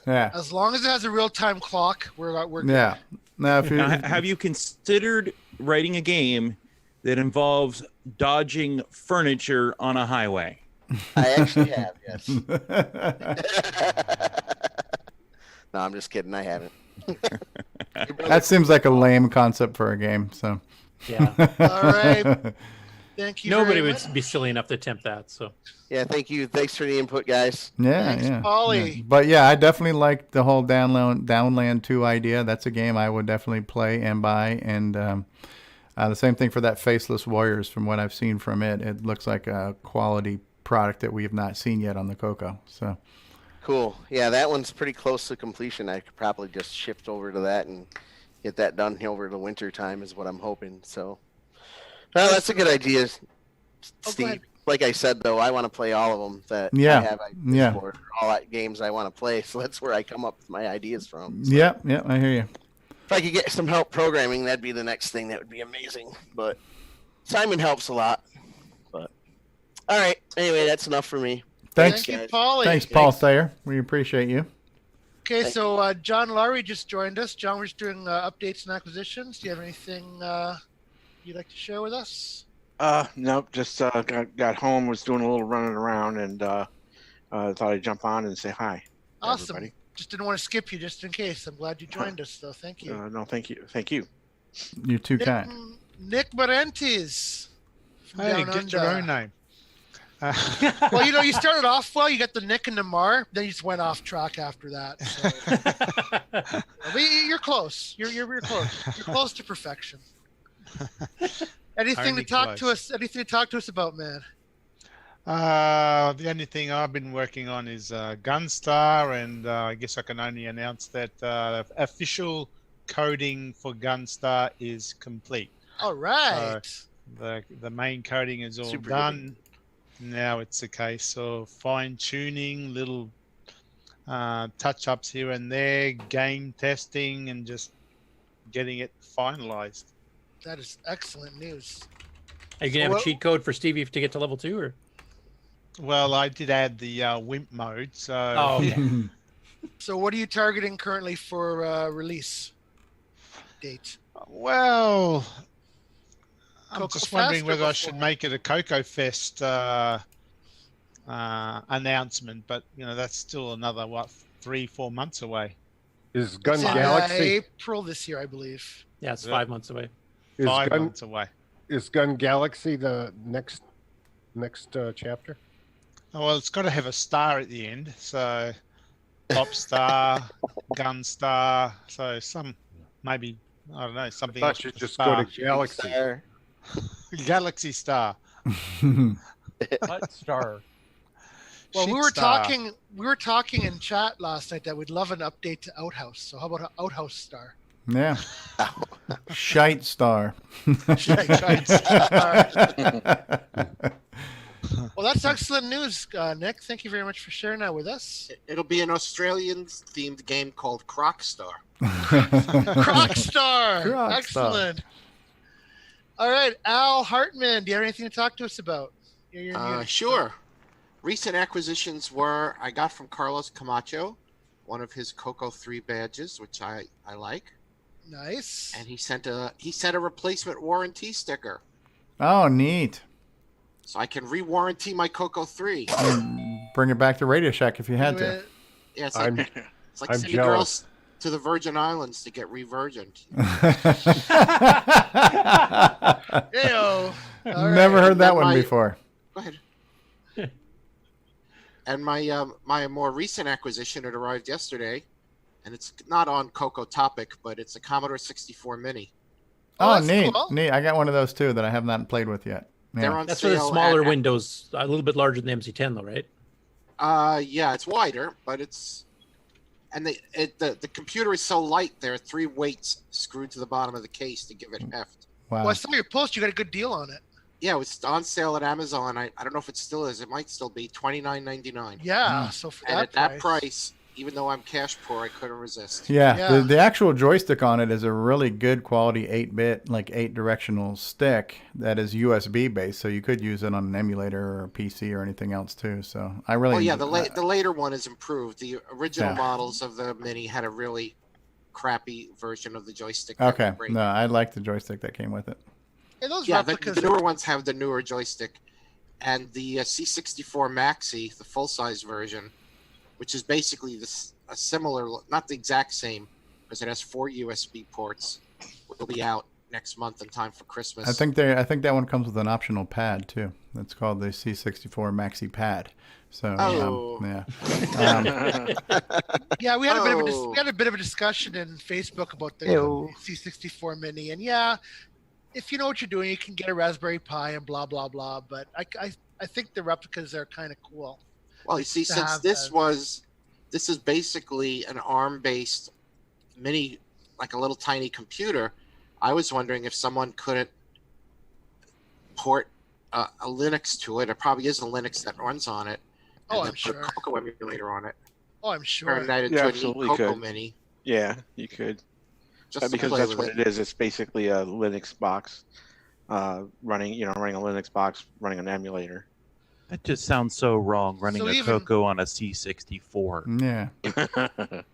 S1: Yeah.
S5: As long as it has a real-time clock, we're good.
S1: Yeah. Now,
S21: have you considered writing a game that involves dodging furniture on a highway?
S7: I actually have, yes. No, I'm just kidding. I haven't.
S1: That seems like a lame concept for a game. So
S6: Yeah.
S5: All right. Thank you.
S6: Nobody
S5: very
S6: would
S5: much.
S6: be silly enough to attempt that. So.
S7: Yeah, thank you. Thanks for the input, guys.
S1: Yeah,
S5: Thanks,
S1: yeah.
S5: Paulie.
S1: Yeah. But yeah, I definitely like the whole Downland 2 idea. That's a game I would definitely play and buy. And the same thing for that Faceless Warriors. From what I've seen from it, it looks like a quality product that we have not seen yet on the CoCo. So
S7: Cool. Yeah, that one's pretty close to completion. I could probably just shift over to that and get that done over the winter time is what I'm hoping. So, well, that's a good idea, Steve. Like I said, though, I want to play all of them that I have ideas for. All that games I want to play, so that's where I come up with my ideas from. So.
S1: Yeah, I hear you.
S7: If I could get some help programming, that'd be the next thing. That would be amazing. But Simon helps a lot. But all right. Anyway, that's enough for me.
S1: Thank
S5: you, Paulie.
S1: Thanks, Paul Thayer. We appreciate you.
S5: Okay, so John Lowry just joined us. John, we're just doing updates and acquisitions. Do you have anything you'd like to share with us?
S11: Nope. Just got home, was doing a little running around, and thought I'd jump on and say hi.
S5: Awesome.
S11: Everybody.
S5: Just didn't want to skip you, just in case. I'm glad you joined us, though. Thank you.
S11: No, thank you. Thank you.
S1: You're too kind.
S5: Nick Marotta.
S12: Hey, get your own name.
S5: Well, you started off well. You got the Nick and the Mar. Then you just went off track after that. So. But you're close. You're close. You're close to perfection. Anything to talk to us? Anything to talk to us about, man?
S12: The only thing I've been working on is Gunstar, and I guess I can only announce that official coding for Gunstar is complete.
S5: All right.
S12: The main coding is all done. Good. Now it's a case of fine-tuning, little touch-ups here and there, game testing, and just getting it finalized.
S5: That is excellent news.
S6: Are you going to have a cheat code for Stevie to get to level 2? Or?
S12: Well, I did add the WIMP mode. So.
S6: Oh, okay.
S5: So what are you targeting currently for release date?
S12: Well, I'm
S5: CoCo
S12: just wondering
S5: Fest
S12: whether I should make it a CoCo Fest announcement, but that's still another 3-4 months away.
S4: Is Gun
S5: it's
S4: Galaxy
S5: April this year, I believe?
S6: Yeah, it's 5 months away.
S12: 5 months away.
S4: Is Gun Galaxy the next chapter?
S12: Oh, well, it's got to have a star at the end, so Pop Star, Gun Star, so maybe I don't know something.
S4: I
S12: else
S4: thought you
S12: with
S4: just
S12: star.
S4: go to Galaxy.
S12: Galaxy Star.
S8: What star?
S5: Well,
S12: Shit
S5: we were
S12: star.
S5: talking in chat last night that we'd love an update to Outhouse. So how about an Outhouse star?
S1: Yeah. Shite Star.
S5: Shite Star. Well, that's excellent news, Nick. Thank you very much for sharing that with us.
S9: It'll be an Australian-themed game called Croc Star.
S5: Croc Star.
S1: Croc
S5: Excellent. All right, Al Hartman, do you have anything to talk to us about?
S9: Sure. Recent acquisitions were I got from Carlos Camacho one of his CoCo 3 badges, which I like.
S5: Nice.
S9: And he sent a replacement warranty sticker.
S1: Oh, neat.
S9: So I can re-warranty my CoCo 3.
S1: Bring it back to Radio Shack if you had to.
S9: Yeah, it's like
S4: I'm
S9: sending
S4: jealous.
S9: girls to the Virgin Islands to get re-virgined.
S5: Ew.
S1: Never heard that one before.
S9: Go ahead. And my more recent acquisition, it arrived yesterday, and it's not on CoCo topic, but it's a Commodore 64 Mini.
S1: Oh, neat. Cool. Neat. I got one of those too that I have not played with yet. Yeah.
S9: They're on
S6: That's for the
S9: sale
S6: smaller windows, a little bit larger than the MC10 though, right?
S9: Yeah, it's wider, but it's the computer is so light. There are 3 weights screwed to the bottom of the case to give it heft.
S1: Wow.
S5: Well, I saw your post. You got a good deal on it.
S9: Yeah, it was on sale at Amazon. I don't know if it still is. It might still be $29.99.
S5: Yeah, so for
S9: and
S5: that
S9: at that price, even though I'm cash poor, I couldn't resist.
S1: Yeah. The actual joystick on it is a really good quality 8-bit, like 8-directional stick that is USB based, so you could use it on an emulator or a PC or anything else too. So I really.
S9: Well, yeah, the later one is improved. The original models of the Mini had a really crappy version of the joystick.
S1: Okay, no, I like the joystick that came with it.
S5: Hey, those
S9: the newer ones have the newer joystick, and the C64 Maxi, the full-size version, which is basically a similar, not the exact same, because it has 4 USB ports, will be out next month in time for Christmas.
S1: I think that one comes with an optional pad too. It's called the C64 Maxi Pad. So yeah.
S5: Yeah, we had a bit of a discussion in Facebook about the C64 Mini, and yeah, if you know what you're doing, you can get a Raspberry Pi and blah blah blah. But I think the replicas are kind of cool.
S9: Well, you see, since this is basically an ARM-based mini, like a little tiny computer, I was wondering if someone couldn't port a Linux to it. It probably is a Linux that runs on it.
S5: Oh,
S9: and
S5: I'm sure.
S9: Put a CoCo emulator on it.
S5: Oh, I'm sure.
S9: Turn that into a neat CoCo Mini.
S11: Yeah, you could.
S9: Just
S11: Because
S9: play
S11: that's
S9: with
S11: what it is. It's basically a Linux box running a Linux box running an emulator.
S2: That just sounds so wrong, running a CoCo on a C64.
S1: Yeah.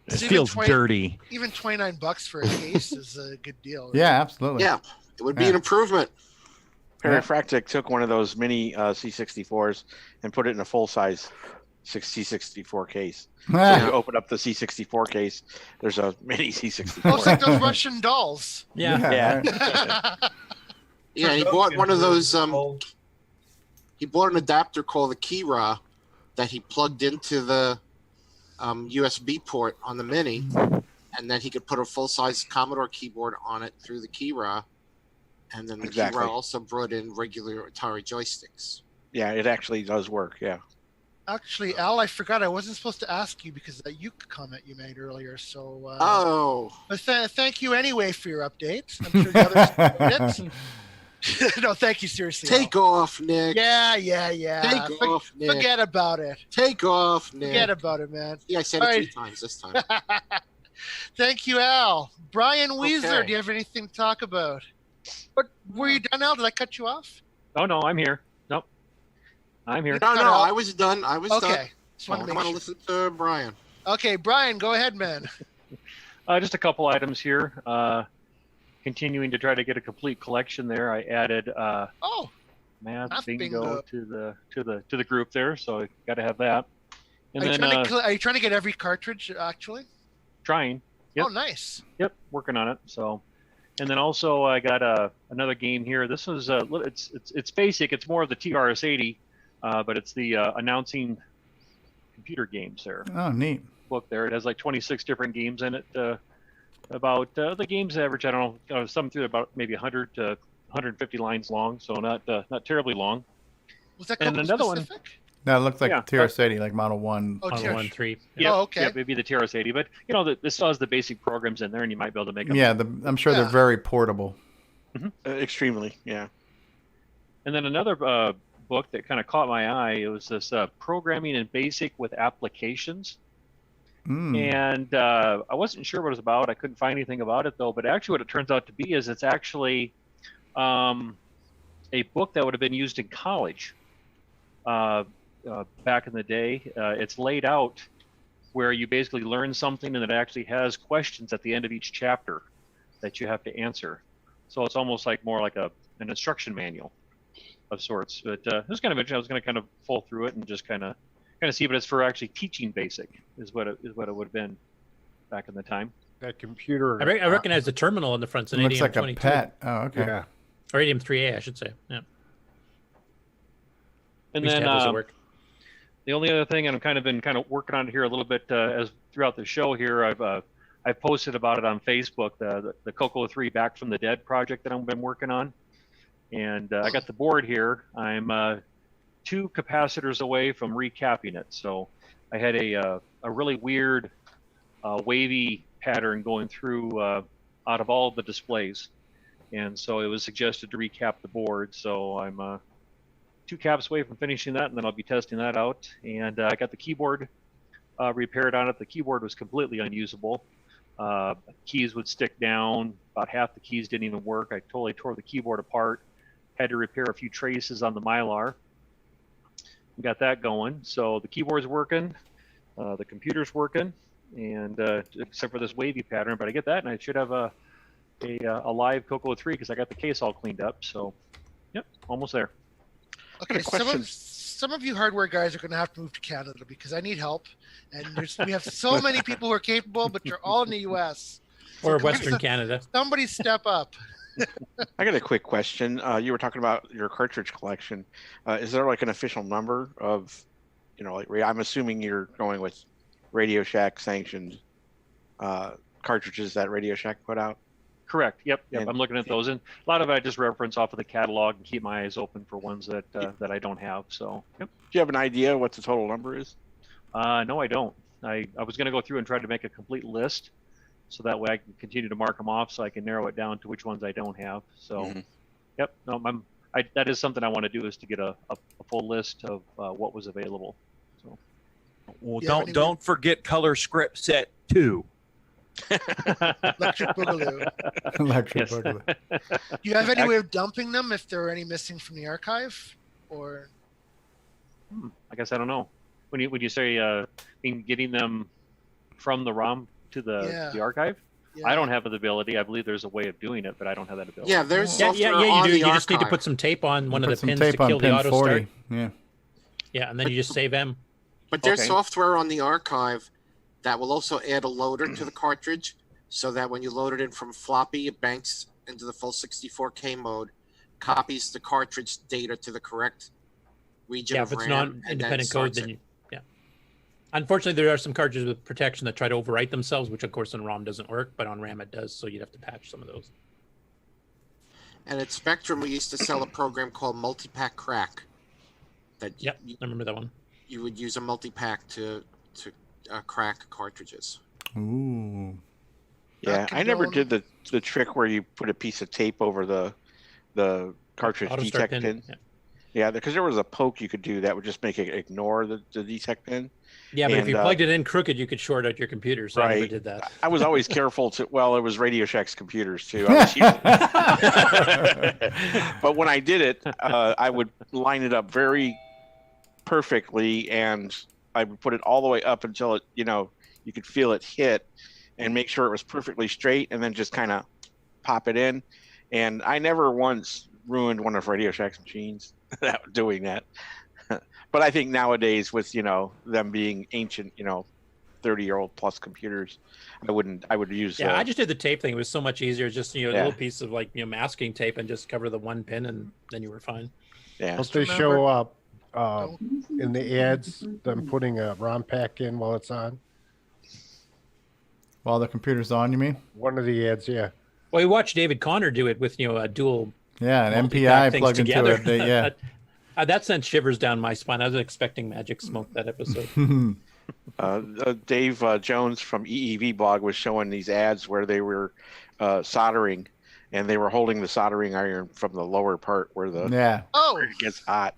S2: It feels dirty.
S5: Even $29 for a case is a good deal. Right?
S1: Yeah, absolutely.
S9: Yeah, it would be an improvement.
S11: Parafractic took one of those mini C64s and put it in a full-size C64 case. So you open up the C64 case, there's a mini C64.
S5: Oh, it's like those Russian dolls.
S11: Yeah.
S9: Yeah, he bought one of those. He bought an adapter called the Kira that he plugged into the USB port on the Mini, and then he could put a full-size Commodore keyboard on it through the Kira, and then the Kira also brought in regular Atari joysticks.
S11: Yeah, it actually does work. Yeah.
S5: Actually, Al, I forgot I wasn't supposed to ask you because of that Uke comment you made earlier. So. But thank you anyway for your update. I'm sure the others did. No, thank you, seriously.
S9: Take off, Nick.
S5: Yeah.
S9: Take off, Nick.
S5: Forget about it.
S9: Take off, Nick.
S5: Forget about it, man.
S9: Yeah, I said it 3 times this time.
S5: Thank you, Al. Brian Weezer, do you have anything to talk about? But were you done, Al? Did I cut you off?
S13: Oh, no, I'm here. Nope. I'm here.
S9: No, I was done. I was done.
S5: Okay. Just wanted to
S9: I want to listen to Brian.
S5: Okay, Brian, go ahead, man.
S13: Just a couple items here. Continuing to try to get a complete collection there. I added Math Bingo to the group there, so got to have that. And
S5: are you trying to get every cartridge actually?
S13: Trying. Yep.
S5: Oh, nice.
S13: Yep, working on it. So, and then also I got another game here. This is it's basic. It's more of the TRS-80, but it's the announcing computer games there.
S1: Oh, neat.
S13: Book there. It has like 26 different games in it. About the games average, I don't know, some through about maybe 100 to 150 lines long, so not terribly long.
S5: Was that
S13: and another one?
S1: No, it looks like TRS-80, like Model 1.
S13: Oh,
S1: Model
S13: 1, 3. Yep, okay. Yeah, maybe the TRS-80, but you know, this still has the basic programs in there, and you might be able to make them.
S1: Yeah, I'm sure they're very portable.
S13: Mm-hmm.
S11: Extremely, yeah.
S13: And then another book that kind of caught my eye. It was this Programming in Basic with Applications. And I wasn't sure what it was about. I couldn't find anything about it though. But actually, what it turns out to be is it's actually a book that would have been used in college back in the day. It's laid out where you basically learn something, and it actually has questions at the end of each chapter that you have to answer. So it's almost like more like an instruction manual of sorts. But it was kind of interesting. I was going to kind of fall through it and just kind of see, but it's for actually teaching basic is what it would have been back in the time.
S4: That computer.
S6: I recognize the terminal on the front. It's an
S1: looks like
S6: ADM-22.
S1: a PET. Oh, okay.
S4: Yeah.
S6: Or ADM-3A, I should say. Yeah.
S13: And then the only other thing, and I've been working on it here a little bit as throughout the show here. I've posted about it on Facebook, the CoCo 3 Back from the Dead project that I've been working on, and I got the board here. I'm 2 capacitors away from recapping it. So I had a really weird wavy pattern going through out of all of the displays. And so it was suggested to recap the board. So I'm 2 caps away from finishing that, and then I'll be testing that out. And I got the keyboard repaired on it. The keyboard was completely unusable. Keys would stick down. About half the keys didn't even work. I totally tore the keyboard apart. Had to repair a few traces on the Mylar. Got that going. So the keyboard's working, the computer's working, and except for this wavy pattern. But I get that, and I should have a live CoCo 3 because I got the case all cleaned up. So, yep, almost there.
S5: Okay, some of you hardware guys are going to have to move to Canada because I need help, and we have so many people who are capable, but you're all in the U.S.
S6: Or Western Canada.
S5: Somebody step up.
S11: I got a quick question. You were talking about your cartridge collection. Is there like an official number of, like I'm assuming you're going with Radio Shack sanctioned cartridges that Radio Shack put out?
S13: Correct. Yep. I'm looking at those, and a lot of it I just reference off of the catalog and keep my eyes open for ones that that I don't have. So. Yep.
S11: Do you have an idea what the total number is?
S13: No, I don't. I was going to go through and try to make a complete list, so that way I can continue to mark them off, so I can narrow it down to which ones I don't have. So, Yep. No, that is something I want to do, is to get a full list of what was available. So.
S21: Well, don't forget Color Script Set 2.
S5: Electric Boogaloo.
S1: Electric Boogaloo.
S5: Do you have any way of dumping them if there are any missing from the archive, or?
S13: I guess I don't know. When you say getting them from the ROM to the archive, I don't have the ability. I believe there's a way of doing it, but I don't have that ability.
S5: Yeah, there's
S6: software you do. You just need to put some tape on one of the pins to kill the auto start. Yeah, and then you just save M.
S9: But there's software on the archive that will also add a loader to the cartridge, so that when you load it in from floppy, it banks into the full 64K mode, copies the cartridge data to the correct region of RAM.
S6: Yeah, if it's non-independent code, then unfortunately, there are some cartridges with protection that try to overwrite themselves, which of course on ROM doesn't work, but on RAM it does, so you'd have to patch some of those.
S9: And at Spectrum, we used to sell a program called Multipack Crack.
S6: I remember that one.
S9: You would use a multi-pack to crack cartridges.
S1: Ooh.
S11: Yeah, I never did the trick where you put a piece of tape over the cartridge detect pin. Yeah, because there was a poke you could do that would just make it ignore the detect pin.
S6: Yeah, but if you plugged it in crooked, you could short out your computer. So I never did that.
S11: I was always careful to. Well, it was Radio Shack's computers too. But when I did it, I would line it up very perfectly, and I would put it all the way up until it, you could feel it hit, and make sure it was perfectly straight, and then just kind of pop it in. And I never once ruined one of Radio Shack's machines doing that. But I think nowadays with, them being ancient, 30-year-old plus computers, I would use.
S6: Yeah, I just did the tape thing. It was so much easier. Just, a little piece of masking tape and just cover the one pin, and then you were fine.
S11: Yeah.
S4: Don't they show up in the ads them putting a ROM pack in while it's on?
S1: While the computer's on, you mean?
S4: One of the ads, yeah.
S6: Well, we watched David Connor do it with, a dual.
S1: Yeah, an MPI plug into it.
S6: That sent shivers down my spine. I was expecting Magic Smoke that episode.
S11: Dave Jones from EEV blog was showing these ads where they were soldering, and they were holding the soldering iron from the lower part where where it gets hot.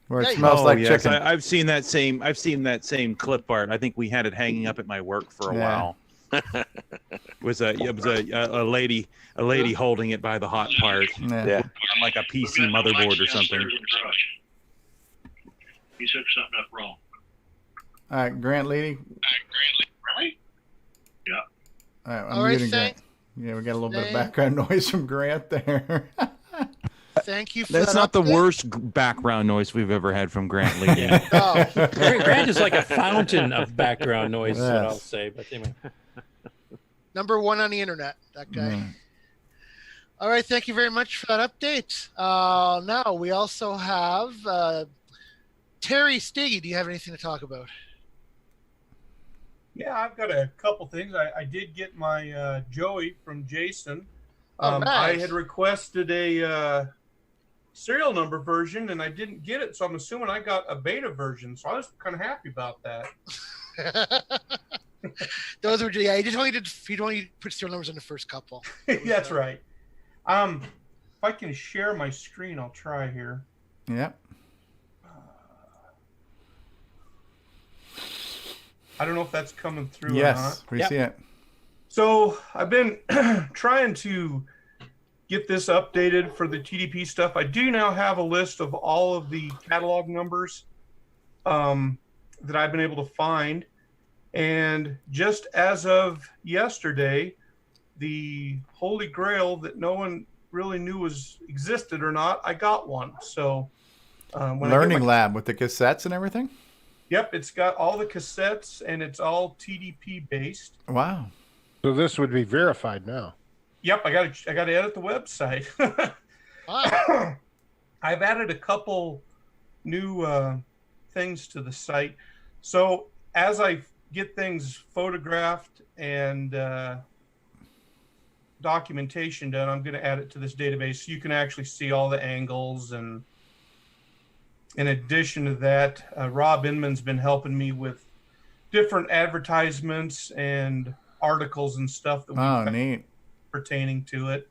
S1: Where it smells like chicken.
S21: I've seen that same clip art. I think we had it hanging up at my work for a while. It was a lady holding it by the hot part.
S1: Yeah.
S21: On like a PC motherboard or something.
S14: You said something up wrong.
S1: All right, Grant Leedy.
S14: Really? Yeah.
S1: All right, I'm muting Grant. Yeah, we got a little bit of background noise from Grant there.
S5: Thank you for
S21: That's
S5: that
S21: not the
S5: update.
S21: worst background noise we've ever had from Grant Leedy.
S6: Grant is like a fountain of background noise, is what I'll say. But anyway.
S5: Number one on the internet, that guy. All right, thank you very much for that update. Now we also have Terry Stiggy. Do you have anything to talk about?
S10: Yeah, I've got a couple things. I did get my Joey from Jason.
S5: Nice.
S10: I had requested a serial number version, and I didn't get it, so I'm assuming I got a beta version. So I was kind of happy about that.
S5: Those were he only put serial numbers in the first couple.
S10: That's right. If I can share my screen, I'll try here.
S1: Yep.
S10: I don't know if that's coming through or not.
S1: Yes, we see it.
S10: So I've been trying to get this updated for the TDP stuff. I do now have a list of all of the catalog numbers that I've been able to find. And just as of yesterday, the Holy Grail that no one really knew existed or not, I got one. So
S1: Learning Lab with the cassettes and everything?
S10: Yep, it's got all the cassettes and it's all TDP based.
S1: Wow.
S4: So this would be verified now.
S10: Yep, I got to edit the website. I've added a couple new things to the site. So as I get things photographed and documentation done, I'm going to add it to this database so you can actually see all the angles. And in addition to that, Rob Inman's been helping me with different advertisements and articles and stuff that we
S1: neat.
S10: Pertaining to it,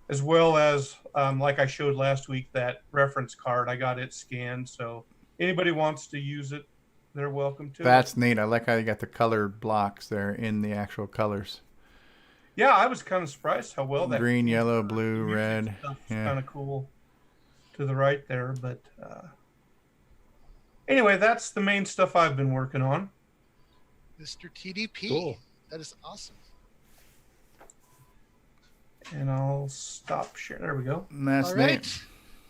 S10: as well as like I showed last week, that reference card. I got it scanned, so anybody wants to use it, they're welcome to.
S1: That's neat. I like how you got the colored blocks there in the actual colors.
S10: Yeah, I was kind of surprised how well that
S1: green, yellow, blue, red.
S10: Yeah, kind of cool to the right there. But anyway, that's the main stuff I've been working on.
S5: Mr. TDP.
S10: Cool.
S5: That is awesome.
S10: And I'll stop sharing. There we go.
S1: That's
S5: all right.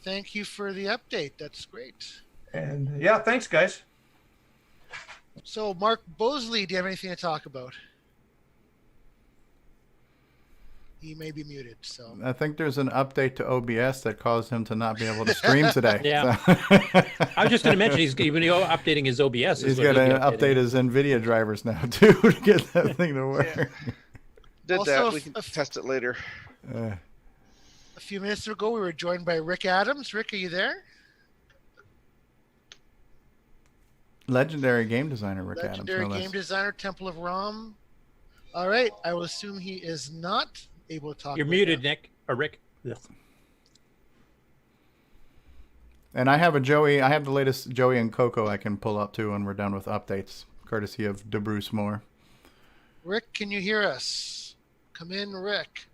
S5: Thank you for the update. That's great.
S10: And yeah, thanks, guys.
S5: So, Mark Bosley, do you have anything to talk about? He may be muted. So
S1: I think there's an update to OBS that caused him to not be able to stream today.
S6: Yeah.
S1: So.
S6: I was just going to mention he's even updating his OBS.
S1: He's got to update his NVIDIA drivers now too to get that thing to work.
S15: Yeah. Did
S5: Also,
S15: that. We can test it later.
S5: a few minutes ago, we were joined by Rick Adams. Rick, are you there?
S1: Legendary game designer Rick Adams.
S5: Legendary game designer, Temple of Rom. All right. I will assume he is not able to talk.
S6: You're muted, Nick or Rick. Yes.
S1: And I have the latest Joey and CoCo I can pull up too when we're done with updates, courtesy of DeBruce Moore.
S5: Rick, can you hear us? Come in, Rick.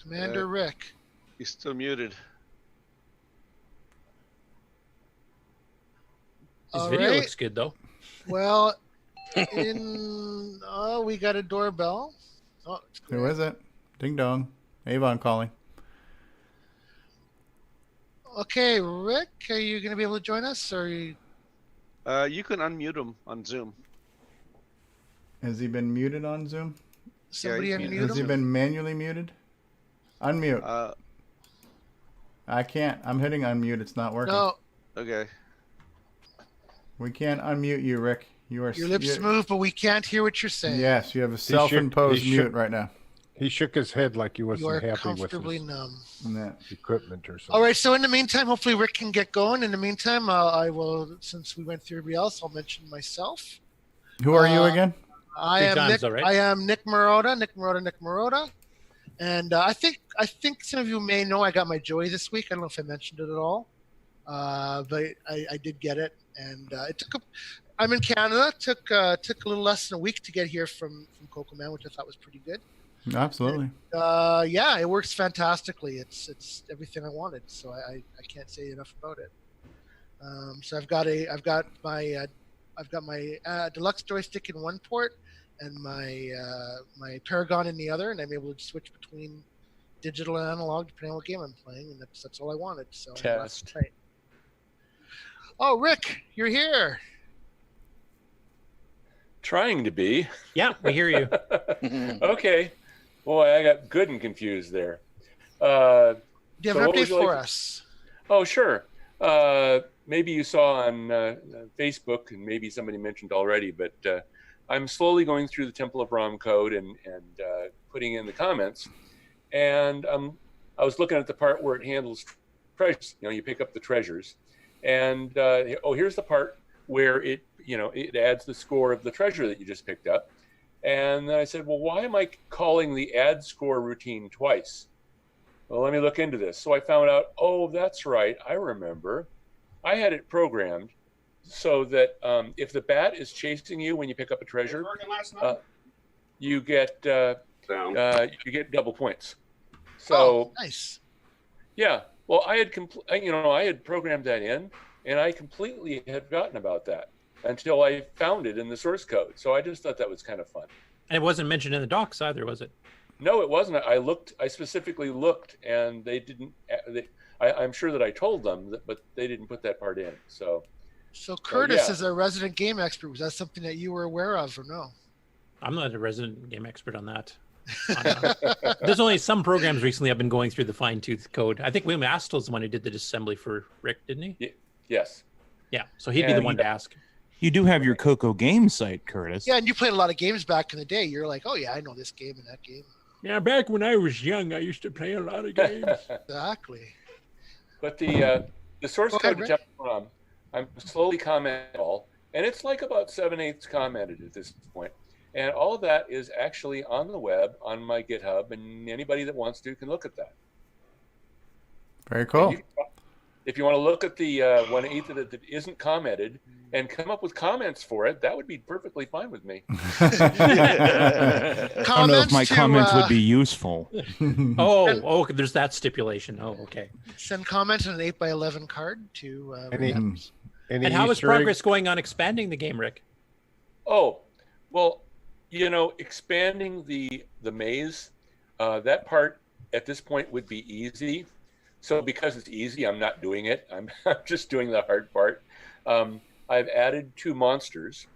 S5: Commander Rick.
S15: He's still muted.
S6: His video looks good though.
S5: Well, we got a doorbell. Oh, it's great.
S1: Who is it? Ding dong. Avon calling.
S5: Okay, Rick, are you going to be able to join us? Or
S15: you can unmute him on Zoom.
S1: Has he been muted on Zoom?
S5: Somebody unmute him?
S1: Has he been manually muted? Unmute. I can't. I'm hitting unmute. It's not working.
S5: No.
S15: Okay.
S1: We can't unmute you, Rick.
S5: Your lips move, but we can't hear what you're saying.
S1: Yes, you have a self-imposed mute right now.
S4: He shook his head like he wasn't happy with
S5: comfortably
S4: his
S5: numb.
S4: Equipment or something.
S5: All right, so in the meantime, hopefully Rick can get going. In the meantime, I will, since we went through everybody else, I'll mention myself.
S1: Who are you again?
S5: I am Nick Marotta. Nick Marotta. And I think some of you may know I got my Joey this week. I don't know if I mentioned it at all, but I did get it, and it took. I'm in Canada. Took a little less than a week to get here from CoCo Man, which I thought was pretty good.
S1: Absolutely.
S5: And, yeah, it works fantastically. It's everything I wanted, so I can't say enough about it. So I've got my deluxe joystick in one port and my Paragon in the other, and I'm able to switch between digital and analog depending on what game I'm playing, and that's all I wanted. So
S16: test.
S5: Oh, Rick, you're here.
S16: Trying to be.
S6: Yeah, we hear you.
S16: Okay. Boy, I got good and confused there.
S5: Do you have an update for us?
S16: Oh, sure. Maybe you saw on Facebook, and maybe somebody mentioned already, but I'm slowly going through the Temple of Rom code and putting in the comments. And I was looking at the part where it handles treasures. You pick up the treasures. And, here's the part where it adds the score of the treasure that you just picked up. And then I said, well, why am I calling the add score routine twice? Well, let me look into this. So I found out, oh, that's right. I remember. I had it programmed so that if the bat is chasing you when you pick up a treasure, you get double points. So
S5: nice.
S16: Yeah. Well, I had programmed that in, and I completely had forgotten about that until I found it in the source code. So I just thought that was kind of fun.
S6: And it wasn't mentioned in the docs either, was it?
S16: No, it wasn't. I specifically looked, and they didn't. I'm sure that I told them, but they didn't put that part in. So
S5: Curtis is a resident game expert. Was that something that you were aware of, or no?
S6: I'm not a resident game expert on that. There's only some programs recently I've been going through the fine-tooth code. I think William Astel's the one who did the disassembly for Rick, didn't he?
S16: Yes.
S6: Yeah, so he'd be the one to ask.
S2: You do have your CoCo game site, Curtis.
S5: Yeah, and you played a lot of games back in the day. You're like, oh yeah, I know this game and that game.
S8: Yeah, back when I was young, I used to play a lot of games.
S5: Exactly.
S16: But the source code to
S5: Rick.
S16: Temple ROM, I'm slowly commenting all, and it's like about 7/8 commented at this point. And all of that is actually on the web, on my GitHub, and anybody that wants to can look at that.
S1: Very cool.
S16: If you want to look at the 1/8 that isn't commented and come up with comments for it, that would be perfectly fine with me.
S2: I don't know if my comments would be useful.
S6: Oh, there's that stipulation. Oh, okay.
S5: Send comments on an 8x11 card to.
S6: And how is progress going on expanding the game, Rick?
S16: Oh, well, expanding the maze, that part at this point would be easy. So because it's easy, I'm not doing it. I'm just doing the hard part. I've added 2 monsters.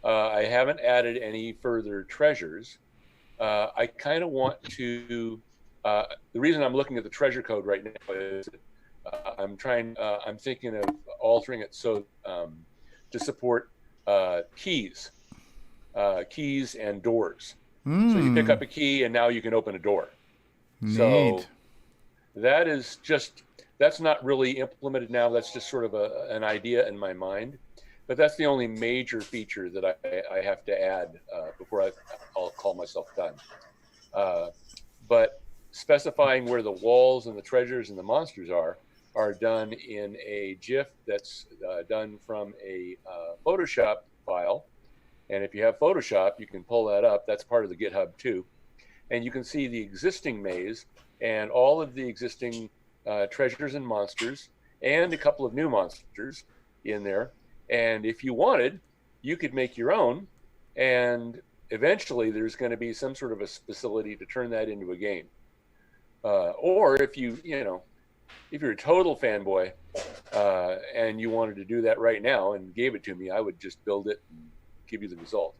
S16: I haven't added any further treasures. I kind of want to. The reason I'm looking at the treasure code right now is I'm thinking of altering it so to support keys and doors. So you pick up a key and now you can open a door.
S1: Neat.
S16: So that's not really implemented now. That's just sort of an idea in my mind. But that's the only major feature that I have to add before I'll call myself done. But specifying where the walls and the treasures and the monsters are done in a GIF that's done from a Photoshop file. And if you have Photoshop, you can pull that up. That's part of the GitHub too. And you can see the existing maze and all of the existing treasures and monsters and a couple of new monsters in there. And if you wanted, you could make your own. And eventually there's going to be some sort of a facility to turn that into a game. Or if you're a total fanboy and you wanted to do that right now and gave it to me, I would just build it and give you the result.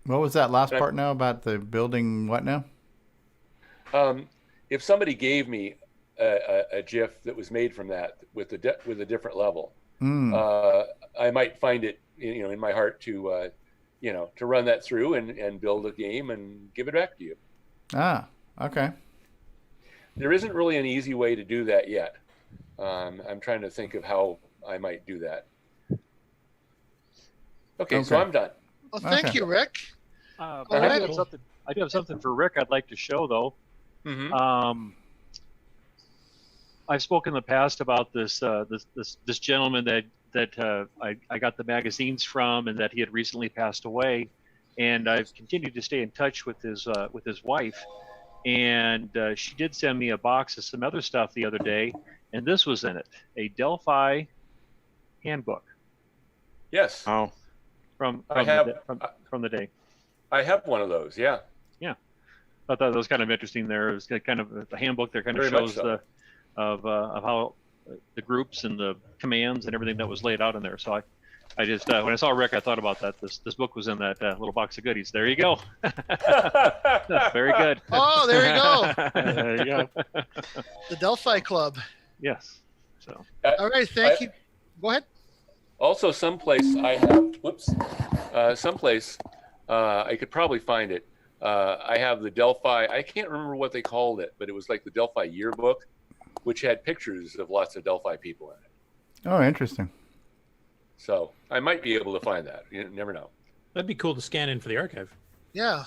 S1: What was that last part now about the building? What now?
S16: If somebody gave me a GIF that was made from that with a different level, I might find it, in my heart to run that through and build a game and give it back to you.
S1: Ah, okay.
S16: There isn't really an easy way to do that yet. I'm trying to think of how I might do that. Okay. So I'm done.
S5: Well, thank you, Rick.
S13: I do have something for Rick I'd like to show, though.
S16: Mm-hmm.
S13: I've spoken in the past about this gentleman that I got the magazines from, and that he had recently passed away, and I've continued to stay in touch with his wife, and she did send me a box of some other stuff the other day, and this was in it, a Delphi handbook.
S16: Yes.
S11: Oh.
S13: From the day.
S16: I have one of those. Yeah.
S13: Yeah. I thought that was kind of interesting. There it was kind of a handbook that kind of
S16: Very
S13: shows
S16: much so.
S13: of how the groups and the commands and everything that was laid out in there. So I just when I saw Rick, I thought about that. This book was in that little box of goodies. There you go. Very good.
S5: Oh, there you go.
S13: There you go.
S5: The Delphi Club.
S13: Yes. So.
S5: All right. Thank you. Go ahead.
S16: Also, someplace I have. Someplace I could probably find it. I have the Delphi. I can't remember what they called it, but it was like the Delphi yearbook, which had pictures of lots of Delphi people in it.
S1: Oh, interesting.
S16: So I might be able to find that. You never know.
S6: That'd be cool to scan in for the archive.
S5: Yeah.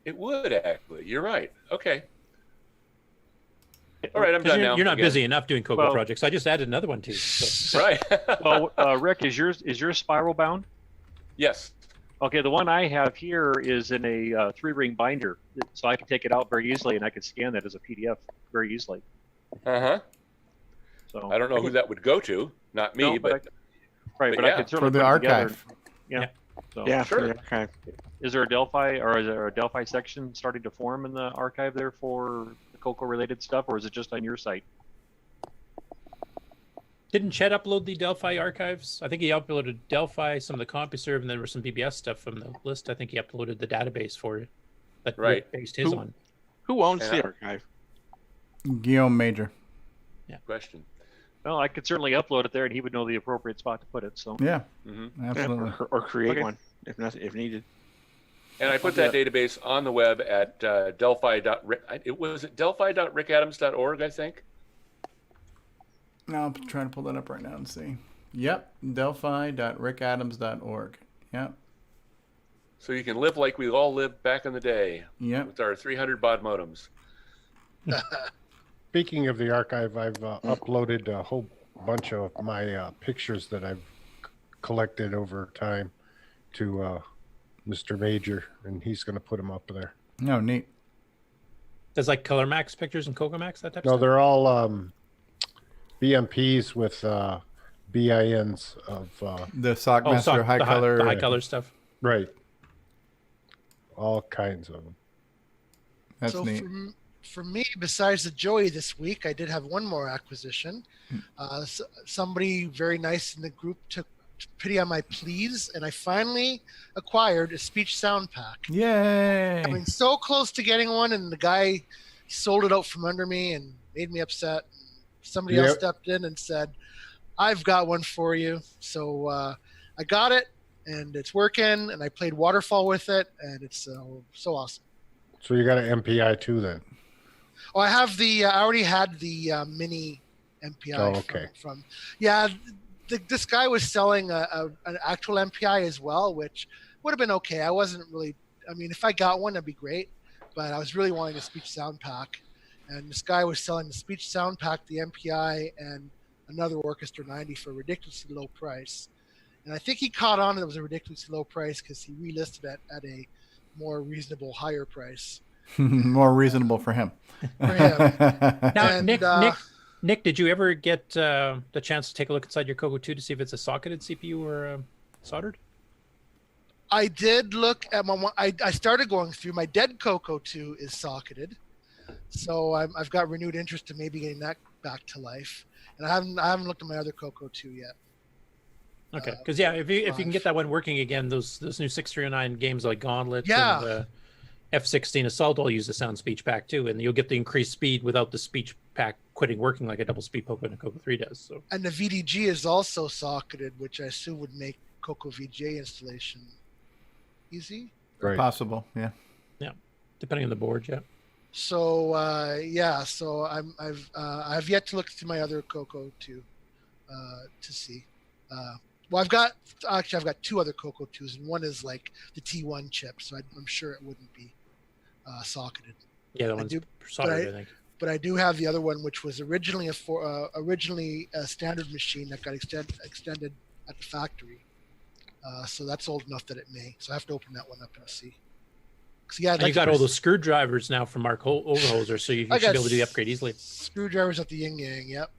S16: It would actually. You're right. Okay. All right, I'm done now.
S6: You're not
S16: Again.
S6: busy enough doing CoCo projects. I just added another one too. So.
S16: Right.
S13: Well, Rick, is yours spiral bound?
S16: Yes.
S13: Okay, the one I have here is in a 3-ring binder, so I can take it out very easily, and I can scan that as a PDF very easily.
S16: Uh-huh.
S13: So
S16: I don't know who that would go to. Not me,
S13: No,
S16: but
S13: I
S16: yeah.
S13: could certainly
S1: For the
S13: put it together.
S1: archive.
S13: Yeah. So,
S11: Yeah,
S16: Sure.
S11: Okay.
S13: Is there a Delphi section starting to form in the archive there for the CoCo related stuff, or is it just on your site?
S6: Didn't Chet upload the Delphi archives? I think he uploaded Delphi, some of the CompuServe, and there was some BBS stuff from the list. I think he uploaded the database for it that Rick based his on.
S11: Who owns the archive?
S1: Guillaume Major.
S6: Yeah.
S16: Question.
S13: Well, I could certainly upload it there, and he would know the appropriate spot to put it. So
S1: Yeah,
S16: Mm-hmm.
S1: absolutely.
S11: Or create
S13: Okay.
S11: one if needed.
S16: And I put that database on the web at Delphi. It was at Delphi.rickadams.org, I think.
S1: Now I'm trying to pull that up right now and see. Yep, Delphi.rickadams.org. Yep.
S16: So you can live like we all lived back in the day.
S1: Yep.
S16: With our 300 baud modems.
S4: Speaking of the archive, I've uploaded a whole bunch of my pictures that I've collected over time to Mr. Major, and he's going to put them up there.
S1: No, neat.
S6: There's like Color Max pictures and Coco Max, that type of
S4: No,
S6: stuff?
S4: they're all BMPs with BINs of
S1: the Sockmaster high color,
S6: the high color stuff.
S4: Right. All kinds of them.
S1: That's
S5: so
S1: neat.
S5: For me, besides the Joey this week, I did have one more acquisition. Somebody very nice in the group took pity on my pleas, and I finally acquired a speech sound pack.
S1: Yay!
S5: I've been so close to getting one, and the guy sold it out from under me and made me upset. Somebody else stepped in and said, I've got one for you. So I got it, and it's working, and I played Waterfall with it, and it's so awesome.
S4: So you got an MPI too then?
S5: Oh, I have I already had the mini MPI.
S4: Oh, okay.
S5: This guy was selling an actual MPI as well, which would have been okay. I wasn't really, if I got one, that'd be great, but I was really wanting a speech sound pack. And this guy was selling the speech sound pack, the MPI, and another Orchestra 90 for a ridiculously low price. And I think he caught on that it was a ridiculously low price because he relisted it at a more reasonable, higher price.
S1: More reasonable for him.
S5: For him.
S6: Now,
S5: And,
S6: Nick, did you ever get the chance to take a look inside your CoCo 2 to see if it's a socketed CPU or soldered?
S5: I did look at I started going through my dead CoCo 2 is socketed, so I've got renewed interest in maybe getting that back to life, and I haven't looked at my other CoCo 2 yet.
S6: Okay, because if you can get that one working again, those new 6309 games like Gauntlet and F-16 Assault all use the sound speech pack too, and you'll get the increased speed without the speech pack quitting working like a double speed CoCo and a CoCo 3 does. So.
S5: And the VDG is also socketed, which I assume would make CoCoVGA installation easy.
S4: Right.
S1: Possible, yeah.
S6: Yeah, depending on the board, yeah.
S5: So so I've yet to look through my other CoCo to see. Well, I've got two other CoCo 2s, and one is like the T1 chip, so I'm sure it wouldn't be socketed.
S6: Yeah, the one's soldered, I think.
S5: But I do have the other one, which was originally a standard machine that got extended at the factory. So that's old enough that it may. So I have to open that one up and see.
S6: And you got all those screwdrivers now from Mark Overholzer, so you should be able to do the upgrade easily.
S5: Screwdrivers at the yin yang, yep.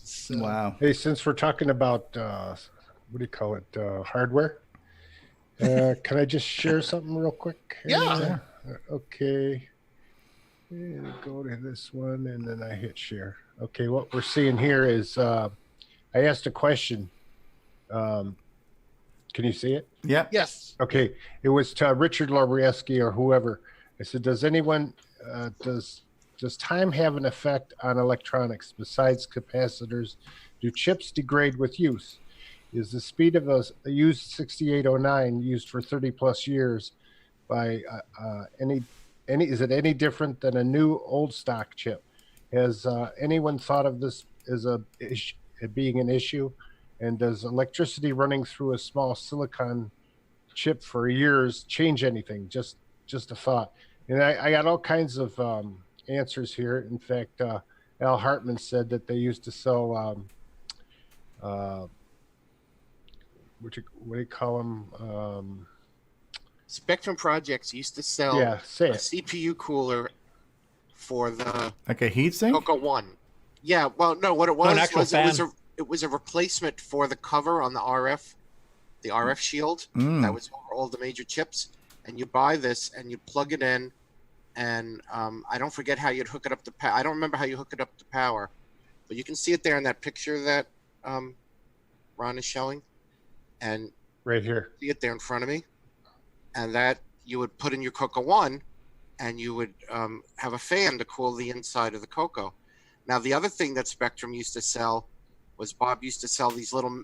S5: So,
S1: wow.
S4: Hey, since we're talking about what do you call it, hardware, can I just share something real quick?
S5: Yeah.
S4: Okay. And go to this one, and then I hit share. Okay, what we're seeing here is I asked a question. Can you see it?
S1: Yeah.
S5: Yes.
S4: Okay. It was to Richard Lobrieski or whoever. I said, does anyone, does time have an effect on electronics besides capacitors? Do chips degrade with use? Is the speed of a used 6809 used for 30 plus years by is it any different than a new old stock chip? Has anyone thought of this as it being an issue? And does electricity running through a small silicon chip for years change anything? Just a thought. And I got all kinds of answers here. In fact, Al Hartman said that they used to sell what do you call them?
S9: Spectrum Projects used to sell a CPU cooler for the
S1: like a heatsink.
S9: CoCo 1. Yeah, well, no, what it was it was a replacement for the cover on the RF shield that was over all the major chips. And you buy this and you plug it in, and I don't forget how you'd hook it up to power. I don't remember how you hook it up to power, but you can see it there in that picture that Ron is showing, and
S4: right here,
S9: see it there in front of me, and that you would put in your CoCo 1, and you would have a fan to cool the inside of the CoCo. Now, the other thing that Spectrum used to sell was Bob used to sell these little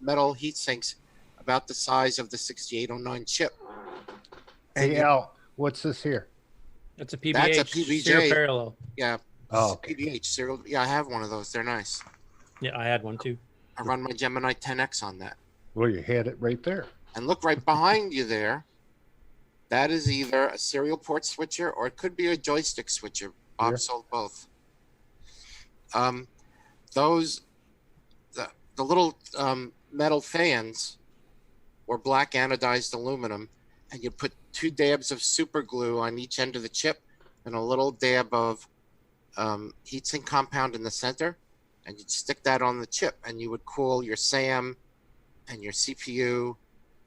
S9: metal heat sinks about the size of the 6809 chip.
S4: Hey, Al, what's this here?
S6: That's a PBH.
S9: That's a PBJ.
S6: Serial parallel.
S9: Yeah.
S4: Oh, okay.
S9: PBH serial. Yeah, I have one of those. They're nice.
S6: Yeah, I had one too.
S9: I run my Gemini 10X on that.
S4: Well, you had it right there.
S9: And look right behind you there. That is either a serial port switcher or it could be a joystick switcher. Bob sold both. The little metal fans were black anodized aluminum, and you put 2 dabs of super glue on each end of the chip and a little dab of heatsink compound in the center, and you'd stick that on the chip, and you would cool your SAM and your CPU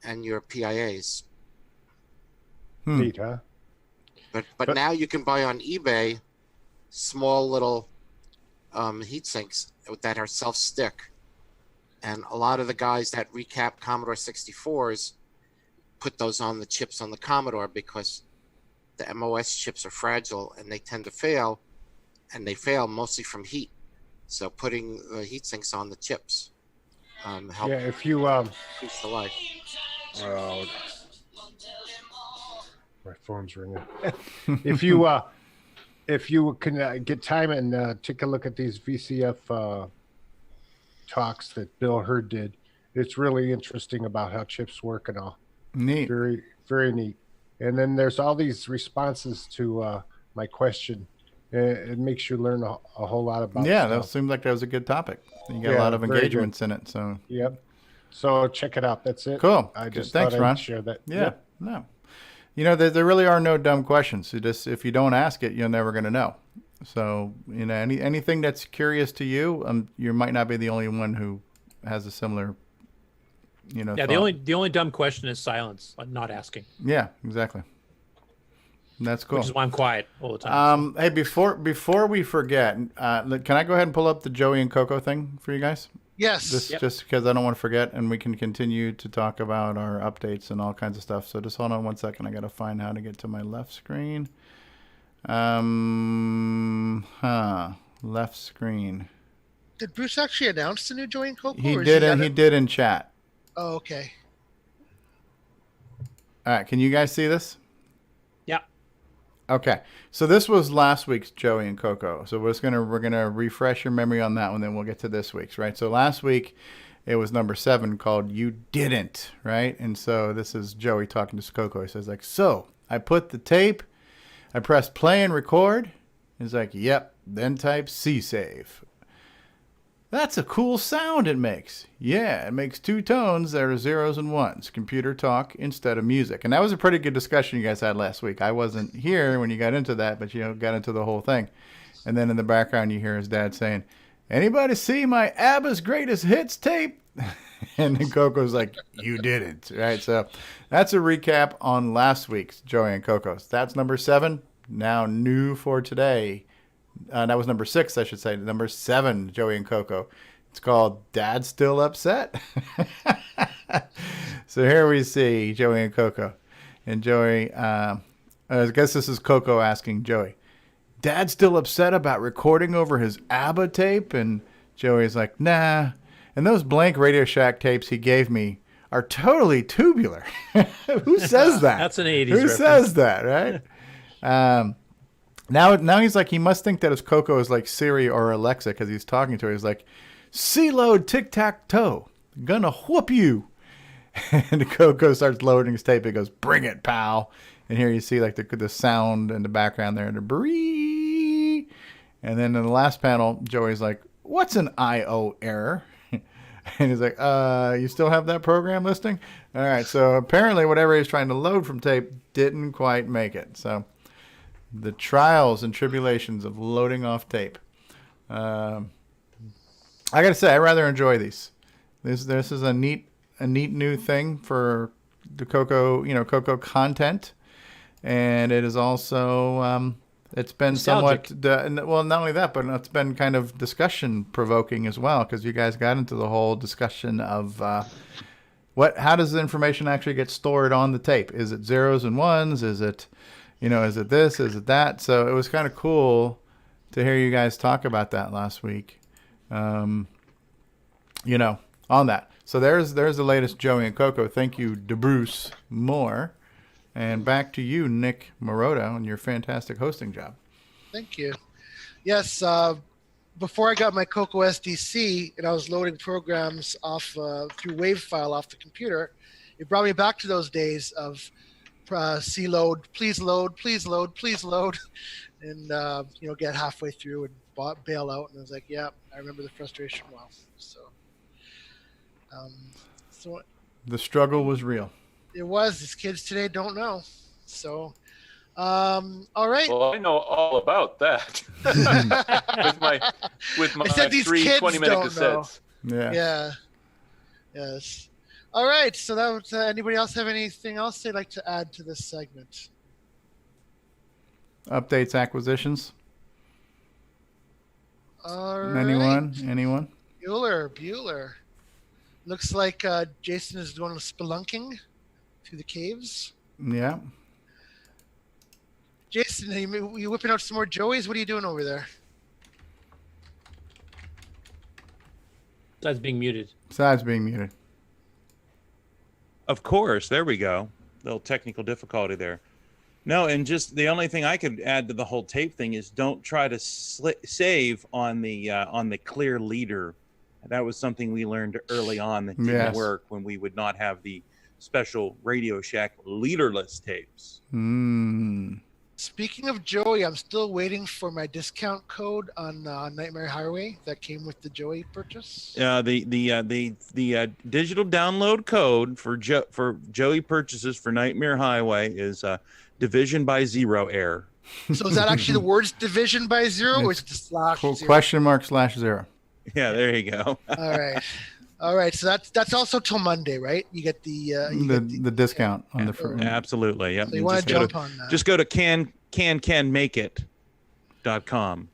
S9: and your PIAs.
S4: Neat, huh?
S9: But now you can buy on eBay small little heat sinks that are self-stick. And a lot of the guys that recap Commodore 64s put those on the chips on the Commodore because the MOS chips are fragile and they tend to fail, and they fail mostly from heat. So putting the heat sinks on the chips help
S4: if you
S9: increase the life.
S4: Oh, my phone's ringing. if you can get time and take a look at these VCF talks that Bill Hurd did, it's really interesting about how chips work and all.
S1: Neat.
S4: Very, very neat. And then there's all these responses to my question. It makes you learn a whole lot about
S1: Yeah,
S4: stuff.
S1: that seemed like that was a good topic. You got a lot of
S4: very
S1: engagements
S4: good.
S1: in it. So
S4: Yep. So check it out. That's it.
S1: Cool.
S4: I just
S1: Thanks,
S4: thought I'd
S1: Ron.
S4: share that.
S1: Yeah.
S4: Yep.
S1: No. You know, there really are no dumb questions. You just, if you don't ask it, you're never going to know. So, you know, anything that's curious to you, you might not be the only one who has a similar, you know.
S6: Yeah,
S1: thought.
S6: the only dumb question is silence, like not asking.
S1: Yeah, exactly. That's cool.
S6: Which is why I'm quiet all the time.
S1: Hey, before we forget, can I go ahead and pull up the Joey and CoCo thing for you guys?
S5: Yes.
S1: Just because I don't want to forget, and we can continue to talk about our updates and all kinds of stuff. So just hold on 1 second. I got to find how to get to my left screen. Left screen.
S5: Did Bruce actually announce the new Joey and CoCo?
S1: He
S5: or is
S1: did,
S5: he
S1: and he did in chat.
S5: Oh, okay.
S1: All right, can you guys see this?
S6: Yeah.
S1: Okay, so this was last week's Joey and CoCo. So we're gonna refresh your memory on that one, then we'll get to this week's, right? So last week it was number 7 called "You Didn't," right? And so this is Joey talking to CoCo. He says like, "So I put the tape, I pressed play and record." He's like, "Yep." Then type C save. That's a cool sound it makes. Yeah, it makes 2 tones that are 0s and 1s. Computer talk instead of music. And that was a pretty good discussion you guys had last week. I wasn't here when you got into that, but you got into the whole thing. And then in the background you hear his dad saying, "Anybody see my ABBA's Greatest Hits tape?" And then CoCo's like, "You didn't." Right? So that's a recap on last week's Joey and CoCo. That's number 7. Now new for today. That was number 6, I should say. Number 7, Joey and CoCo. It's called "Dad's Still Upset." So here we see Joey and CoCo. And Joey, I guess this is CoCo asking Joey, "Dad's still upset about recording over his ABBA tape?" And Joey's like, "Nah. And those blank Radio Shack tapes he gave me are totally tubular." Who says that?
S6: That's an 80s
S1: Who
S6: reference.
S1: says that, right? Now he's like, he must think that his CoCo is like Siri or Alexa because he's talking to her. He's like, "C-load tic-tac-toe. Gonna whoop you." And the CoCo starts loading his tape. He goes, "Bring it, pal." And here you see like the sound in the background there, the bree. And then in the last panel, Joey's like, "What's an I/O error?" And he's like, "You still have that program listing?" All right, so apparently whatever he's trying to load from tape didn't quite make it. So the trials and tribulations of loading off tape. I gotta say, I rather enjoy these. This is a neat new thing for the CoCo, CoCo content, and it is also it's been
S6: Nostalgic.
S1: somewhat, well, not only that, but it's been kind of discussion provoking as well, because you guys got into the whole discussion of how does the information actually get stored on the tape? Is it zeros and ones? Is it, is it this? Is it that? So it was kind of cool to hear you guys talk about that last week, on that. So there's the latest Joey and CoCo. Thank you, DeBruce Moore. And back to you, Nick Marotta, on your fantastic hosting job.
S5: Thank you. Yes, before I got my CoCo SDC and I was loading programs off through WAV file off the computer, it brought me back to those days of C load, please load, please load, please load, and get halfway through and bail out. And I was like, yeah, I remember the frustration well. So
S1: the struggle was real.
S5: It was. These kids today don't know. So, all right.
S16: Well, I know all about that with my
S5: I said these
S16: 3
S5: kids
S16: 20-minute
S5: don't
S16: cassettes.
S1: Yeah.
S5: Yeah. Yes. All right. So that was, anybody else have anything else they'd like to add to this segment?
S1: Updates, acquisitions.
S5: All right.
S1: Anyone?
S5: Bueller. Looks like Jason is doing spelunking through the caves.
S1: Yeah.
S5: Jason, are you whipping out some more Joeys? What are you doing over there?
S6: Besides being muted.
S21: Of course, there we go. Little technical difficulty there. No, and just the only thing I could add to the whole tape thing is don't try to save on the clear leader. That was something we learned early on that didn't work when we would not have the special Radio Shack leaderless tapes.
S5: Speaking of Joey, I'm still waiting for my discount code on Nightmare Highway that came with the Joey purchase.
S21: The digital download code for Joey purchases for Nightmare Highway is division by 0 error.
S5: So is that actually the words division by 0 or is it the slash 0?
S1: //0?
S21: Yeah, there you go.
S5: All right. So that's also till Monday, right? You get the
S1: discount on the first.
S21: Absolutely. Yep.
S5: So you want to jump on that?
S21: Just go to canmakeit.com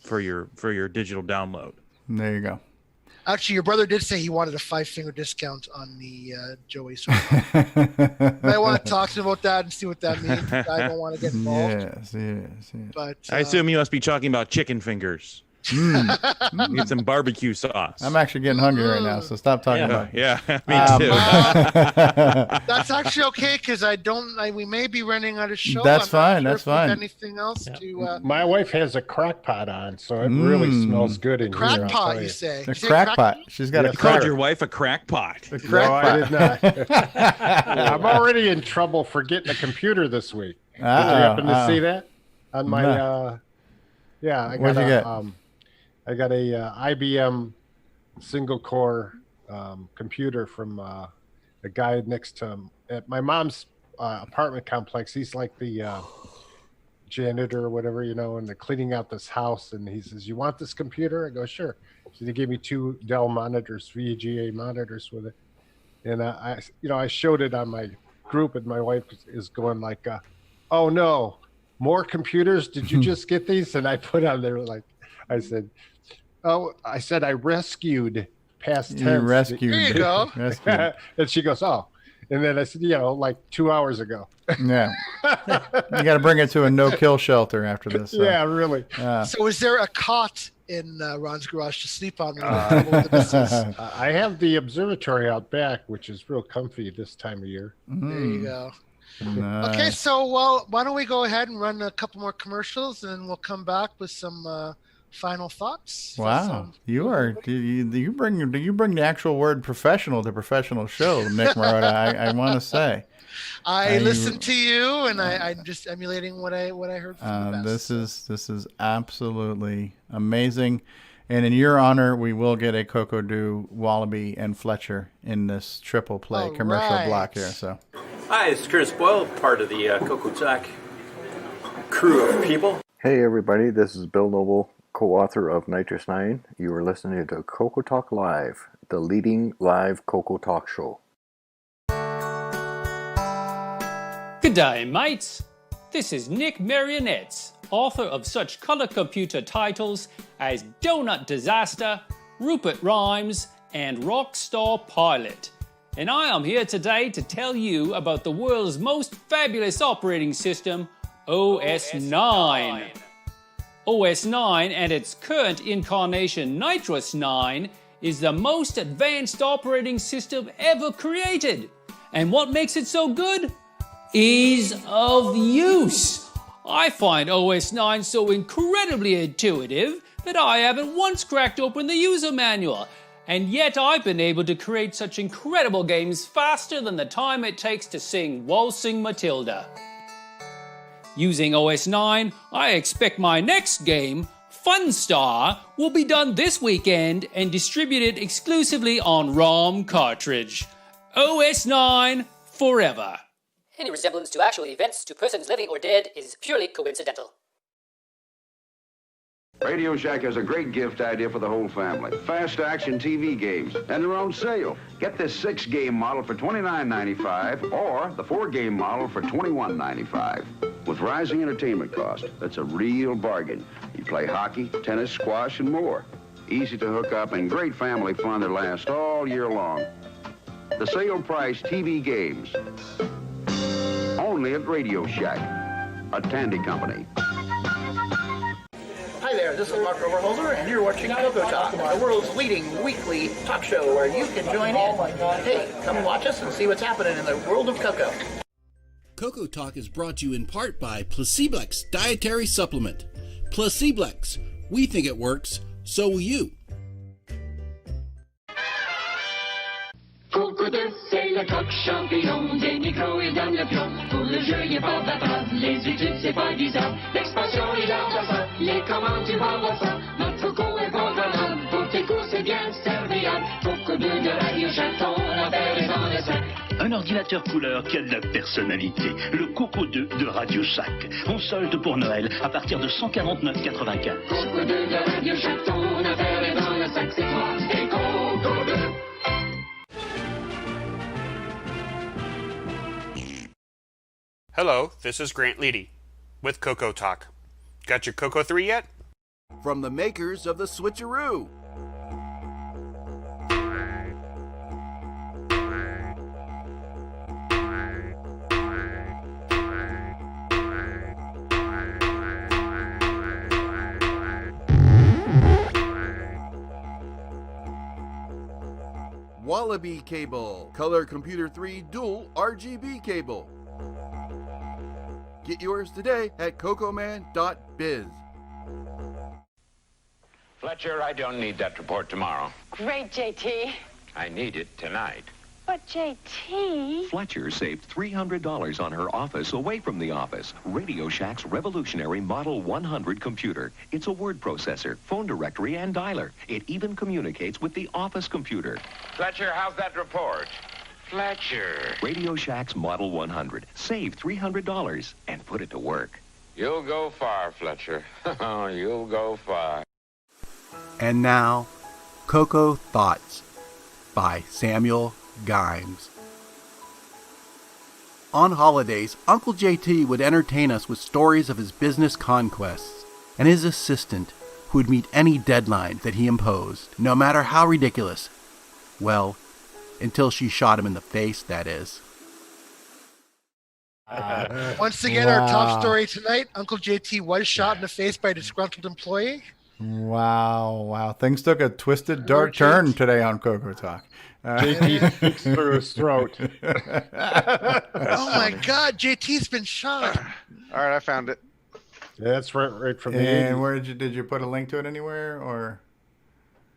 S21: for your digital download.
S1: There you go.
S5: Actually, your brother did say he wanted a 5-finger discount on the Joey. So I want to talk to him about that and see what that means. I don't want to get involved.
S1: Yes.
S5: But
S21: I assume you must be talking about chicken fingers. Get some barbecue sauce.
S1: I'm actually getting hungry right now, so stop talking about it.
S21: Yeah, me too.
S5: That's actually okay because we may be running out of show.
S1: That's fine.
S5: Anything else to?
S4: My wife has a crock pot on, so it really smells good in here.
S5: Crack pot, you say?
S1: A crack pot. She's got
S21: You called your wife a crack pot.
S4: I did not. I'm already in trouble for getting a computer this week. Did you happen to see that on my? Yeah,
S1: What'd you get?
S4: I got a IBM single core computer from a guy next to at my mom's apartment complex. He's like the janitor or whatever, and they're cleaning out this house. And he says, "You want this computer?" I go, "Sure." So he gave me 2 Dell monitors, VGA monitors with it. And I showed it on my group, and my wife is going like, "Oh no, more computers? Did you just get these?" And I put on there like, I said, I rescued past tense.
S1: You rescued.
S5: There you go.
S4: And she goes, "Oh." And then I said, like 2 hours ago.
S1: Yeah. You got to bring it to a no-kill shelter after this. So.
S4: Yeah, really.
S5: So is there a cot in Ron's garage to sleep on? I
S4: have the observatory out back, which is real comfy this time of year.
S5: There you go.
S1: Nice.
S5: Okay, so why don't we go ahead and run a couple more commercials, and we'll come back with some final thoughts.
S1: Wow, you bring the actual word professional to professional show, Nick Marotta. I want to say.
S5: I listened to you, and I'm just emulating what I heard from the best.
S1: This is absolutely amazing. And in your honor, we will get a CoCo Wallaby and Fletcher in this triple play commercial block here. So,
S17: hi, it's Chris Boyle, part of the CoCoTALK crew of people.
S23: Hey everybody, this is Bill Noble, co-author of Nitrous 9. You are listening to CoCoTALK Live, the leading live CoCoTALK show.
S18: Good day, mates. This is Nick Marionettes author of such color computer titles as Donut Disaster, Rupert Rhymes, and Rockstar Pilot. And I am here today to tell you about the world's most fabulous operating system, OS 9. OS 9 and its current incarnation Nitrous 9 is the most advanced operating system ever created. And what makes it so good? Ease of use. I find OS 9 so incredibly intuitive that I haven't once cracked open the user manual. And yet I've been able to create such incredible games faster than the time it takes to sing Waltzing Matilda. Using OS 9, I expect my next game, Funstar, will be done this weekend and distributed exclusively on ROM cartridge. OS 9 forever.
S19: Any resemblance to actual events to persons living or dead is purely coincidental.
S20: Radio Shack has a great gift idea for the whole family. Fast action TV games, and they're on sale. Get this 6-game model for $29.95 or the 4-game model for $21.95. With rising entertainment cost, that's a real bargain. You play hockey, tennis, squash, and more. Easy to hook up and great family fun that lasts all year long. The sale price TV games. Only at Radio Shack, a Tandy company. Hi there, this is Mark Overholzer, and you're watching CoCoTALK, the world's leading weekly talk show where you can join in. Hey, come watch us and see what's happening in the world of Coco.
S22: CoCoTALK is brought to you in part by Placeblex Dietary Supplement. Placeblex, we think it works, so will you.
S24: Coco d'œuf, c'est le coq champignon, des micros et dans le pion. Pour le jeu, il n'y a pas d'appât, les études, c'est pas bizarre. L'expansion, il a ça, les commandes, tu vas ça. Notre Coco est contrôlable, pour tes cours, c'est bien serviable. Coco 2 de Radio Shack, ton affaire est dans le sac.
S25: Un ordinateur couleur qui a de la personnalité. Le Coco 2 de Radio Shack. On solde pour Noël à partir de 149,95.
S24: Coco 2 de Radio Shack, ton affaire est dans le sac, c'est toi et Coco 2.
S26: Hello, this is Grant Leedy with CoCoTALK. Got your Coco 3 yet?
S23: From the makers of the Switcheroo. Wallaby cable, Color Computer 3 dual RGB cable. Get yours today at cocoman.biz.
S27: Fletcher, I don't need that report tomorrow.
S28: Great, JT.
S27: I need it tonight.
S28: But JT...
S29: Fletcher saved $300 on her office away from the office. Radio Shack's revolutionary Model 100 computer. It's a word processor, phone directory, and dialer. It even communicates with the office computer.
S27: Fletcher, how's that report? Fletcher.
S29: Radio Shack's Model 100. Save $300 and put it to work.
S27: You'll go far, Fletcher. You'll go far.
S23: And now, Coco Thoughts by Samuel Gimes. On holidays, Uncle JT would entertain us with stories of his business conquests and his assistant who would meet any deadline that he imposed, no matter how ridiculous. Well, until she shot him in the face, that is.
S5: Once again, our top story tonight, Uncle JT was shot in the face by a disgruntled employee.
S1: Wow. Things took a twisted, dark turn today on CoCoTALK.
S4: JT speaks through his throat.
S5: Oh my God, JT's been shot.
S15: All right, I found it.
S4: Yeah, that's right from the
S1: And
S4: 80s.
S1: where did you put a link to it anywhere, or?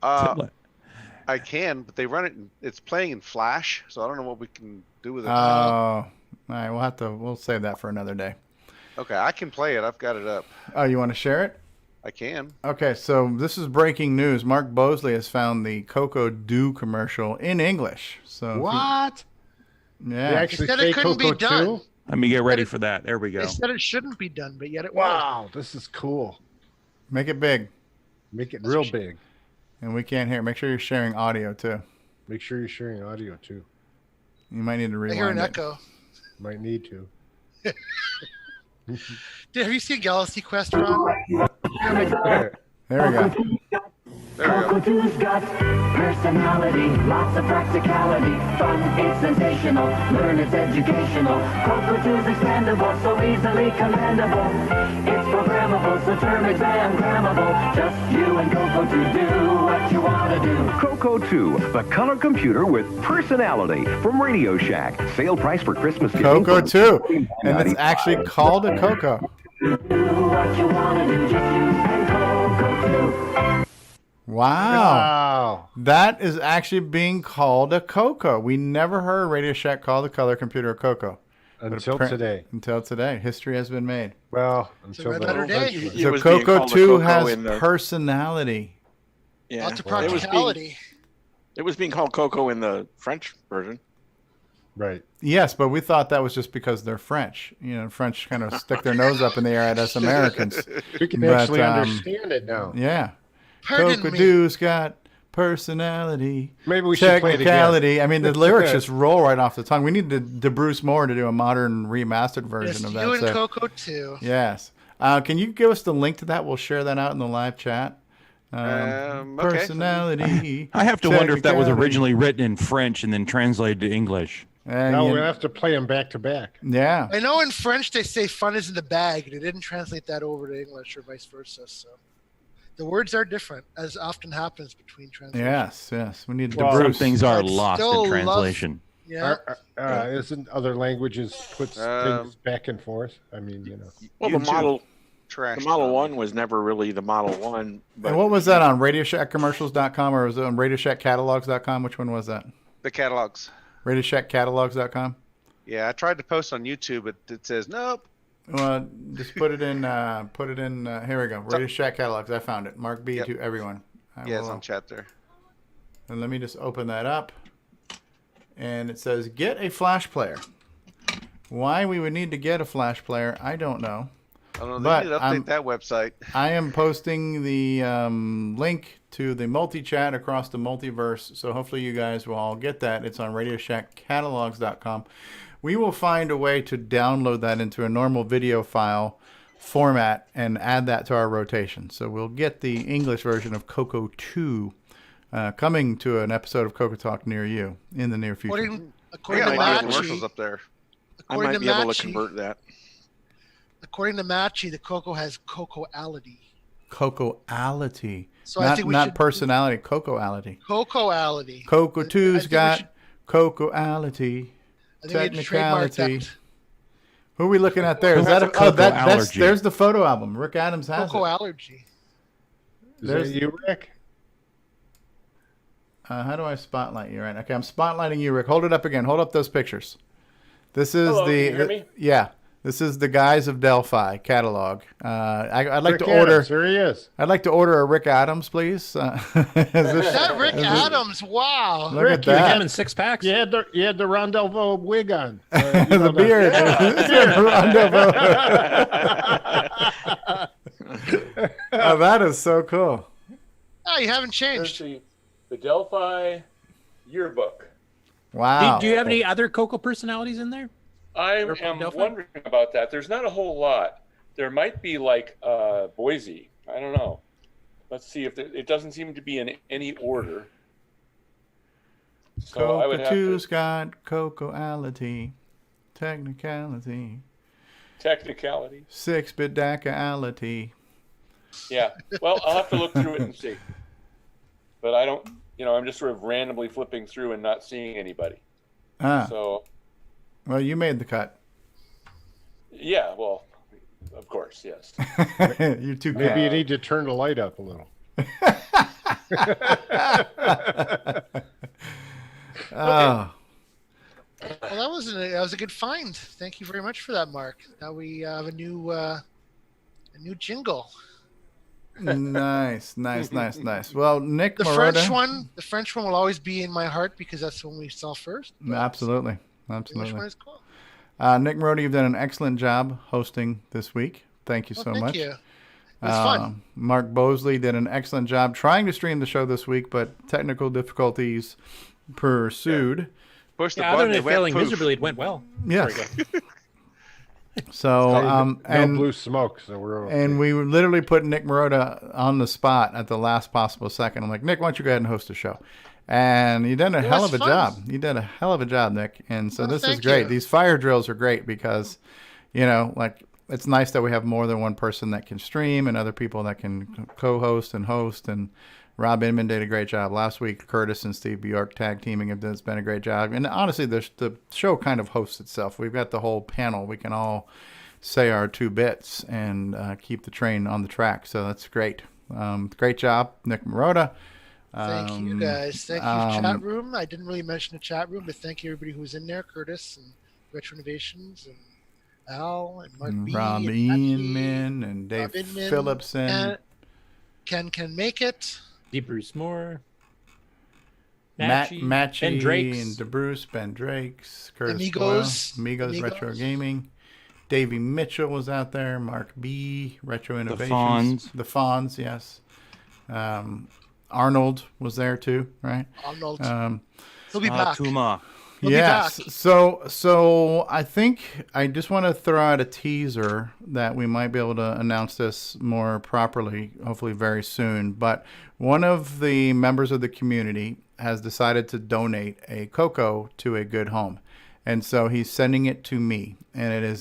S15: I can, but they run it. It's playing in Flash, so I don't know what we can do with it.
S1: Oh, all right. We'll save that for another day.
S15: Okay, I can play it. I've got it up.
S1: Oh, you want to share it?
S15: I can.
S1: Okay, so this is breaking news. Mark Bosley has found the Coco Do commercial in English. So
S4: What?
S1: Yeah.
S4: They actually
S5: They said
S4: say
S5: it couldn't be
S4: Coco
S5: done.
S4: 2?
S2: Let me get ready for that. There we go.
S5: They said it shouldn't be done, but yet it
S4: Wow, this is cool.
S1: Make it big.
S4: Make it real big.
S1: And we can't hear. Make sure you're sharing audio too.
S4: Make sure you're sharing audio too.
S1: You might need to
S5: was.
S1: rewind
S5: I hear an
S1: it.
S5: echo.
S4: Might need to.
S5: Have you seen Galaxy Quest, Ron?
S1: There we go.
S24: CoCo2's got personality, lots of practicality, fun, it's sensational, learn it's educational. CoCo2's expandable, so easily commandable. It's programmable, so term exam grammable. Just you and CoCo2 do what you want to do.
S3: CoCo2, the color computer with personality from Radio Shack. Sale price for Christmas.
S1: CoCo2, and it's actually called a CoCo.
S24: Do what you want to do, just use and CoCo2.
S1: Wow. That is actually being called a CoCo. We never heard Radio Shack call the color computer a CoCo.
S4: Until today.
S1: Until today. History has been made.
S4: Well, until
S1: So
S4: the
S1: CoCo2 has personality.
S7: Yeah.
S5: Lots of practicality.
S7: It was being called CoCo in the French version.
S4: Right.
S1: Yes, but we thought that was just because they're French. You know, French kind of stick their nose up in the air at us Americans.
S4: We can actually understand it now.
S1: Yeah.
S5: Pardon me.
S1: CoCo2's got personality.
S4: Maybe we should play it
S1: technicality.
S4: again.
S1: I mean, the lyrics just roll right off the tongue. We need to Bruce Moore to do a modern remastered version of that.
S5: You and
S1: So-
S5: CoCo2.
S1: Yes. Can you give us the link to that? We'll share that out in the live chat. Personality.
S2: I have to wonder if that was
S1: technicality.
S2: originally written in French and then translated to English.
S4: Now we'll have to play them back to back.
S1: Yeah.
S5: I know in French they say fun is in the bag. They didn't translate that over to English or vice versa. So the words are different, as often happens between translations.
S1: Yes. We need to
S2: Some
S1: Bruce.
S2: things are
S5: I'd
S2: lost
S5: still
S2: in
S5: love-
S2: translation.
S5: Yeah.
S4: Isn't other languages put things back and forth? I mean, you know.
S7: Well, the Model
S15: Trash
S7: 1 was never really the Model 1. But
S1: And what was that on RadioShackCommercials.com or was it on RadioShackCatalogs.com? Which one was that?
S15: The catalogs.
S1: RadioShackCatalogs.com?
S15: Yeah, I tried to post on YouTube, but it says nope.
S1: Well, just put it in. Here we go. Radio Shack Catalogs. I found it. Mark B to everyone.
S15: Yeah, it's on chat there.
S1: And let me just open that up. And it says, get a Flash player. Why we would need to get a Flash player, I don't know.
S15: I don't know. They
S1: But
S15: need to update that website.
S1: I am posting the link to the multi-chat across the multiverse, so hopefully you guys will all get that. It's on RadioShackCatalogs.com. We will find a way to download that into a normal video file format and add that to our rotation. So we'll get the English version of CoCo2 coming to an episode of CoCoTALK near you in the near future.
S5: According to
S15: commercials
S5: Machi,
S15: up there.
S7: I might be able to
S5: Machi,
S7: convert that.
S5: According to Machi, the CoCo has CoCoality.
S1: CoCoality.
S5: So I think we
S1: not
S5: should-
S1: personality, CoCoality.
S5: CoCoality.
S1: CoCo2's got CoCoality.
S5: I think we need to trademark
S1: Technicality.
S5: that.
S1: Who are we looking at there? Is that there's the photo album. Rick Adams has it.
S5: Cocoallergy.
S4: Is that you, Rick?
S1: How do I spotlight you? Right. Okay, I'm spotlighting you, Rick. Hold it up again. Hold up those pictures. This is
S16: Hello,
S1: the
S16: can you hear me?
S1: yeah. This is the Guys of Delphi catalog. I'd like
S4: Rick
S1: to order.
S4: Adams, there he is.
S1: I'd like to order a Rick Adams, please.
S5: Is that Rick Adams? Wow.
S1: Look
S4: Rick,
S1: at that.
S6: Him in 6 packs.
S4: You had the Rondelvo wig on.
S1: The beard. Oh, that is so cool.
S5: Oh, you haven't changed.
S16: The Delphi yearbook.
S1: Wow.
S6: Do you have any other CoCo personalities in there?
S16: I
S6: Or
S16: am
S6: Delphi?
S16: wondering about that. There's not a whole lot. There might be like Boise. I don't know. Let's see if it doesn't seem to be in any order. So I would have to
S1: CoCo2's got CoCoality, technicality, 6-bit DACA-ality.
S16: Yeah. Well, I'll have to look through it and see. But I don't. I'm just sort of randomly flipping through and not seeing anybody. So.
S1: Well, you made the cut.
S16: Yeah. Well, of course, yes.
S1: You're too
S4: Maybe you
S1: kind.
S4: need to turn the light up a little.
S1: Oh.
S5: Well, that was a good find. Thank you very much for that, Mark. Now we have a new jingle.
S1: Nice. Well, Nick
S5: The
S1: Marotta.
S5: French one will always be in my heart because that's the one we saw first.
S1: Absolutely.
S5: The English one is cool.
S1: Nick Marotta, you've done an excellent job hosting this week. Thank you so
S5: thank
S1: much.
S5: you. It was fun.
S1: Mark Bosley did an excellent job trying to stream the show this week, but technical difficulties pursued.
S15: Push the
S6: Other
S15: button.
S6: than
S15: It went
S6: failing
S15: poof.
S6: miserably, it went well.
S1: Yes. So
S4: no blue smoke, so we're okay.
S1: And we literally put Nick Marotta on the spot at the last possible second. I'm like, Nick, why don't you go ahead and host a show? And you did a hell of a job. You did a hell of a job, Nick. And so this is great. These fire drills are great because, like, it's nice that we have more than one person that can stream and other people that can co-host and host. And Rob Inman did a great job last week. Curtis and Steve Bjork tag teaming has been a great job. And honestly, the show kind of hosts itself. We've got the whole panel. We can all say our 2 bits and keep the train on the track. So that's great. Great job, Nick Marotta.
S5: Thank you, guys. Thank you, chat room. I didn't really mention the chat room, but thank you, everybody who was in there. Curtis and Retro Innovations and Al and Mark B.
S1: Rob Inman and Dave Phillipson.
S5: Ken Can Make It.
S6: Deep Bruce Moore.
S1: Matchy,
S6: Ben Drakes.
S1: and DeBruce, Ben Drakes, Curtis
S5: Amigos.
S1: Boyle, Amigos Retro Gaming. Davey Mitchell was out there. Mark B. Retro Innovations. The Fonz, yes. Arnold was there too, right?
S5: Arnold. He'll be back.
S1: Yes. So I think I just want to throw out a teaser that we might be able to announce this more properly, hopefully very soon. But one of the members of the community has decided to donate a CoCo to a good home. And so he's sending it to me. And it is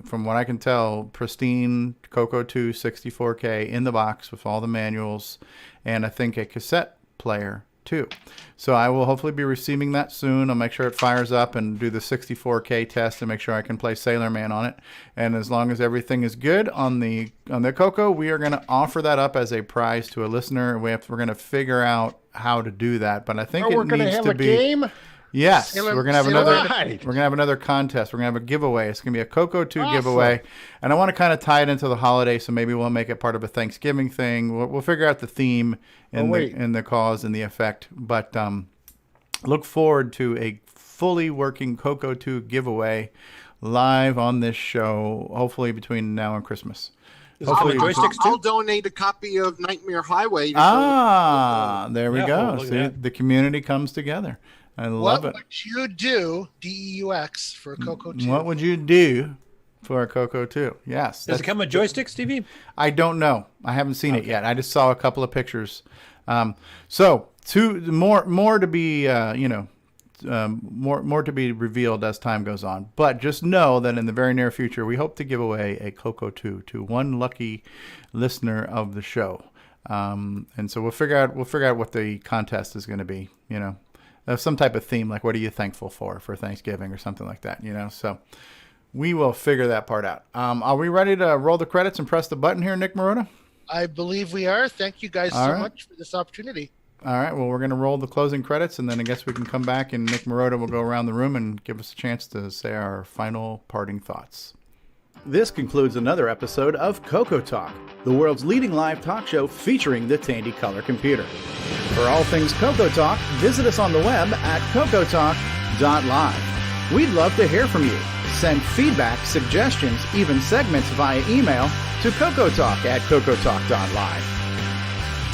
S1: from what I can tell, pristine CoCo 2 64K in the box with all the manuals and I think a cassette player too. So I will hopefully be receiving that soon. I'll make sure it fires up and do the 64K test and make sure I can play Sailor Man on it. And as long as everything is good on the CoCo, we are going to offer that up as a prize to a listener. We're going to figure out how to do that. But I think it needs to be
S4: game?
S1: Yes, we're gonna have another contest. We're gonna have a giveaway. It's gonna be a CoCo 2 giveaway, and I want to kind of tie it into the holiday. So maybe we'll make it part of a Thanksgiving thing. We'll figure out the theme and the cause and the effect. But look forward to a fully working CoCo 2 giveaway live on this show. Hopefully between now and Christmas.
S8: I'll donate a copy of Nightmare Highway.
S1: There we go. See, the community comes together. I love it.
S5: What would you do, DEUX, for a CoCo 2?
S1: What would you do for a CoCo 2? Yes.
S6: Does it come with joysticks, Stevie?
S1: I don't know. I haven't seen it yet. I just saw a couple of pictures. So more to be, more to be revealed as time goes on. But just know that in the very near future, we hope to give away a CoCo 2 to one lucky listener of the show. And so we'll figure out what the contest is going to be. Some type of theme, like what are you thankful for Thanksgiving or something like that, So we will figure that part out. Are we ready to roll the credits and press the button here, Nick Marotta?
S5: I believe we are. Thank you guys so much for this opportunity.
S1: All right. Well, we're going to roll the closing credits, and then I guess we can come back, and Nick Marotta will go around the room and give us a chance to say our final parting thoughts. This concludes another episode of CoCoTALK, the world's leading live talk show featuring the Tandy Color Computer. For all things CoCoTALK, visit us on the web at CoCoTALK.live. We'd love to hear from you. Send feedback, suggestions, even segments via email to CoCoTALK@CoCoTALK.live.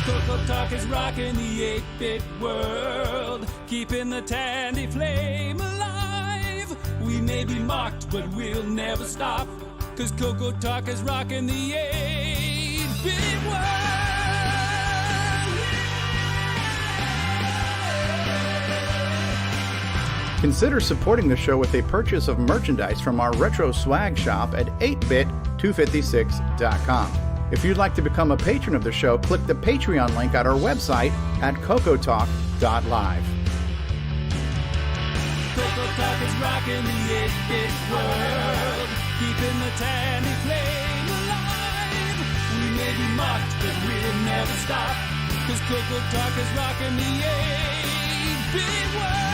S18: CoCoTALK is rocking the 8-bit world, keeping the Tandy flame alive. We may be mocked, but we'll never stop, 'cause CoCoTALK is rocking the 8-bit world.
S1: Consider supporting the show with a purchase of merchandise from our retro swag shop at 8bit256.com. If you'd like to become a patron of the show, click the Patreon link at our website at CoCoTALK.live.
S18: CoCoTALK is rocking the 8-bit world, keeping the Tandy flame alive. We may be mocked, but we'll never stop, 'cause CoCoTALK is rocking the 8-bit world.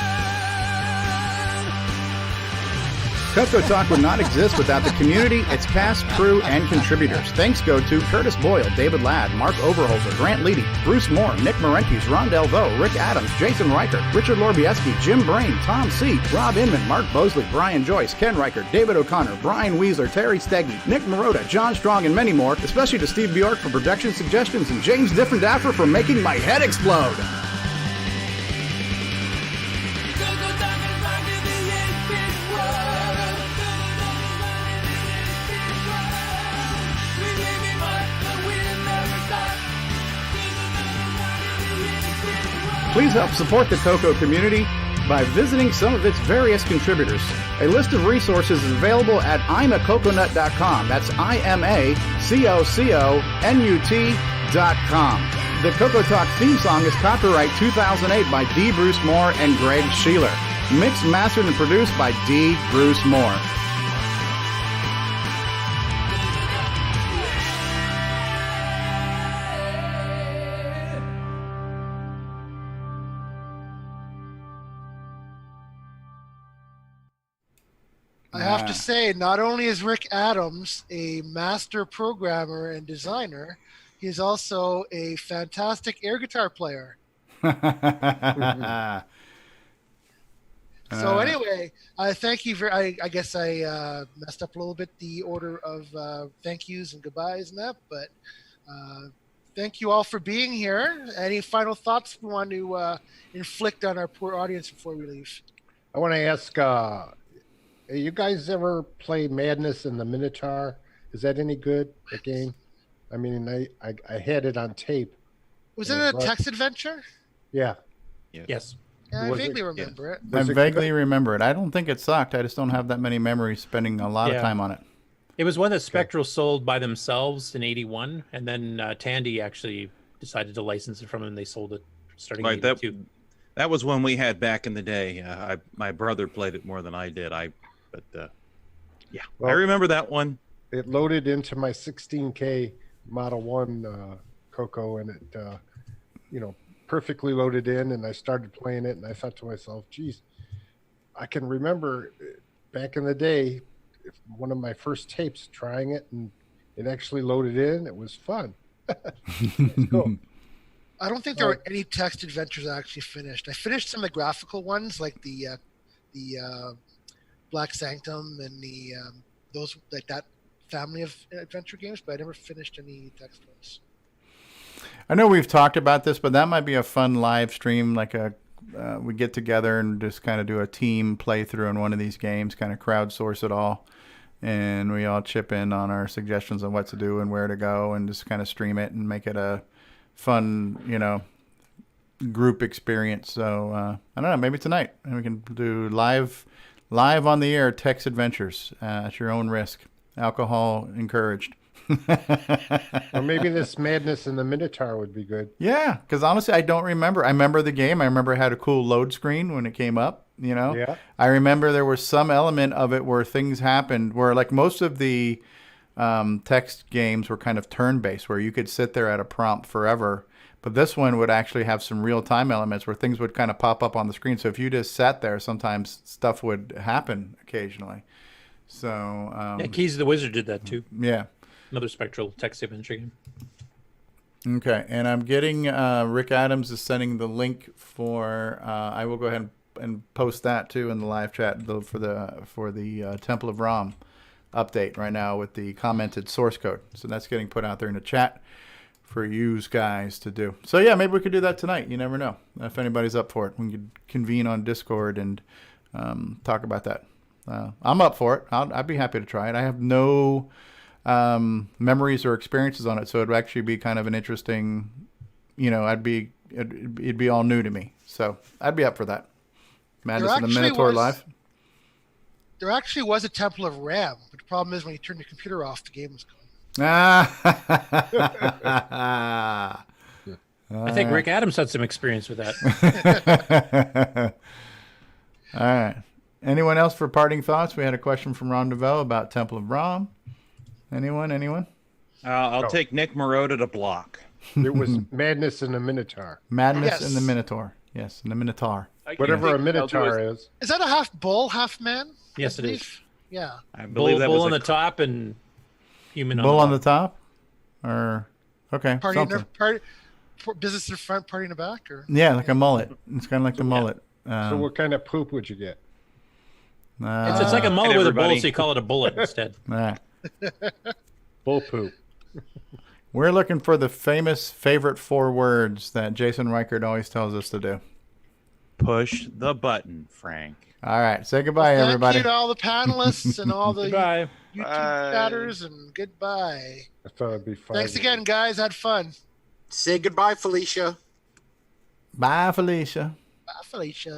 S1: CoCoTALK would not exist without the community, its cast, crew, and contributors. Thanks go to Curtis Boyle, David Ladd, Mark Overholzer, Grant Leedy, Bruce Moore, Nick Marentes, Ron Delvaux, Rick Adams, Jason Reichert, Richard Lorbieski, Jim Brain, Tom C., Rob Inman, Mark Bosley, Brian Joyce, Ken Reichert, David O'Connor, Brian Weasler, Terry Steggy, Nick Marotta, John Strong, and many more, especially to Steve Bjork for production suggestions and James Diffendaffer for making my head explode. Please help support the CoCo community by visiting some of its various contributors. A list of resources is available at imacoconut.com. That's IMACOCONUT.com. The CoCoTALK theme song is copyright 2008 by D. Bruce Moore and Greg Sheeler. Mixed, mastered, and produced by D. Bruce Moore.
S5: I have to say, not only is Rick Adams a master programmer and designer, he's also a fantastic air guitar player. So anyway, thank you for. I guess I messed up a little bit the order of thank yous and goodbyes and that, but thank you all for being here. Any final thoughts we want to inflict on our poor audience before we leave?
S4: I want to ask, you guys ever play Madness in the Minotaur? Is that any good, the game? I mean, I had it on tape.
S5: Was it a text adventure?
S4: Yeah.
S6: Yes.
S5: Yeah, I vaguely remember it.
S1: I vaguely remember it. I don't think it sucked. I just don't have that many memories spending a lot of time on it.
S6: It was one that Spectral sold by themselves in '81, and then Tandy actually decided to license it from them. They sold it starting in '82.
S2: That was one we had back in the day. My brother played it more than I did. Well, I remember that one.
S4: It loaded into my 16K Model 1 CoCo, and it, perfectly loaded in, and I started playing it, and I thought to myself, geez, I can remember back in the day, one of my first tapes, trying it, and it actually loaded in. It was fun. Cool.
S5: I don't think there were any text adventures I actually finished. I finished some of the graphical ones, like the Black Sanctum and the those like that family of adventure games, but I never finished any text ones.
S1: I know we've talked about this, but that might be a fun live stream, like we get together and just kind of do a team playthrough on one of these games, kind of crowdsource it all, and we all chip in on our suggestions on what to do and where to go, and just kind of stream it and make it a fun, group experience. So I don't know, maybe tonight, and we can do live on the air text adventures at your own risk. Alcohol encouraged.
S4: Or maybe this Madness in the Minotaur would be good.
S1: Yeah, because honestly, I don't remember. I remember the game. I remember it had a cool load screen when it came up,
S4: Yeah.
S1: I remember there was some element of it where things happened where, like, most of the text games were kind of turn-based, where you could sit there at a prompt forever. But this one would actually have some real-time elements where things would kind of pop up on the screen. So if you just sat there, sometimes stuff would happen occasionally. So
S6: Keys of the Wizard did that too.
S1: Yeah.
S6: Another Spectral text adventure game.
S1: Okay, and I'm getting Rick Adams is sending the link for. I will go ahead and post that too in the live chat for the Temple of Ram update right now with the commented source code. So that's getting put out there in the chat for you guys to do. So yeah, maybe we could do that tonight. You never know if anybody's up for it. We could convene on Discord and talk about that. I'm up for it. I'd be happy to try it. I have no memories or experiences on it, so it'd actually be kind of an interesting, it'd be all new to me, so I'd be up for that. Madness in the Minotaur live.
S5: There actually was a Temple of Ram, but the problem is when you turn the computer off, the game was gone.
S6: I think Rick Adams had some experience with that.
S1: All right, anyone else for parting thoughts? We had a question from Ron DeVoe about Temple of Ram. Anyone?
S2: I'll take Nick Marotta to block.
S4: It was Madness in the Minotaur.
S1: Madness in the Minotaur. Yes, in the Minotaur.
S4: Whatever a Minotaur is.
S5: Is that a half bull, half man?
S6: Yes, it is.
S5: Yeah.
S2: I believe that
S6: bull
S2: was
S6: on the top and human
S1: bull
S6: on the
S1: top. Or okay,
S5: party business in the front, party in the back, or
S1: like a mullet. It's kind of like the mullet.
S4: So what kind of poop would you get?
S6: It's like a mullet with a bull, so you call it a bullet instead.
S4: Bull poop.
S1: We're looking for the famous favorite 4 words that Jason Reichert always tells us to do.
S2: Push the button, Frank.
S1: All right, say goodbye, everybody.
S5: Thank you to all the panelists and all the
S6: YouTube
S5: chatters, and goodbye.
S4: I thought it'd be fun.
S5: Thanks again, guys. Had fun.
S8: Say goodbye, Felicia.
S1: Bye, Felicia.
S5: Bye, Felicia.